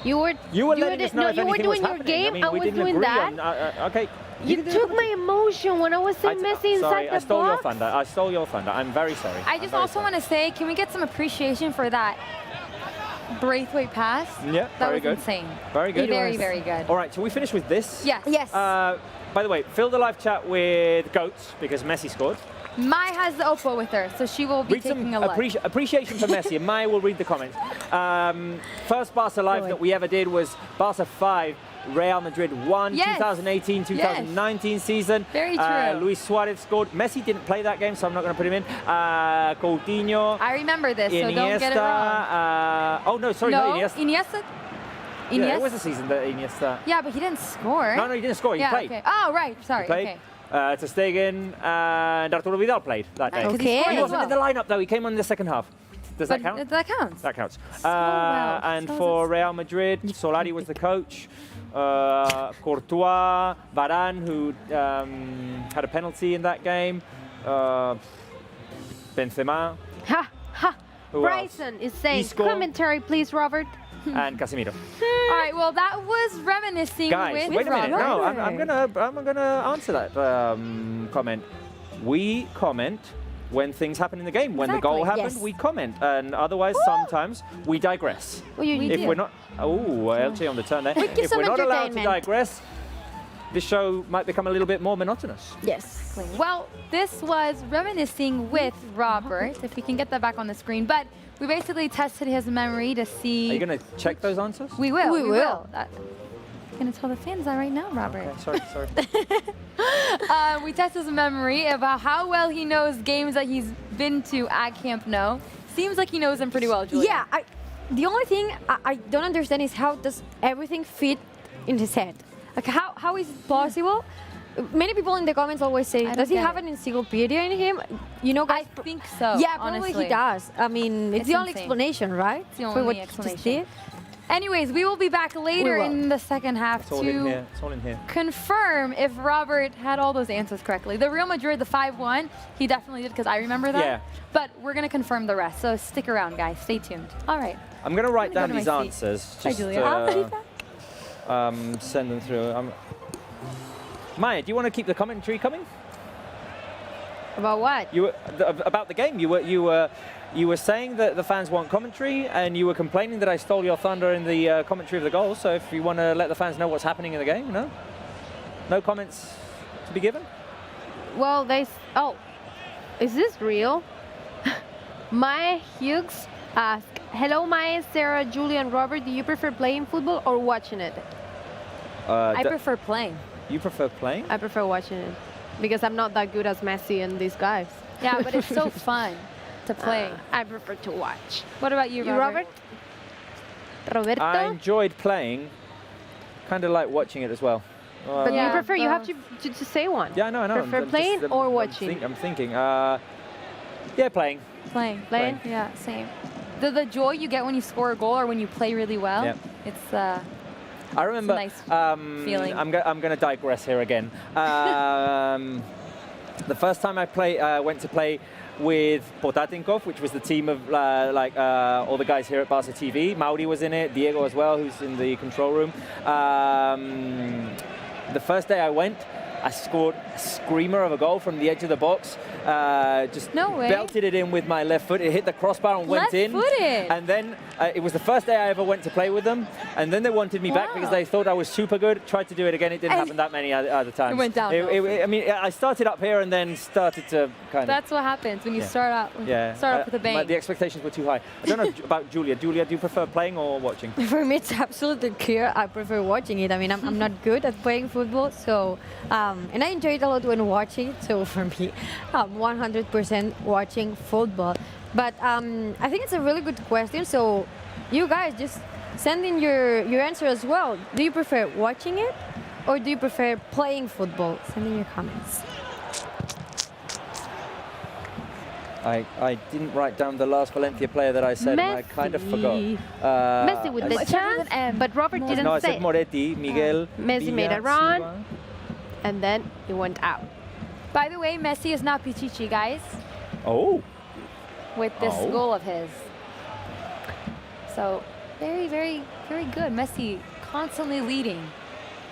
You were letting us know if you were anything was doing your happening. game. I mean, I we was didn't doing agree that. on. Okay. You took my emotion when I was saying Messi inside Sorry, the I stole your box. thunder. I stole your thunder. I'm very sorry. I just also want to say, can we get some appreciation for that Braithwaite pass? Yeah, that very was good. insane. Very good. Very, very good. All right, shall we finish with this? Yes. Yes. By the way, fill the live chat with goats because Messi scored. Mai has the Oppo with her, so she will be Read taking some a look. appreciation for Messi, and Maya will read the comments. First Barca live that we ever did was Barca 5, Real Madrid 1, Yes. 2018-2019 season. Very true. Luis Suarez scored. Messi didn't play that game, so I'm not going to put him in. Coutinho. I remember this, so Iniesta. don't get it wrong. Oh, no, sorry, no, not Iniesta. Iniesta? Yeah, it was the season that Iniesta. Yeah, but he didn't score. No, he didn't score. He yeah, played. Okay. Oh, right. Sorry. He played. Okay. Ter Stegen and Arturo Vidal played that day. Okay. He wasn't in the lineup though. He came on in the second half. Does that count? That counts. That counts. well. And for Real Madrid, Solari was the coach. Courtois, Varane, who had a penalty in that game. Benzema. Ha ha. Who Bryson is saying scored. Commentary, please, Robert. And Casemiro. All right. Well, that was reminiscing Guys, with wait a minute. Robert. No, I'm gonna answer that comment. We comment when things happen in the game. When the goal Exactly, happened, yes. we comment, and otherwise sometimes we digress. Well, you if did. we're not, Elche on the turn there. We give If some we're not allowed to entertainment. digress, this show might become a little bit more monotonous. Yes. Well, this was reminiscing with Robert. If we can get that back on the screen, but we basically tested his memory to see. Are you gonna check those answers? We will. We will. I'm going to tell the fans that right now, Robert. Okay, sorry. We tested his memory about how well he knows games that he's been to at Camp Nou. Seems like he knows them pretty well, Julia. Yeah, the only thing I don't understand is how does everything fit in his head? Like how is it possible? Many people in the comments always say, does he have an encyclopedia in him? You know, guys. I think so. Yeah, honestly. probably he does. I mean, it's the only insane. explanation, right? It's the only explanation. Anyways, we will be back later in the second half It's all in here. It's all in here. confirm if Robert had all those answers correctly. The Real Madrid, the 5-1, he definitely did because I remember that. Yeah. But we're going to confirm the rest, so stick around, guys. Stay tuned. All right. I'm going to write down go to these my seat. answers. Hi, Just Julia. send them through. Maya, do you want to keep the commentary coming? About what? About the game. You were saying that the fans want commentary, and you were complaining that I stole your thunder in the commentary of the goal. So if you want to let the fans know what's happening in the game, no comments to be given. Well, oh, is this real? Maya Hughes asked, "Hello, Maya, Sarah, Julia, and Robert. Do you prefer playing football or watching it?" I prefer playing. You prefer playing? I prefer watching it because I'm not that good as Messi and these guys. Yeah, but it's so fun to play. I prefer to watch. What about you, Robert? Roberto? I enjoyed playing. Kind of like watching it as well. But you prefer, you have to say one. Yeah, I know. Prefer playing or watching? I'm thinking. Yeah, playing. Playing? Yeah, same. The joy you get when you score a goal or when you play really well, it's I remember. It's a nice feeling. I'm going to digress here again. The first time I went to play with Potatinkov, which was the team of all the guys here at Barça TV. Mauri was in it, Diego as well, who's in the control room. The first day I went, I scored a screamer of a goal from the edge of the box. Just belted it in with my left foot. It hit the crossbar and went in. Left-footed. And then it was the first day I ever went to play with them. And then they wanted me back because they thought I was super good. Tried to do it again. It didn't happen that many other times. It went down. I mean, I started up here and then started to kind of. That's what happens when you start out. Start off with a bang. The expectations were too high. I don't know about Julia. Julia, do you prefer playing or watching? For me, it's absolutely clear. I prefer watching it. I mean, I'm not good at playing football, so and I enjoy it a lot when watching it. So for me, 100% watching football. But I think it's a really good question. So you guys just send in your answer as well. Do you prefer watching it or do you prefer playing football? Send in your comments. I didn't write down the last Valencia player that I said, and I kind of forgot. Messi with the chance, but Robert didn't say. No, I said Moretti, Miguel. Messi made a run, and then he went out. By the way, Messi is not Pichichi, guys. Oh. With this goal of his. So, very, very, very good. Messi constantly leading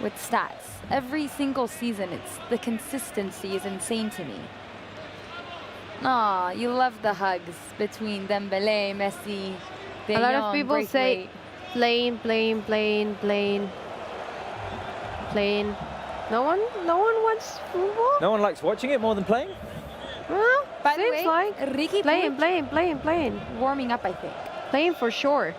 with stats. Every single season, the consistency is insane to me. Aw, you love the hugs between Dembélé, Messi, De A lot Jong, of people say playing. No one wants football? No one likes watching it more than playing? Well, By the seems way, like Ricky playing. Warming up, I think. Playing for sure.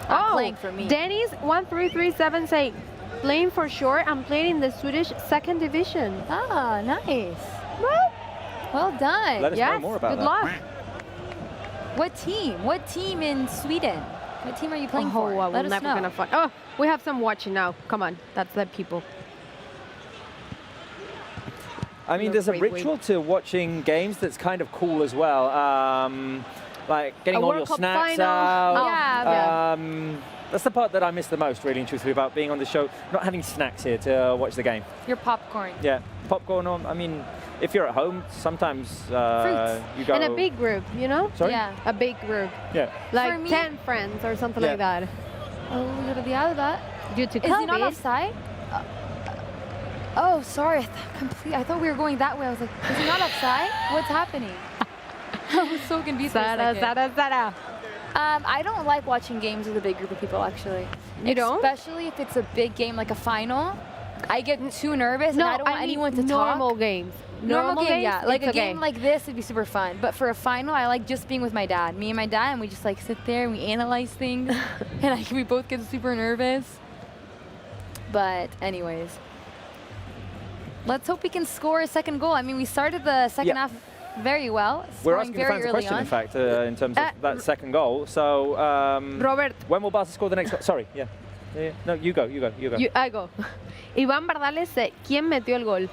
Playing for me. Dennis 1337 say playing for sure. I'm playing in the Swedish second division. Ah, nice. Well done. Let us know more about good that. luck. What team? What team in Sweden? What team are you playing for? I Let will us never know. gonna find. Oh, we have some watching now. Come on, that's the people. I mean, there's a ritual to watching games that's kind of cool as well. Like getting all your snacks out. That's the part that I miss the most, really and truthfully, about being on the show. Not having snacks here to watch the game. Your popcorn. Yeah, popcorn on. I mean, if you're at home, sometimes you go. And a big group, you know? Sorry? Yeah. A big group. Yeah. Like 10 friends or something like that. Oh, Due to Is he not COVID. offside? Oh, sorry. I thought we were going that way. I was like, is he not offside? What's happening? I was so confused for a second. I don't like watching games with a big group of people, actually. You don't? Especially if it's a big game like a final. I get too nervous and I don't want anyone to talk. Normal games. Normal game, games, yeah. Like a it's okay. game like this would be super fun. But for a final, I like just being with my dad. Me and my dad, and we just like sit there and we analyze things. And we both get super nervous. But anyways, let's hope we can score a second goal. I mean, we started the second half very well. We're asking the fans a question, in fact, in terms of that second goal. So, Robert. When will Barca score the next goal? Sorry, yeah. No, you go. I go. Iván Bardales, ¿quién metió el gol?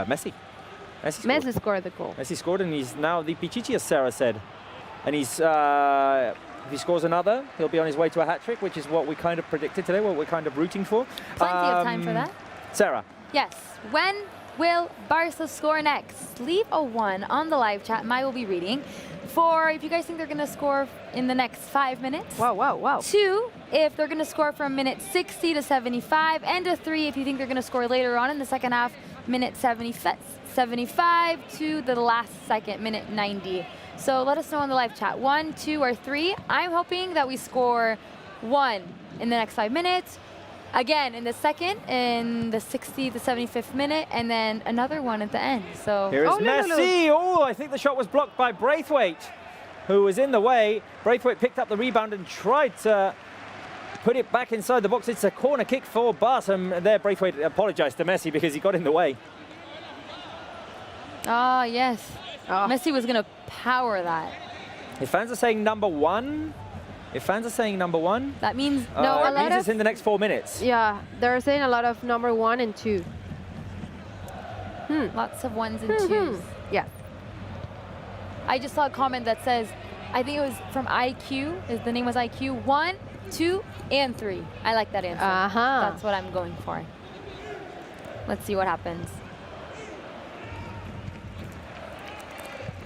Messi. Messi scored the goal. Messi scored, and he's now the Pichichi, as Sarah said. And he's, if he scores another, he'll be on his way to a hat-trick, which is what we kind of predicted today, what we're kind of rooting for. Plenty of time for that. Sarah. Yes. When will Barca score next? Leave a 1 on the live chat. I will be reading. For if you guys think they're going to score in the next 5 minutes. Wow. 2, if they're going to score from minute 60 to 75. And a 3, if you think they're going to score later on in the second half, minute 75 to the last second, minute 90. So let us know in the live chat. 1, 2, or 3. I'm hoping that we score 1 in the next 5 minutes. Again, in the second, in the 60th to 75th minute, and then another one at the end. So here is Messi. Oh, I think the shot was blocked by Braithwaite, who was in the way. Braithwaite picked up the rebound and tried to put it back inside the box. It's a corner kick for Barca. There, Braithwaite apologized to Messi because he got in the way. Ah, yes. Messi was going to power that. If fans are saying number 1, that means it means it's in the next 4 minutes. Yeah, they're saying a lot of number 1 and 2. Lots of 1s and 2s. Yeah. I just saw a comment that says, I think it was from IQ, the name was IQ, 1, 2, and 3. I like that answer. That's what I'm going for. Let's see what happens.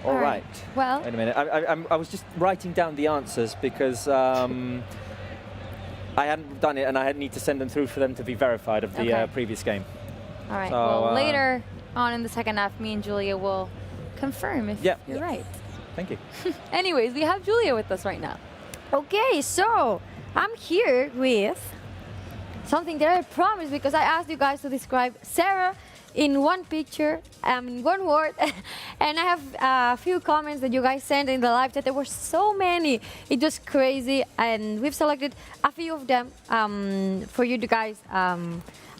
All right. Well, wait a minute. I was just writing down the answers because I hadn't done it, and I need to send them through for them to be verified of the previous game. All right. So, well, later on in the second half, me and Julia will confirm if you're right. Thank you. Anyways, we have Julia with us right now. Okay, so I'm here with something that I promised because I asked you guys to describe Sarah in one picture, in one word, and I have a few comments that you guys sent in the live chat. There were so many. It was crazy, and we've selected a few of them for you guys. I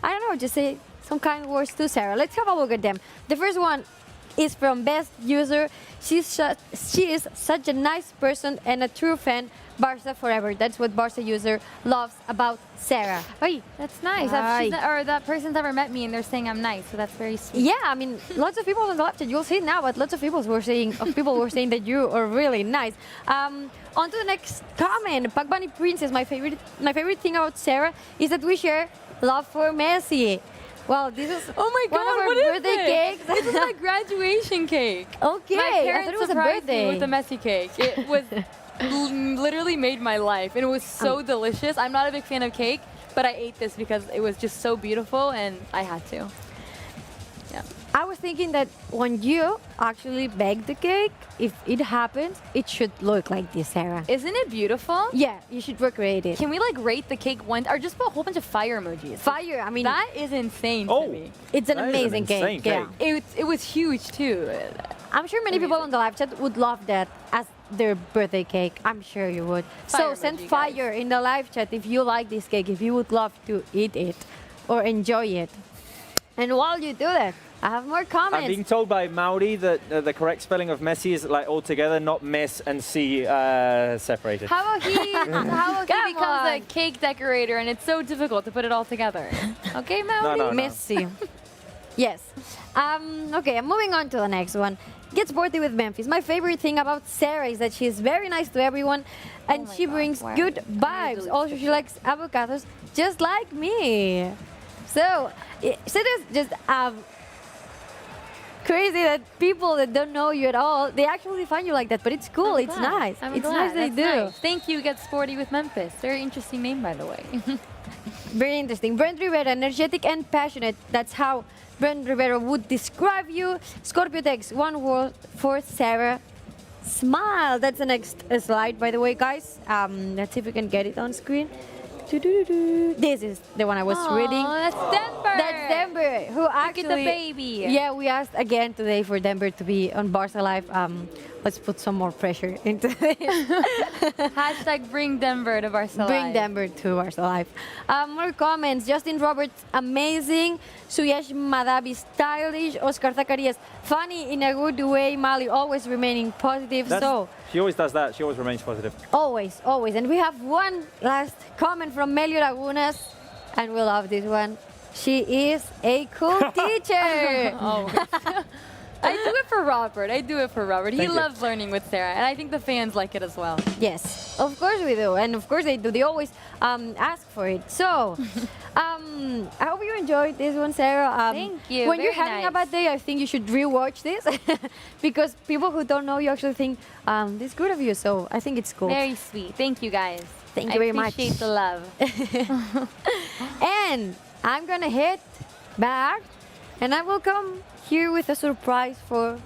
don't know, just say some kind words to Sarah. Let's have a look at them. The first one is from Best User. She is such a nice person and a true fan. Barca forever. That's what Barca user loves about Sarah. Hey, that's nice. That person's never met me and they're saying I'm nice, so that's very sweet. Yeah, I mean, lots of people on the live chat, you'll see it now, but lots of people were saying that you are really nice. On to the next comment. Pac Bunny Princess, my favorite thing about Sarah is that we share love for Messi. Well, this is one of our birthday cakes. This is my graduation cake. Okay, my parents I thought it was a surprised birthday me with the Messi cake. It was literally made my life, and it was so delicious. I'm not a big fan of cake, but I ate this because it was just so beautiful, and I had to. Yeah. I was thinking that when you actually bake the cake, if it happens, it should look like this, Sarah. Isn't it beautiful? Yeah, you should recreate it. Can we like rate the cake once, or just put a whole bunch of fire emojis? Fire, I mean, that is insane to me. It's an amazing cake. Yeah. It was huge too. I'm sure many people on the live chat would love that as their birthday cake. I'm sure you would. Fire so send emoji, fire in the live chat if you like this cake, if you would love to eat it or enjoy it. And while you do that, I have more comments. I'm being told by Mauri that the correct spelling of Messi is like all together, not mess and C separated. How about he becomes a cake decorator and it's so difficult to put it all together? Okay, Mauri? No. Messi. Yes. Okay, I'm moving on to the next one. Gets sporty with Memphis. My favorite thing about Sarah is that she's very nice to everyone and she brings good vibes. Also, she likes avocados just like me. So it's just crazy that people that don't know you at all, they actually find you like that, but it's cool. It's nice. It's nice they do. Nice. Thank you, Get Sporty with Memphis. Very interesting name, by the way. Very interesting. Brent Rivera, energetic and passionate. That's how Brent Rivera would describe you. Scorpio Tex, one word for Sarah. Smile. That's the next slide, by the way, guys. Let's see if we can get it on screen. This is the one I was reading. That's Denver. That's Denver, who actually... Look at the baby. Yeah, we asked again today for Denver to be on Barça Live. Let's put some more pressure into this. Hashtag bring Denver to Barça Live. Bring Denver to Barça Live. More comments. Justin Roberts, amazing. Suyesh Madabi, stylish. Oscar Zacarias, funny in a good way. Mali, always remaining positive. She always does that. She always remains positive. Always, always. And we have one last comment from Melio Lagunas, and we love this one. She is a cool teacher. I do it for Robert. I do it for Robert. He Thank you. loves learning with Sarah, and I think the fans like it as well. Yes, of course we do, and of course they do. They always ask for it. So, I hope you enjoyed this one, Sarah. Thank you. When you're Very having nice. a bad day, I think you should rewatch this because people who don't know you actually think this is good of you. So I think it's cool. Very sweet. Thank you, guys. Thank you very much. I appreciate the love. And I'm gonna head back, and I will come here with a surprise for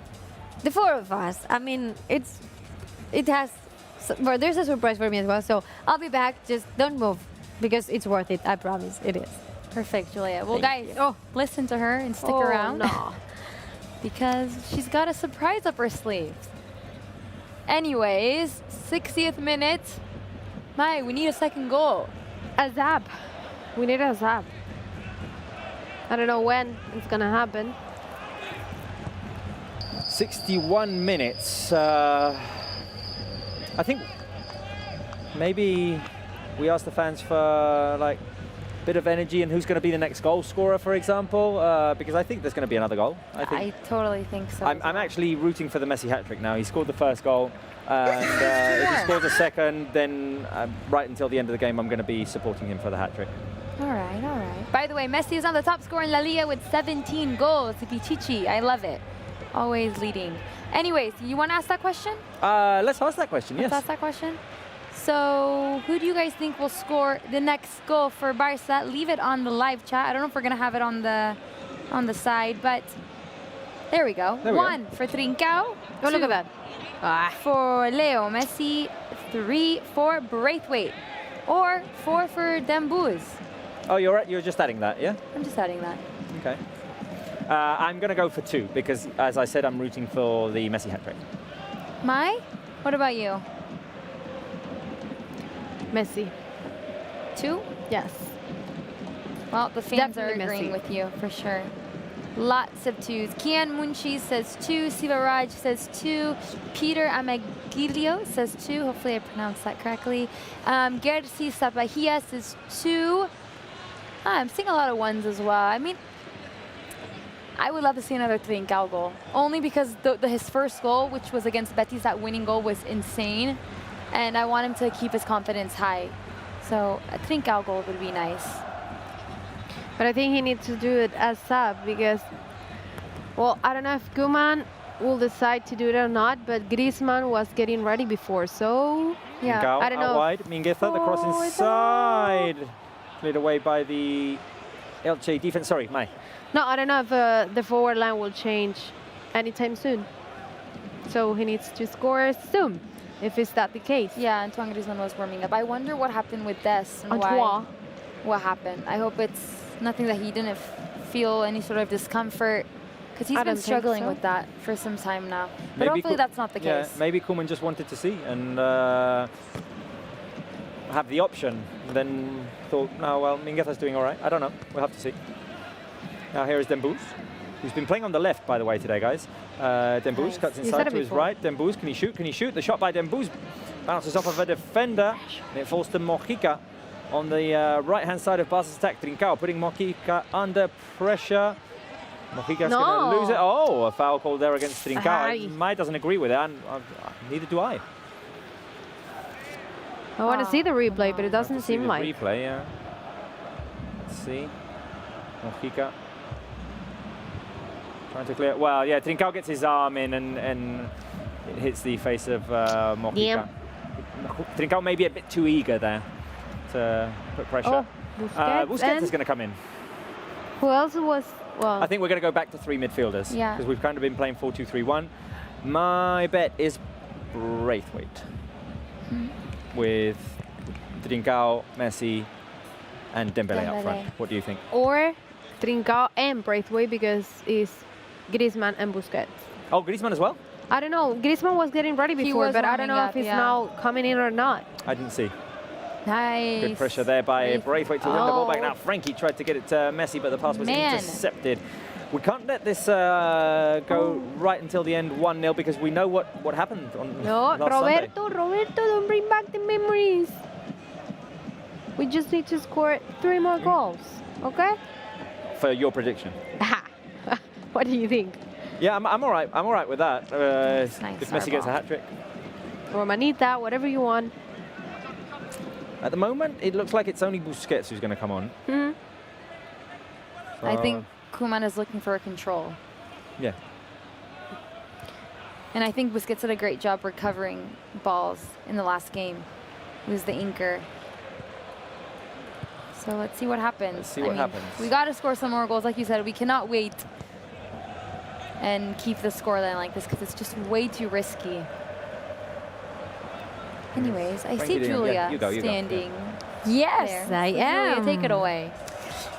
the four of us. I mean, well, there's a surprise for me as well. So I'll be back. Just don't move because it's worth it. I promise it is. Perfect, Julia. Well, Thank guys, listen to her and stick around. No. Because she's got a surprise up her sleeves. Anyways, 60th minute. Mai, we need a second goal. A zap. We need a zap. I don't know when it's gonna happen. 61 minutes. I think maybe we asked the fans for like a bit of energy and who's going to be the next goal scorer, for example, because I think there's going to be another goal. I totally think so. I'm actually rooting for the Messi hat-trick now. He scored the first goal, and if he scores a second, then right until the end of the game, I'm going to be supporting him for the hat-trick. All right, all right. By the way, Messi is on the top scorer in La Liga with 17 goals. Pichichi, I love it. Always leading. Anyways, you want to ask that question? Let's ask that question, yes. Let's ask that question. So, who do you guys think will score the next goal for Barça? Leave it on the live chat. I don't know if we're going to have it on the side, but there we go. There we 1 for Trincao. Oh, look at that. For Leo Messi. 3 for Braithwaite. Or 4 for Dembuz. Oh, you're just adding that, yeah? I'm just adding that. Okay. I'm going to go for 2 because, as I said, I'm rooting for the Messi hat-trick. Mai? What about you? Messi. 2? Yes. Well, the fans Definitely are agreeing Messi. with you, for sure. Lots of 2s. Kian Munchi says 2. Sivaraj says 2. Peter Amagilio says 2. Hopefully I pronounced that correctly. Gersi Sapahia says 2. I'm seeing a lot of 1s as well. I mean, I would love to see another Trincao goal. Only because his first goal, which was against Betis, that winning goal was insane. And I want him to keep his confidence high. So a Trincao goal would be nice. But I think he needs to do it as sub because, well, I don't know if Koeman will decide to do it or not, but Griezmann was getting ready before, so yeah. I don't know. Out wide, Mingueza, the cross inside. Cleared away by the Elche defense. Sorry, Mai. No, I don't know if the forward line will change anytime soon. So he needs to score soon, if it's that the case. Yeah, Antoine Griezmann was warming up. I wonder what happened with Des and Antoine. What happened. I hope it's nothing that he didn't feel any sort of discomfort, because he's been struggling with that for some time now. But hopefully that's not the case. Yeah, maybe Koeman just wanted to see and have the option. Then thought, no, well, Mingueza's doing all right. I don't know. We'll have to see. Now here is Dembuz, who's been playing on the left, by the way, today, guys. Dembuz cuts inside to his right. Dembuz, can he shoot? Can he shoot? The shot by Dembuz bounces off of a defender, and it falls to Mojica on the right-hand side of Barca's attack. Trincao putting Mojica under pressure. Mojica's going to lose it. Oh, a foul call there against Trincao. Mai doesn't agree with that, and neither do I. I want to see the replay, but it doesn't seem like. Replay, yeah. Let's see. Mojica. Trying to clear. Well, yeah, Trincao gets his arm in and it hits the face of Mojica. Yeah. Trincao may be a bit too eager there to put pressure. Oh, Busquets is going to come in. Who else was, well... I think we're going to go back to 3 midfielders. Yeah. Because we've kind of been playing 4-2-3-1. My bet is Braithwaite. With Trincao, Messi, and Dembele up front. What do you think? Or Trincao and Braithwaite because it's Griezmann and Busquets. Oh, Griezmann as well? I don't know. Griezmann was getting ready before, but I don't know if he's now coming in or not. I didn't see. Nice. Good pressure there by Braithwaite to win the ball back. Now Frankie tried to get it to Messi, but the pass was intercepted. We can't let this go right until the end 1-0 because we know what happened on last Sunday. Roberto, don't bring back the memories. We just need to score 3 more goals, okay? For your prediction. What do you think? Yeah, I'm all right. I'm all right with that. If Messi gets a hat-trick. Or Manita, whatever you want. At the moment, it looks like it's only Busquets who's going to come on. So, I think Koeman is looking for a control. Yeah. And I think Busquets did a great job recovering balls in the last game. He was the inker. So let's see what happens. Let's see what happens. We got to score some more goals. Like you said, we cannot wait and keep the scoreline like this because it's just way too risky. Anyways, I see Julia standing. Yes, there. I am. Julia, take it away.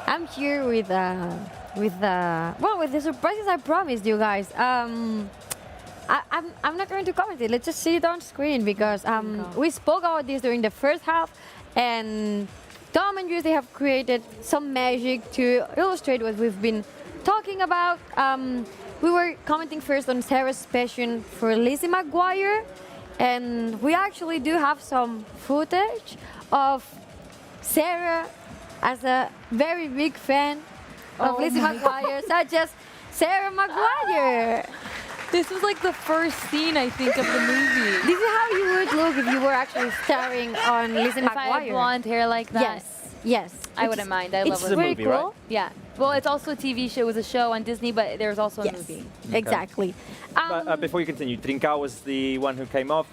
I'm here with the surprises I promised you guys. I'm not going to comment it. Let's just see it on screen because we spoke about this during the first half, and Tom and Juice, they have created some magic to illustrate what we've been talking about. We were commenting first on Sarah's passion for Lizzie McGuire, and we actually do have some footage of Sarah as a very big fan of Lizzie McGuire, such as Sarah McGuire. This was like the first scene, I think, of the movie. This is how you would look if you were actually staring on Lizzie McGuire. If I had blonde hair like that. Yes. I wouldn't mind. I love it. It's a movie, right? Yeah. Well, it's also a TV show. It was a show on Disney, but there's also a movie. Okay. Exactly. But before you continue, Trincao was the one who came off.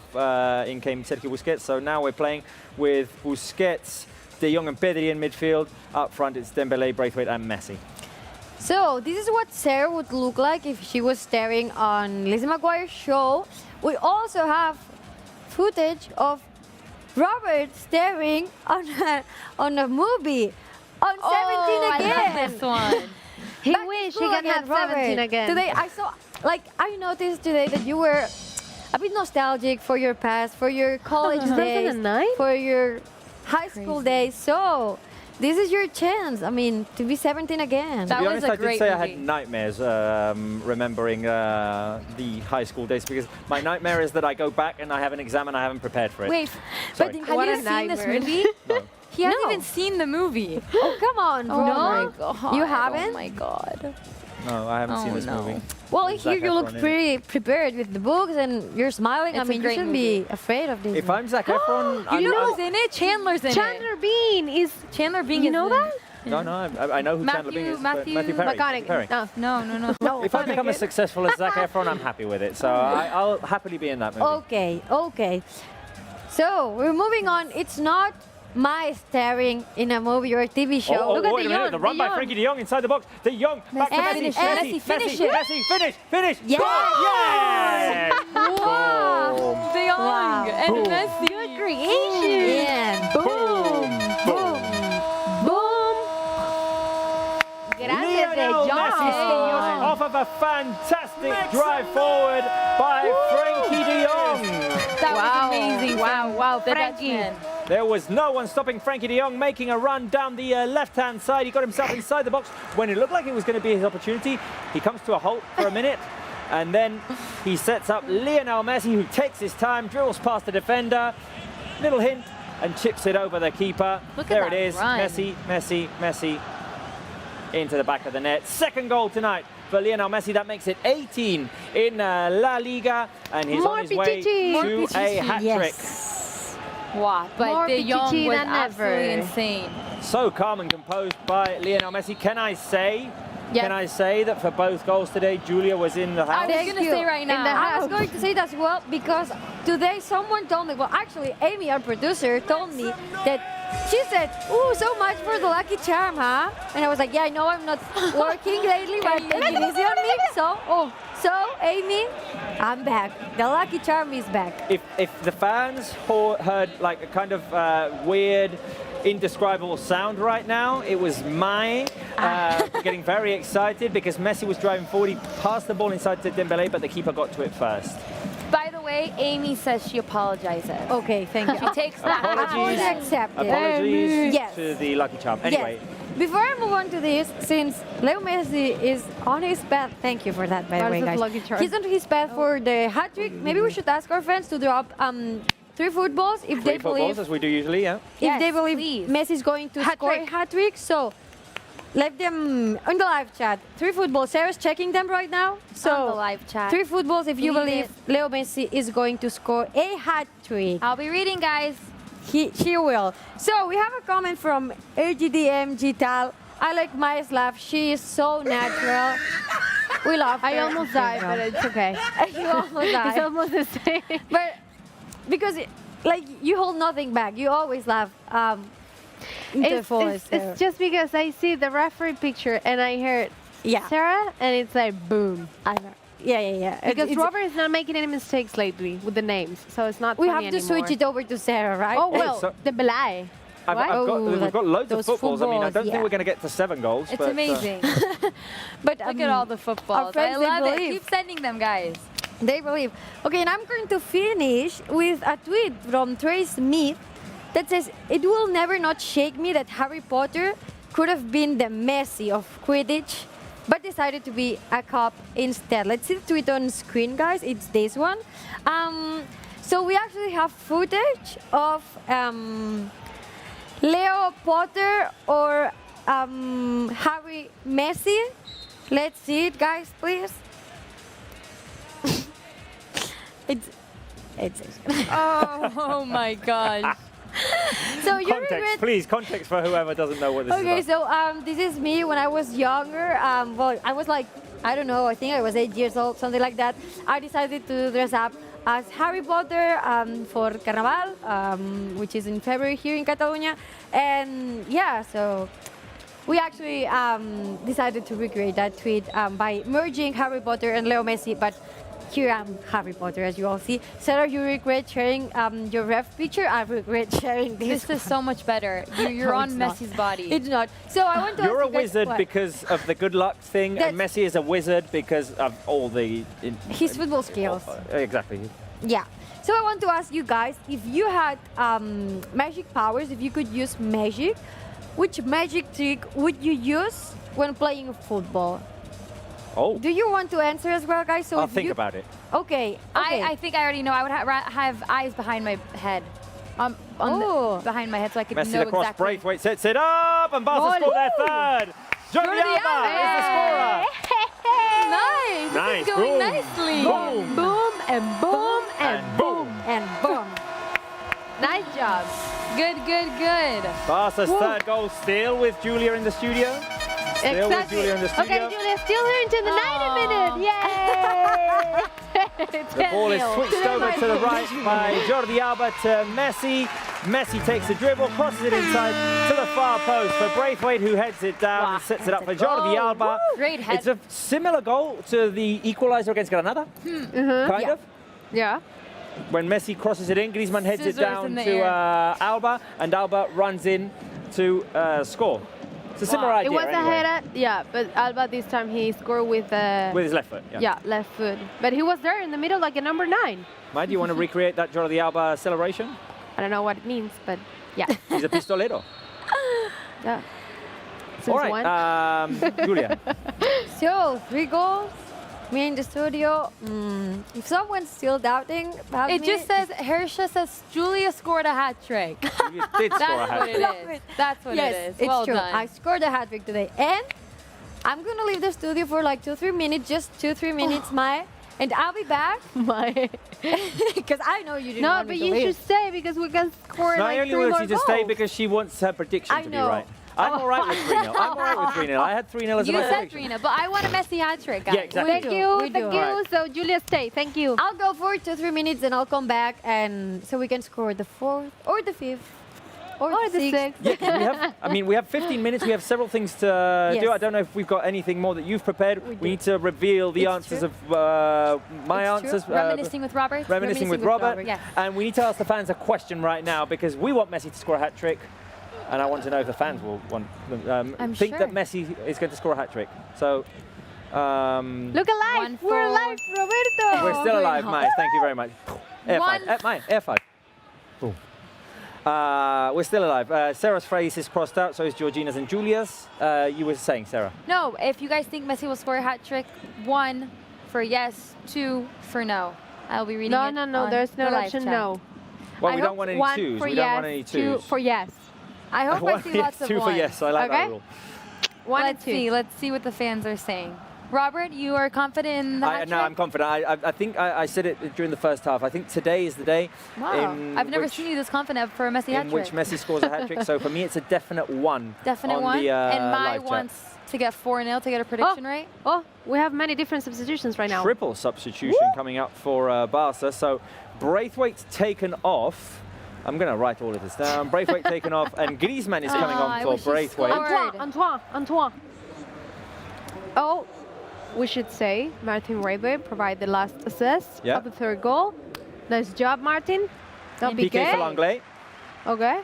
In came Sergio Busquets. So now we're playing with Busquets, De Jong and Pedri in midfield. Up front, it's Dembele, Braithwaite and Messi. So this is what Sarah would look like if she was staring on Lizzie McGuire's show. We also have footage of Robert staring on a movie on 17 again. I love this one. He wish he could have 17 again. Today I noticed today that you were a bit nostalgic for your past, for your college days, for your high school days. So this is your chance. I mean, to be 17 again. To be honest, I did say I had nightmares remembering the high school days because my nightmare is that I go back and I have an exam and I haven't prepared for it. Wait, Sorry. but have you seen this movie? No. He hasn't even seen the movie. Oh, come on, bro. Oh my God. You haven't? Oh my God. No, I haven't seen this movie. Well, here you look pretty prepared with the books and you're smiling. I mean, you shouldn't be afraid of this. If I'm Zac Efron, You know who's in it? Chandler's in it. Chandler Bean is. Chandler Bean. You know that? No, I know who Chandler Bing is. Matthew Perry. McConaughey. No. If I become as successful as Zac Efron, I'm happy with it. So I'll happily be in that movie. Okay. So we're moving on. It's not my staring in a movie or a TV show. Look at wait a minute, the run by Frankie de Jong inside the box. De Jong, back to Messi. Messi, finish it. Messi, finish. Yes! Yes! Wow! De Jong and Messi. Good creation. Yeah. Boom. Lionel Messi scores off of a fantastic drive forward by Frankie de Jong. That was amazing. Wow, Frankie. There was no one stopping Frankie de Jong making a run down the left-hand side. He got himself inside the box. When it looked like it was going to be his opportunity, he comes to a halt for a minute. And then he sets up Lionel Messi, who takes his time, drills past the defender. Little hint, and chips it over the keeper. There it is. Run. Messi. Into the back of the net. Second goal tonight for Lionel Messi. That makes it 18 in La Liga. And he's on his way to a hat-trick. Wow, but De Jong was absolutely insane. So calm and composed by Lionel Messi. Can I say that for both goals today, Julia was in the house? I was going to say right now. I was going to say that as well because today someone told me, well, actually, Amy, our producer, told me that she said, "Ooh, so much for the Lucky Charm, huh?" And I was like, "Yeah, I know I'm not working lately, but taking it easy on me." So Amy, I'm back. The Lucky Charm is back. If the fans heard like a kind of weird indescribable sound right now. It was Mai getting very excited because Messi was driving forward. He passed the ball inside to Dembele, but the keeper got to it first. By the way, Amy says she apologizes. Okay, thank you. She takes that. Apologies. Accepted. Apologies Yes. to the lucky charm. Anyway, Yes. Before I move on to this, since Leo Messi is on his path, thank you for that, by the way, guys. lucky charm. He's on his path for the hat trick. Maybe we should ask our fans to drop 3 footballs if three they footballs, believe as we do usually, yeah. if they believe Messi is going to score a hat trick. So let them on the live chat. 3 footballs. Sarah's checking them right now. So On the live chat. 3 footballs if you Believe believe Leo Messi is going to score a hat trick. I'll be reading, guys. She will. So we have a comment from RGDM Gital. I like Maya's laugh. She is so natural. We love her. I almost died, but it's okay. You almost died. It's almost the same. But because like you hold nothing back. You always laugh. It's just because I see the referee picture and I heard Sarah, and it's like boom. I know. Yeah. Because Robert is not making any mistakes lately with the names, so it's not. We funny have to anymore. switch it over to Sarah, right? Oh well, so- the Belay. We've got loads of footballs. I mean, I don't think yeah. we're going to get to 7 goals. It's but, amazing. But Look at all the footballs. friends, I they love it. believe. Keep sending them, guys. They believe. Okay, and I'm going to finish with a tweet from Trey Smith that says, "It will never not shake me that Harry Potter could have been the Messi of Quidditch, but decided to be a cop instead." Let's see the tweet on screen, guys. It's this one. So we actually have footage of Leo Potter or Harry Messi. Let's see it, guys, please. It's Oh my gosh. so you Context, regret. please, context for whoever doesn't know what this Okay, is about. so this is me when I was younger. Well, I was like, I don't know, I think I was 8 years old, something like that. I decided to dress up as Harry Potter for Carnaval, which is in February here in Catalonia. And yeah, so we actually decided to recreate that tweet by merging Harry Potter and Leo Messi, but here I'm Harry Potter, as you all see. Sarah, you regret sharing your ref picture. I regret sharing this. This is so much better. You're No, on it's not. Messi's body. It's not. So I want to You're a ask you guys wizard what? because of the good luck thing, and Messi is a wizard because of all the... His football skills. Exactly. Yeah. So I want to ask you guys, if you had magic powers, if you could use magic, which magic trick would you use when playing football? Oh. Do you want to answer as well, guys? So I'll if think you... about it. Okay. I think I already know. I would have eyes behind my head. Behind my head so I could Messi know the cross, exactly. Braithwaite sets it up, and Barca score their third. Jordi Alba is the scorer. Nice. Nice. This is going Boom. nicely. Boom. Boom and boom and boom. And boom. Nice job. Good. Barca's third goal still with Julia in the studio. Still with Julia in the studio. Okay, Julia, still here into the 90 minute. Yay! The ball is switched over to the right by Jordi Alba to Messi. Messi takes the dribble, crosses it inside to the far post for Braithwaite, who heads it down and sets it up for Jordi Alba. Great head. It's a similar goal to the equaliser against Granada, kind of. Yeah. When Messi crosses it in, Griezmann heads Scissors it down in the to Alba, and Alba runs in to score. It's a similar idea. It was a anyway. header, yeah, but Alba this time he scored with With his left foot, yeah. left foot. But he was there in the middle like a number 9. Mike, do you want to recreate that Jordi Alba celebration? I don't know what it means, but yeah. He's a pistolero. Yeah. All right, Julia. So 3 goals. Me in the studio. If someone's still doubting about It me, just says, Hersha says, Julia scored a hat trick. You did score a That's hat what trick. it is. That's what yes, it is. it's Well true. done. I scored a hat trick today, and I'm gonna leave the studio for like 2-3 minutes, just 2-3 minutes, Mai, and I'll be back. My. Because I know you didn't No, want me but to you leave. should stay because we can score Not like 3 only more wants you to stay goals. because she wants her prediction I to be know. right. I'm all right with 3-0. I'm all right with 3-0. I had 3-0 as a You said prediction. 3-0, but I want a Messi hat trick, guys. Yeah, exactly. Thank you, We thank do. you. Alright. So Julia, stay. Thank you. I'll go for 2-3 minutes, and I'll come back, and so we can score the 4th or the 5th or the 6th. Yeah, 'cause we have, I mean, we have 15 minutes. We have several things to do. Yes. I don't know if we've got anything more that you've prepared. We need to reveal the It's answers true. of my It's answers. true. Reminiscing with Robert. Reminiscing with Robert. Yes. And we need to ask the fans a question right now because we want Messi to score a hat trick. And I want to know if the fans will want I'm think sure. that Messi is going to score a hat-trick. So, Look alive! We're alive, Roberto! we're still alive, mate. Thank you very much. Air One- five. Mate, air five. Boom. We're still alive. Sarah's phrase is crossed out, so is Georgina's and Julia's. You were saying, Sarah. No, if you guys think Messi will score a hat trick, 1 for yes, 2 for no. I'll be reading it. No. on There's no the live option chat. no. Well, I we hope don't want any 1 twos. for We yes, don't want any 2 twos. for yes. I hope I 1 see yes, lots of 2 for ones. yes. I like Okay. that rule. 1 and Let's 2. see. Let's see what the fans are saying. Robert, you are confident in the hat No, trick? I'm confident. I think I said it during the first half. I think today is the day Wow. in I've never which, seen you this confident for a Messi hat in trick. which Messi scores a hat-trick. So for me, it's a definite 1. Definite on 1. The, and my live chat. wants to get 4-0 to get a prediction right. Oh, we have many different substitutions right now. Triple substitution coming up for Barca. So Braithwaite's taken off. I'm going to write all of this down. Braithwaite taken off, and Griezmann is coming on for Braithwaite. Antoine. Oh, we should say Martin Braithwaite provided the last assist Yeah. of the third goal. Nice job, Martin. Don't be PK for Langley. Okay.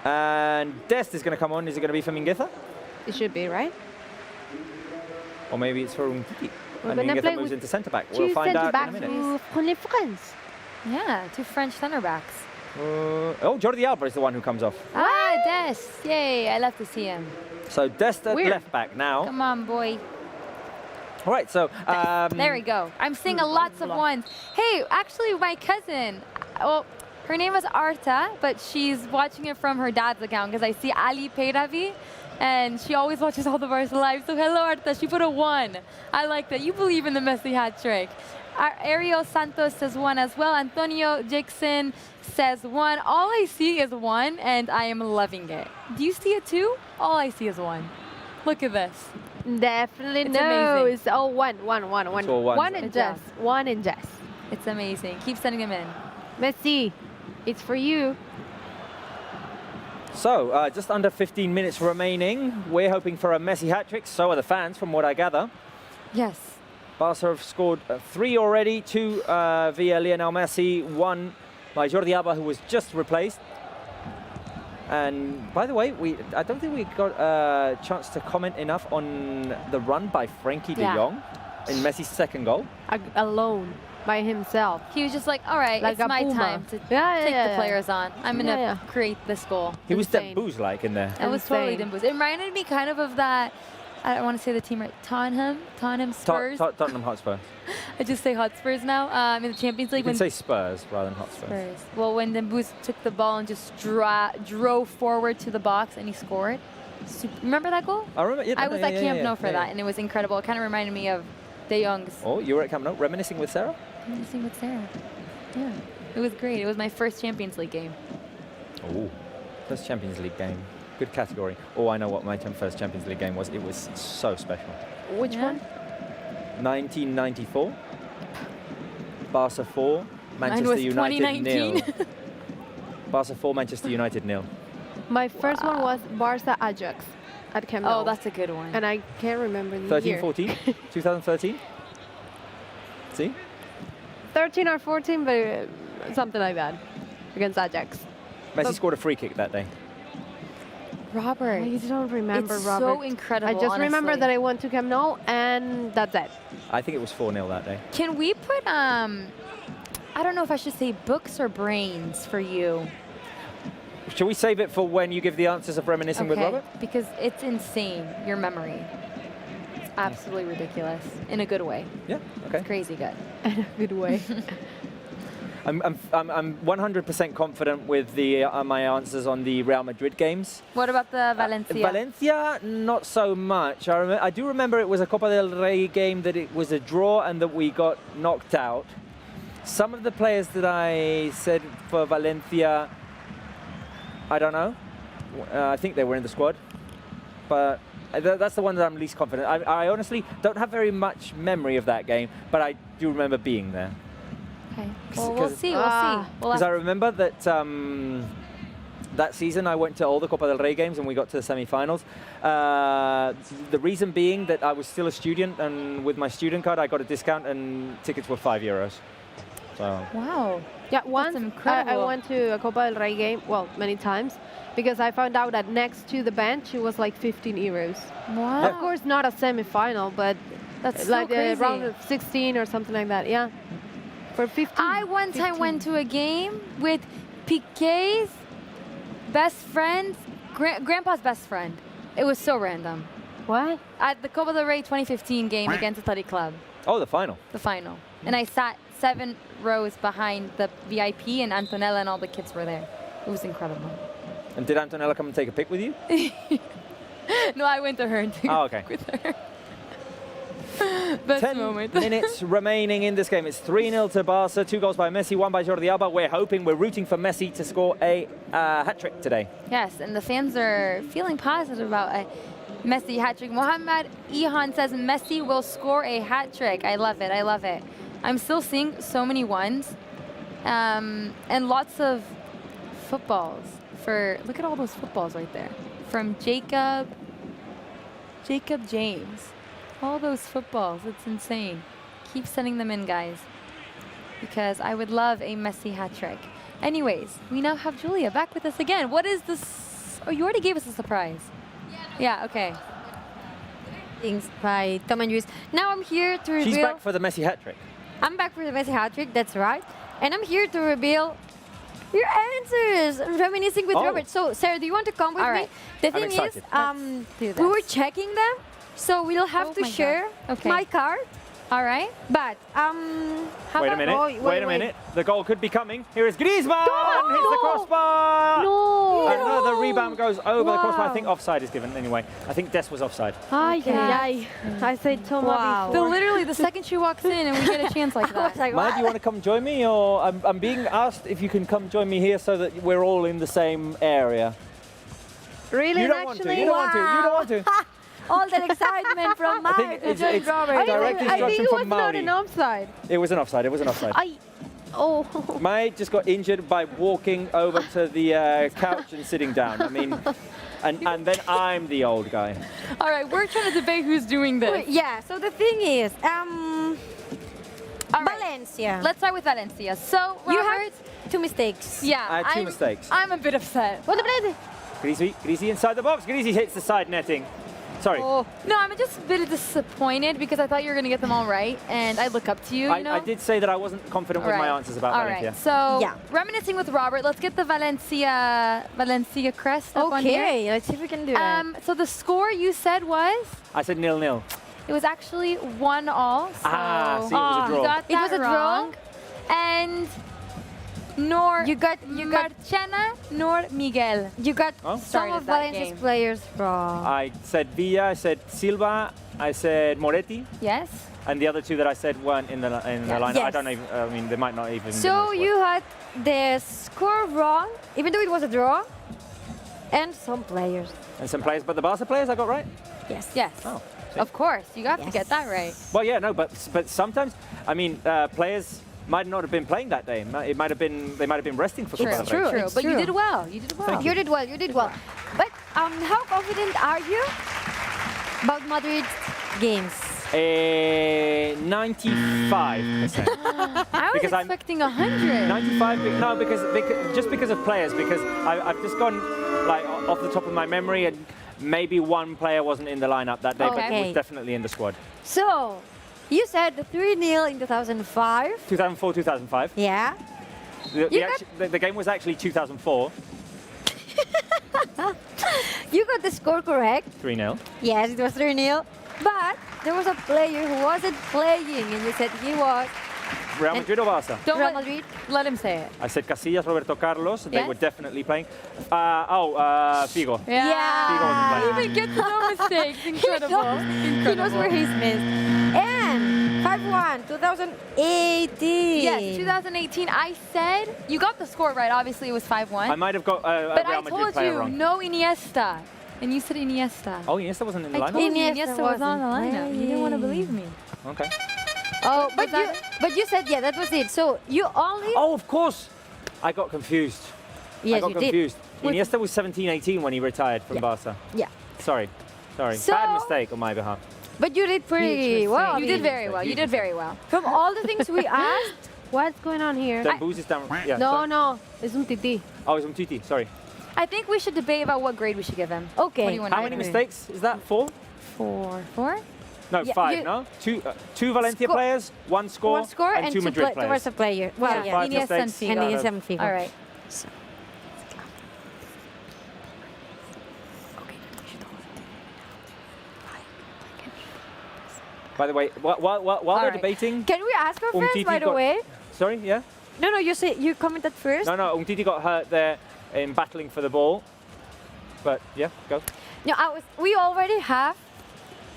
And Dest is going to come on. Is it going to be for Mingueza? It should be, right? Or maybe it's for Umtiti. We're And gonna play Mingueza moves with into centre-back. Two We'll find out in a centre-backs minute. who friendly friends. Yeah, 2 French center backs. Oh, Jordi Alba is the one who comes off. Ah, Des. Yay, I love to see him. So Dest at Weird. left back now. Come on, boy. All right, so There we go. I'm seeing lots of ones. Hey, actually, my cousin, well, her name is Arta, but she's watching it from her dad's account because I see Ali Peiravi, and she always watches all the Barca live. So hello, Arta. She put a 1. I like that. You believe in the Messi hat trick. Ariel Santos says 1 as well. Antonio Jackson says 1. All I see is 1, and I am loving it. Do you see a 2? All I see is 1. Look at this. Definitely It's no. amazing. It's all 1. It's all ones. 1 and Good job. Jess. 1 and Jess. It's amazing. Keep sending them in. Messi, it's for you. So just under 15 minutes remaining. We're hoping for a Messi hat-trick. So are the fans, from what I gather. Yes. Barca have scored 3 already, 2 via Lionel Messi, 1 by Jordi Alba, who was just replaced. And by the way, I don't think we got a chance to comment enough on the run by Frankie de Jong in Messi's second goal. Alone, by himself. He was just like, all right, Like it's a my puma. time to Yeah, take yeah, the yeah. players on. I'm going to Yeah, create this goal. He was Insane. Dembooz-like in there. It was totally Insane. Dembooz. It reminded me kind of that, I don't want to say the team right, Tottenham Spurs. Tottenham Hotspur. I just say Hotspurs now in the Champions League. You can when say Spurs rather than Hotspur. Spurs. Well, when Dembooz took the ball and just drove forward to the box and he scored. Remember that goal? I remember. Yeah, I was at Camp Nou for yeah. that, and it was incredible. It kind of reminded me of De Jong's. Oh, you were at Camp Nou, reminiscing with Sarah? Reminiscing with Sarah. Yeah, it was great. It was my first Champions League game. Oh, first Champions League game. Good category. Oh, I know what my first Champions League game was. It was so special. Which one? 1994. Barca 4, Manchester was United 0. 2019. Barca 4, Manchester United 0. My first one was Barca Ajax at Camp Nou. Oh, that's a good one. And I can't remember the 13, year. 14, 2013. See? 13 or 14, but something like that, against Ajax. Messi scored a free kick that day. Robert. I don't remember, it's Robert. so incredible. I just remember honestly. that I went to Camp Nou, and that's it. I think it was 4-0 that day. Can we put I don't know if I should say books or brains for you. Shall we save it for when you give the answers of reminiscing with Robert? Because it's insane, your memory. It's absolutely ridiculous in a good way. Yeah. Okay. It's crazy good. In a good way. I'm 100% confident with the my answers on the Real Madrid games. What about the Valencia? Valencia, not so much. I do remember it was a Copa del Rey game that it was a draw and that we got knocked out. Some of the players that I said for Valencia, I don't know. I think they were in the squad, but that's the one that I'm least confident. I honestly don't have very much memory of that game, but I do remember being there. Okay. Well, we'll see. We'll see. Because I remember that that season I went to all the Copa del Rey games and we got to the semi-finals. The reason being that I was still a student, and with my student card I got a discount and tickets were €5. So. Wow. Yeah, once I incredible. went to a Copa del Rey game, well, many times, because I found out that next to the bench it was like 15 euros. Wow. Of course, not a semi-final, but That's like so a crazy. round of 16 or something like that. Yeah, for 15. I one time went to a game with Piqué's best friend, grandpa's best friend. It was so random. What? At the Copa del Rey 2015 game against Athletic Club. Oh, the final. The final. And I sat 7 rows behind the VIP, and Antonella and all the kids were there. It was incredible. And did Antonella come and take a pic with you? No, I went to her and took Oh, a okay. pic with her. Best 10 moment. minutes remaining in this game. It's 3-0 to Barca. 2 goals by Messi, 1 by Jordi Alba. We're rooting for Messi to score a hat-trick today. Yes, and the fans are feeling positive about a Messi hat-trick. Mohamed Ihan says Messi will score a hat-trick. I love it. I love it. I'm still seeing so many ones and lots of footballs. Look at all those footballs right there. From Jacob James. All those footballs. It's insane. Keep sending them in, guys, because I would love a Messi hat-trick. Anyways, we now have Julia back with us again. What is this? Oh, you already gave us a surprise. Yeah, okay. Things by Tom and Juice. Now I'm here to reveal... She's back for the Messi hat-trick. I'm back for the Messi hat-trick, that's right. And I'm here to reveal your answers. Reminiscing with Robert. So, Sarah, do you want to come with me? The thing is, we were checking them, so we'll have to share my card. All right. But, Wait a minute. Wait a minute. The goal could be coming. Here is Griezmann. Hits the crossbar. No. Another rebound goes over the crossbar. I think offside is given anyway. I think Des was offside. I said Thomas before. Literally, the second she walks in and we get a chance like that. Maya, do you want to come join me? Or I'm being asked if you can come join me here so that we're all in the same area. Really? You don't want to. You don't want to. You don't want to. All that excitement from Mike to join Robert. direct instruction from Mauri. I think it was not an offside. It was an offside. It was an offside. Mai just got injured by walking over to the couch and sitting down. I mean, and then I'm the old guy. All right, we're trying to debate who's doing this. Yeah, so the thing is, Valencia. Let's start with Valencia. So, Robert, you have 2 mistakes. Yeah, I had 2 mistakes. I'm a bit upset. Grisi inside the box. Grisi hits the side netting. Sorry. Oh. No, I'm just a bit disappointed because I thought you were going to get them all right, and I look up to you, you know? I did say that I wasn't confident with my answers about Valencia. All right, so reminiscing with Robert, let's get the Valencia crest up on here. Okay, let's see if we can do that. So the score you said was? I said 0-0. It was actually 1-1. So see, it was a draw. You got It was that a wrong. draw. And nor you got Marchena nor Miguel. You got some of Valencia's players wrong. I said Villa, I said Silva, I said Moretti. Yes. And the other 2 that I said weren't in the lineup. I don't even. I mean, they might not even. So you had the score wrong, even though it was a draw, and some players. And some players, but the Barca players I got right. Yes. Yes. Oh. Of course, you have to get that right. Well, yeah, no, but sometimes, I mean, players might not have been playing that day. They might have been resting for Copa del Rey. True. But you did well. You did well. Thank You did well. You did well. But how confident are you about Madrid's games? 95%. I was expecting 100. 95. No, because just because of players. Because I've just gone like off the top of my memory, and maybe one player wasn't in the lineup that day, but was definitely in the squad. So you said 3-0 in 2005. 2004, 2005. Yeah. The game was actually 2004. You got the score correct. 3-0. Yes, it was 3-0. But there was a player who wasn't playing, and you said he was. Real Madrid or Barca? Real Madrid. Let him say it. I said Casillas, Roberto Carlos. They were definitely playing. Figo. Yeah. Figo wasn't playing. He even gets no mistakes. Incredible. He knows where he's missed. And 5-1, 2018. Yes, 2018. I said, you got the score right. Obviously, it was 5-1. I might have got but Real I Madrid told player you, wrong. no Iniesta. And you said Iniesta. Oh, Iniesta wasn't in the I lineup? told you Iniesta was on the lineup. You didn't want to believe me. Okay. Oh, but you said, that was it. So you only... Oh, of course. I got confused. Yes, I got you confused. did. Iniesta was 17-18 when he retired from Barca. Yeah. Sorry. So- Bad mistake on my behalf. But you did pretty well. You did very well. You did very well. From all the things we asked, What's going on here? Then Booz is down. Yeah, No, sorry. no. It's un titi. Oh, it's Titi. Sorry. I think we should debate about what grade we should give him. Okay. What do you want How to many do? mistakes is that? 4? 4? No, Yeah, 5. No, two Valencia Score- players, 1 score, One score and 2 Madrid towards players. a player. Well, So yeah. 5 Iniesta and mistakes. Figo. And out Iniesta of- and Figo. All right. By the way, while they're debating, Can we ask her first, Umtiti by the got- way? Sorry, yeah. No, no, you commented first. No, Umtiti got hurt there in battling for the ball. But yeah, go. No, we already have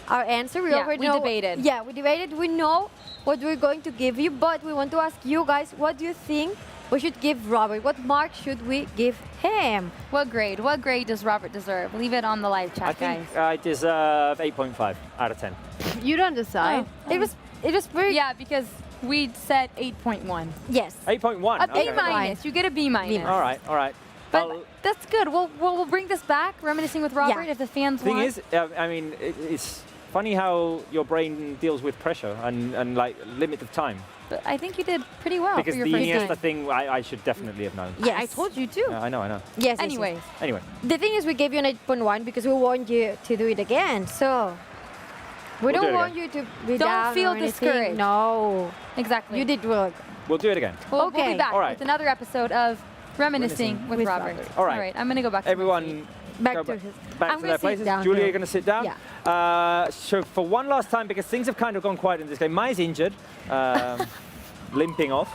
our answer. We Yeah, already we know. debated. Yeah, we debated. We know what we're going to give you, but we want to ask you guys, what do you think we should give Robert? What mark should we give him? What grade? What grade does Robert deserve? Leave it on the live chat, I think guys. I deserve 8.5 out of 10. You don't decide. It was very. Yeah, because we said 8.1. Yes. 8.1. A B okay. minus. You get a B minus. All right, all right. But Well, that's good. We'll bring this back, reminiscing with Robert, Yeah. if the fans thing want. is, I mean, it's funny how your brain deals with pressure and like limit of time. But I think you did pretty well Because for your the first Iniesta game. thing, I should definitely have known. Yes. I told you too. I know. Yes. Anyways. Anyway, The thing is, we gave you an 8.1 because we want you to do it again. So we We'll do don't it want again. you to be Don't down feel or anything. discouraged. No. Exactly. You did well. we'll do it again. We'll be Okay. back All right. with another episode of Reminiscing with with Robert. Robert. All right. I'm going to go back to my seat. Everyone, Back go to back, his. back I'm to gonna their sit places. down Julia, here. you're going to sit down. Yeah. So for one last time, because things have kind of gone quiet in this game. Mai's injured, limping off.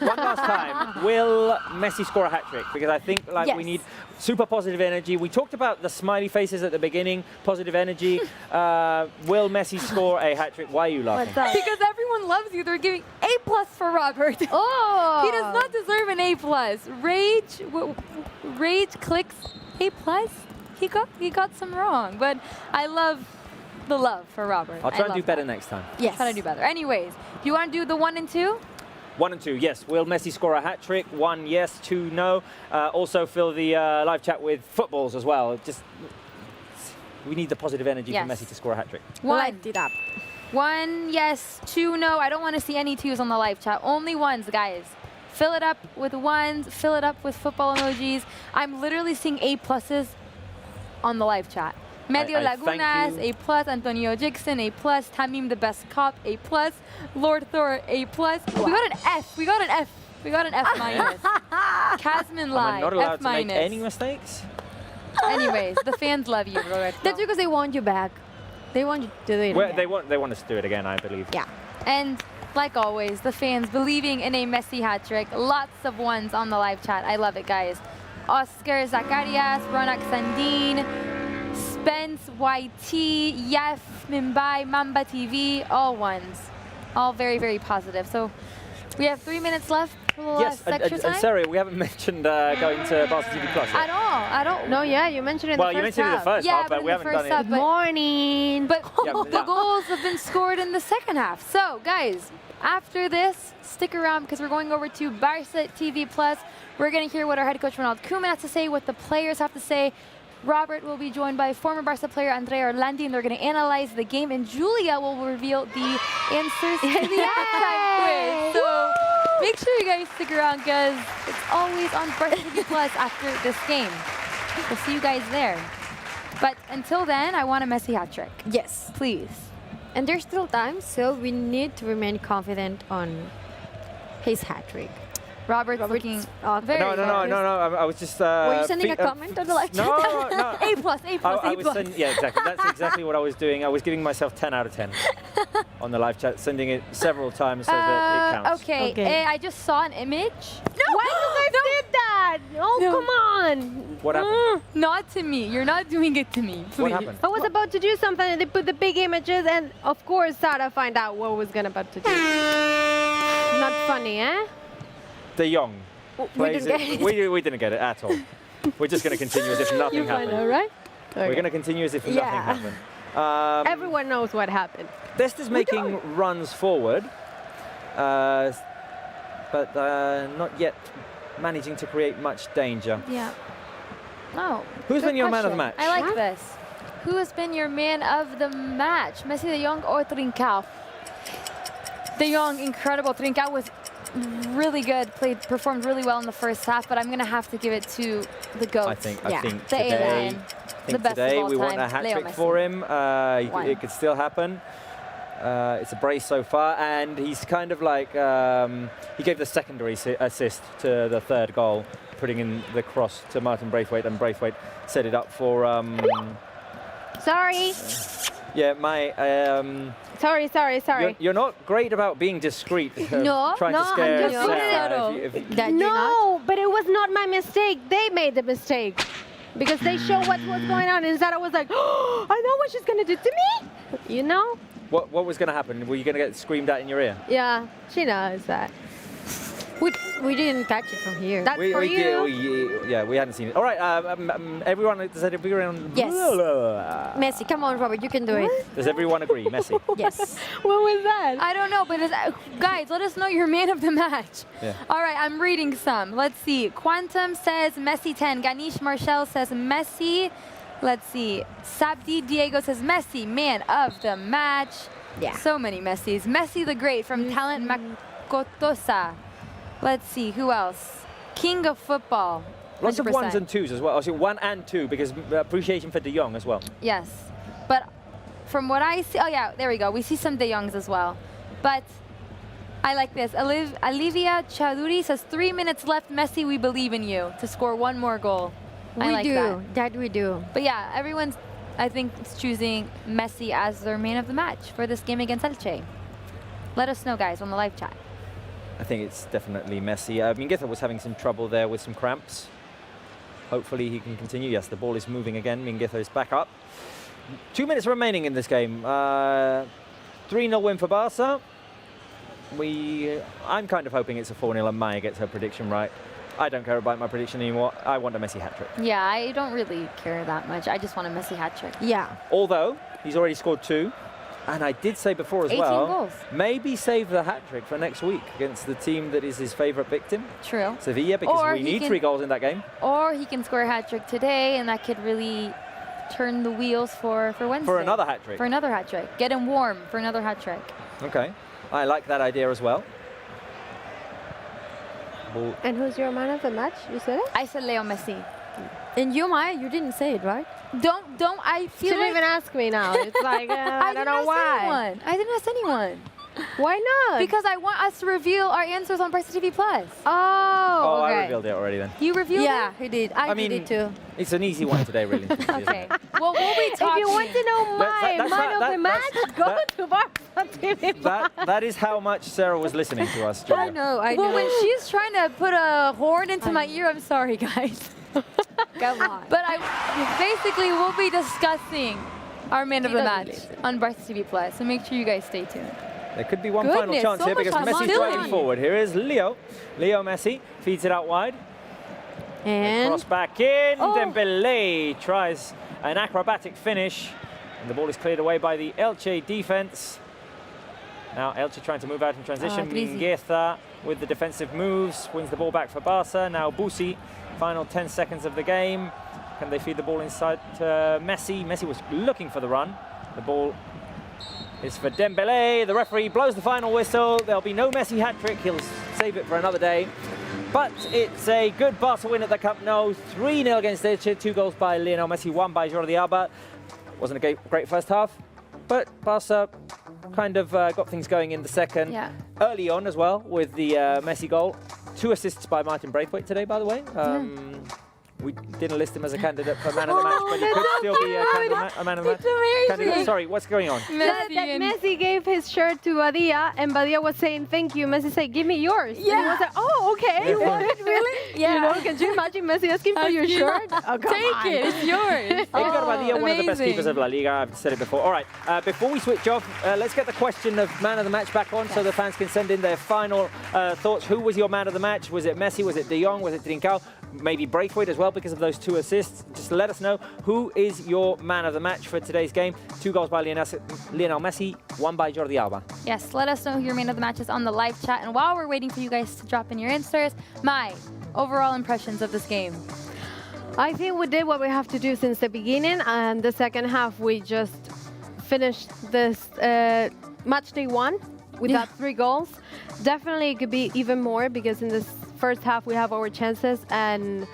One last time, will Messi score a hat-trick? Because I think we Yes. need super positive energy. We talked about the smiley faces at the beginning, positive energy. Will Messi score a hat-trick? Why are you laughing? Because everyone loves you. They're giving A+ for Robert. Oh. He does not deserve an A+. Rage clicks A+. He got some wrong, but I love the love for Robert. I'll try and love do better that. next time. Yes. Try to do better. Anyways, do you want to do the 1 and 2? 1 and 2, yes. Will Messi score a hat-trick? 1, yes. 2, no. Also fill the live chat with footballs as well. We need the positive energy Yes. for Messi to score a hat-trick. 1. Light it up. 1, yes. 2, no. I don't want to see any 2s on the live chat. Only 1s, guys. Fill it up with 1s. Fill it up with football emojis. I'm literally seeing A+ on the live chat. Medio I thank Lagunas, you. A+, Antonio Jixon, A+, Tamim the best cop, A+, Lord Thor, A+. We got an F. We got an F minus. Casman Am I Live, not allowed F to make minus. any mistakes? Anyways, the fans love you, Roberto. That's because they want you back. They want you to do it. Well, again. they want us to do it again, I believe. Yeah. And like always, the fans believing in a Messi hat-trick. Lots of 1s on the live chat. I love it, guys. Oscar Zacarias, Ronak Sandin, Spence, YT, Yef, Mumbai, Mamba TV, all 1s. All very, very positive. So we have 3 minutes left for the Yes, last extra time. and sorry, we haven't mentioned going to Barça TV Plus yet. At all. No, yeah, you mentioned it in Well, the you first mentioned it in the half. first Yeah, half, but in we the haven't first done half, it. but- Morning. But Yeah, the yeah. goals have been scored in the second half. So, guys, after this, stick around because we're going over to Barça TV Plus. We're going to hear what our head coach Ronald Koeman has to say, what the players have to say. Robert will be joined by former Barca player Andrea Orlandi, and they're going to analyze the game. And Julia will reveal the answers to the halftime quiz. So make sure you guys stick around because it's always on Barca TV Plus after this game. We'll see you guys there. But until then, I want a Messi hat trick. Yes. Please. And there's still time, so we need to remain confident on his hat trick. Robert's looking very No, I was just... Were you sending a comment on the live chat? No. A+, I was yeah, exactly. That's exactly what I was doing. I was giving myself 10 out of 10 on the live chat, sending it several times so that it counts. Okay. I just saw an image. No! Why you guys did that? Oh, come on. What happened? Not to me. You're not doing it to me. Please. What happened? I was about to do something and they put the big images and of course Sarah find out what was gonna about to do. Not funny, eh? De Jong. We plays didn't it- get we didn't get it at all. We're just going to continue as if nothing You find happened. out, right? We're going to continue as if nothing Yeah. happened. Everyone knows what happened. Leicester's making runs forward, but not yet managing to create much danger. Yeah. Oh. Who's good been your man of the question. match? I like this. Who has been your man of the match? Messi, De Jong, or Trincao? De Jong, incredible. Trincao was really good, performed really well in the first half, but I'm going to have to give it to the GOAT. I think the today, the best today of all we want time, a hat Leo trick Messi. for him. It could still happen. It's a brace so far, and he's kind of like, he gave the secondary assist to the third goal, putting in the cross to Martin Braithwaite, and Braithwaite set it up for... Sorry. Yeah, my... Sorry. You're not great about being discreet. No, trying to scare I'm just Sarah. No, but it was not my mistake. They made the mistake. Because they show what was going on, and Sarah was like, oh, I know what she's going to do to me. You know? What was going to happen? Were you going to get screamed at in your ear? Yeah, she knows that. We didn't catch it from here. That's for you. Yeah, we hadn't seen it. All right, everyone, does everyone... Yes. Messi, come on, Robert, you can do it. Does everyone agree? Messi? Yes. What was that? I don't know, but guys, let us know your man of the match. Yeah. All right, I'm reading some. Let's see. Quantum says Messi 10. Ganesh Marshall says Messi. Let's see. Sabdi Diego says Messi, man of the match. Yeah. So many Messis. Messi the Great from Talent Makotosa. Let's see, who else? King of Football. 100%. Lots of ones and twos as well. Also 1 and 2 because appreciation for De Jong as well. Yes, but from what I see, oh yeah, there we go. We see some De Jongs as well. But I like this. Olivia Chowdhury says 3 minutes left. Messi, we believe in you to score 1 more goal. I like that. We do. But yeah, everyone's, I think, is choosing Messi as their man of the match for this game against Elche. Let us know, guys, on the live chat. I think it's definitely Messi. Mingueza was having some trouble there with some cramps. Hopefully he can continue. Yes, the ball is moving again. Mingueza is back up. 2 minutes remaining in this game. 3-0 win for Barca. I'm kind of hoping it's a 4-0 and Maya gets her prediction right. I don't care about my prediction anymore. I want a Messi hat-trick. Yeah, I don't really care that much. I just want a Messi hat-trick. Yeah. Although, he's already scored 2. And I did say before as 18 well, goals. maybe save the hat-trick for next week against the team that is his favourite victim. True. Sevilla, because Or we need can, 3 goals in that game. Or he can score a hat-trick today, and that could really turn the wheels for Wednesday. For another hat-trick. For another hat-trick. Get him warm for another hat-trick. Okay. I like that idea as well. Ball. And who's your man of the match? You said it? I said Leo Messi. And you, Maya, you didn't say it, right? Don't I feel Shouldn't even ask me now. It's like, I don't know why. I didn't ask anyone. Why not? Because I want us to reveal our answers on Barça TV Plus. Oh, okay. I revealed it already then. You revealed it? Yeah, he did. I did it too. It's an easy one today, really. Okay. Well, we'll be talking. If you want to know my man of the match, go to Barça TV. That is how much Sarah was listening to us, Julia. I know. Well, when she's trying to put a horn into my ear, I'm sorry, guys. Come on. But basically, we'll be discussing our man of the match on Barça TV Plus, so make sure you guys stay tuned. There could be one final chance here because Messi's driving forward. Here is Leo Messi feeds it out wide. And cross back in. Dembele tries an acrobatic finish. And the ball is cleared away by the Elche defense. Now Elche trying to move out in transition. Mingueza with the defensive moves. Wins the ball back for Barca. Now Busi. Final 10 seconds of the game. Can they feed the ball inside to Messi? Messi was looking for the run. The ball is for Dembele. The referee blows the final whistle. There'll be no Messi hat-trick. He'll save it for another day. But it's a good Barca win at the Camp Nou. 3-0 against Elche. 2 goals by Lionel Messi, 1 by Jordi Alba. Wasn't a great first half, but Barca kind of got things going in the second. Yeah. Early on as well with the Messi goal. 2 assists by Martin Braithwaite today, by the way. We didn't list him as a candidate for man of the match, but he could still be a man of the match. Candidate. Sorry, what's going on? That Messi gave his shirt to Badia, and Badia was saying thank you. Messi said, give me yours. Yeah. And he was like, oh, okay. You want it, really? Yeah. You know, can you imagine Messi asking for your shirt? Oh, Take it, it's yours. Edgar Badia, one of the best keepers of La Liga. I've said it before. All right, before we switch off, let's get the question of man of the match back on so the fans can send in their final thoughts. Who was your man of the match? Was it Messi? Was it De Jong? Was it Trincao? Maybe Braithwaite as well because of those 2 assists. Just let us know who is your man of the match for today's game. 2 goals by Lionel Messi, 1 by Jordi Alba. Yes, let us know who your man of the match is on the live chat. And while we're waiting for you guys to drop in your answers, my overall impressions of this game. I think we did what we have to do since the beginning, and the second half we just finished this match day 1 with that 3 goals. Definitely it could be even more because in this first half we have our chances, and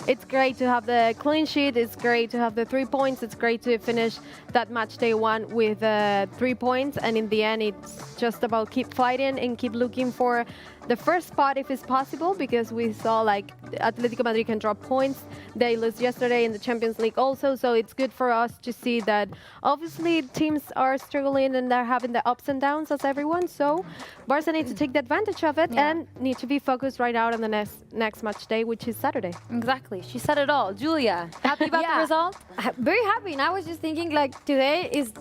it's great to have the clean sheet. It's great to have the 3 points. It's great to finish that match day 1 with 3 points. And in the end, it's just about keep fighting and keep looking for the first spot if it's possible, because we saw like Atletico Madrid can drop points. They lost yesterday in the Champions League also. So it's good for us to see that obviously teams are struggling and they're having the ups and downs as everyone. So Barca needs to take the advantage of it and need to be focused right now on the next match day, which is Saturday. Exactly. She said it all. Julia, happy about the result? Very happy. And I was just thinking like today is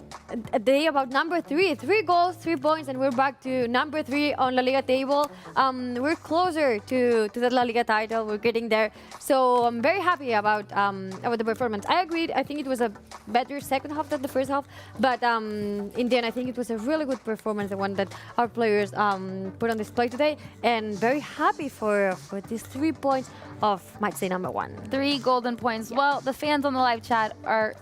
a day about number 3. 3 goals, 3 points, and we're back to number 3 on La Liga table. We're closer to the La Liga title. We're getting there. So I'm very happy about the performance. I agreed. I think it was a better second half than the first half. But in the end, I think it was a really good performance, the one that our players put on display today. And very happy for these 3 points of match day number 1. 3 golden points. Yeah. Well, the fans on the live chat are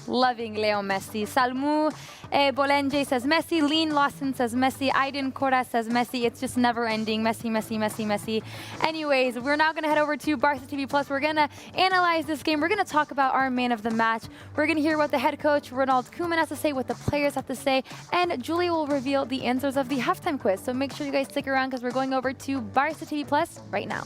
loving Leo Messi. Salmu Bolenge says Messi. Lean Lawson says Messi. Aiden Cora says Messi. It's just never ending. Messi, Messi, Messi, Messi. Anyways, we're now going to head over to Barca TV Plus. We're going to analyze this game. We're going to talk about our man of the match. We're going to hear what the head coach, Ronald Koeman, has to say, what the players have to say, and Julia will reveal the answers of the halftime quiz. So make sure you guys stick around because we're going over to Barca TV Plus right now.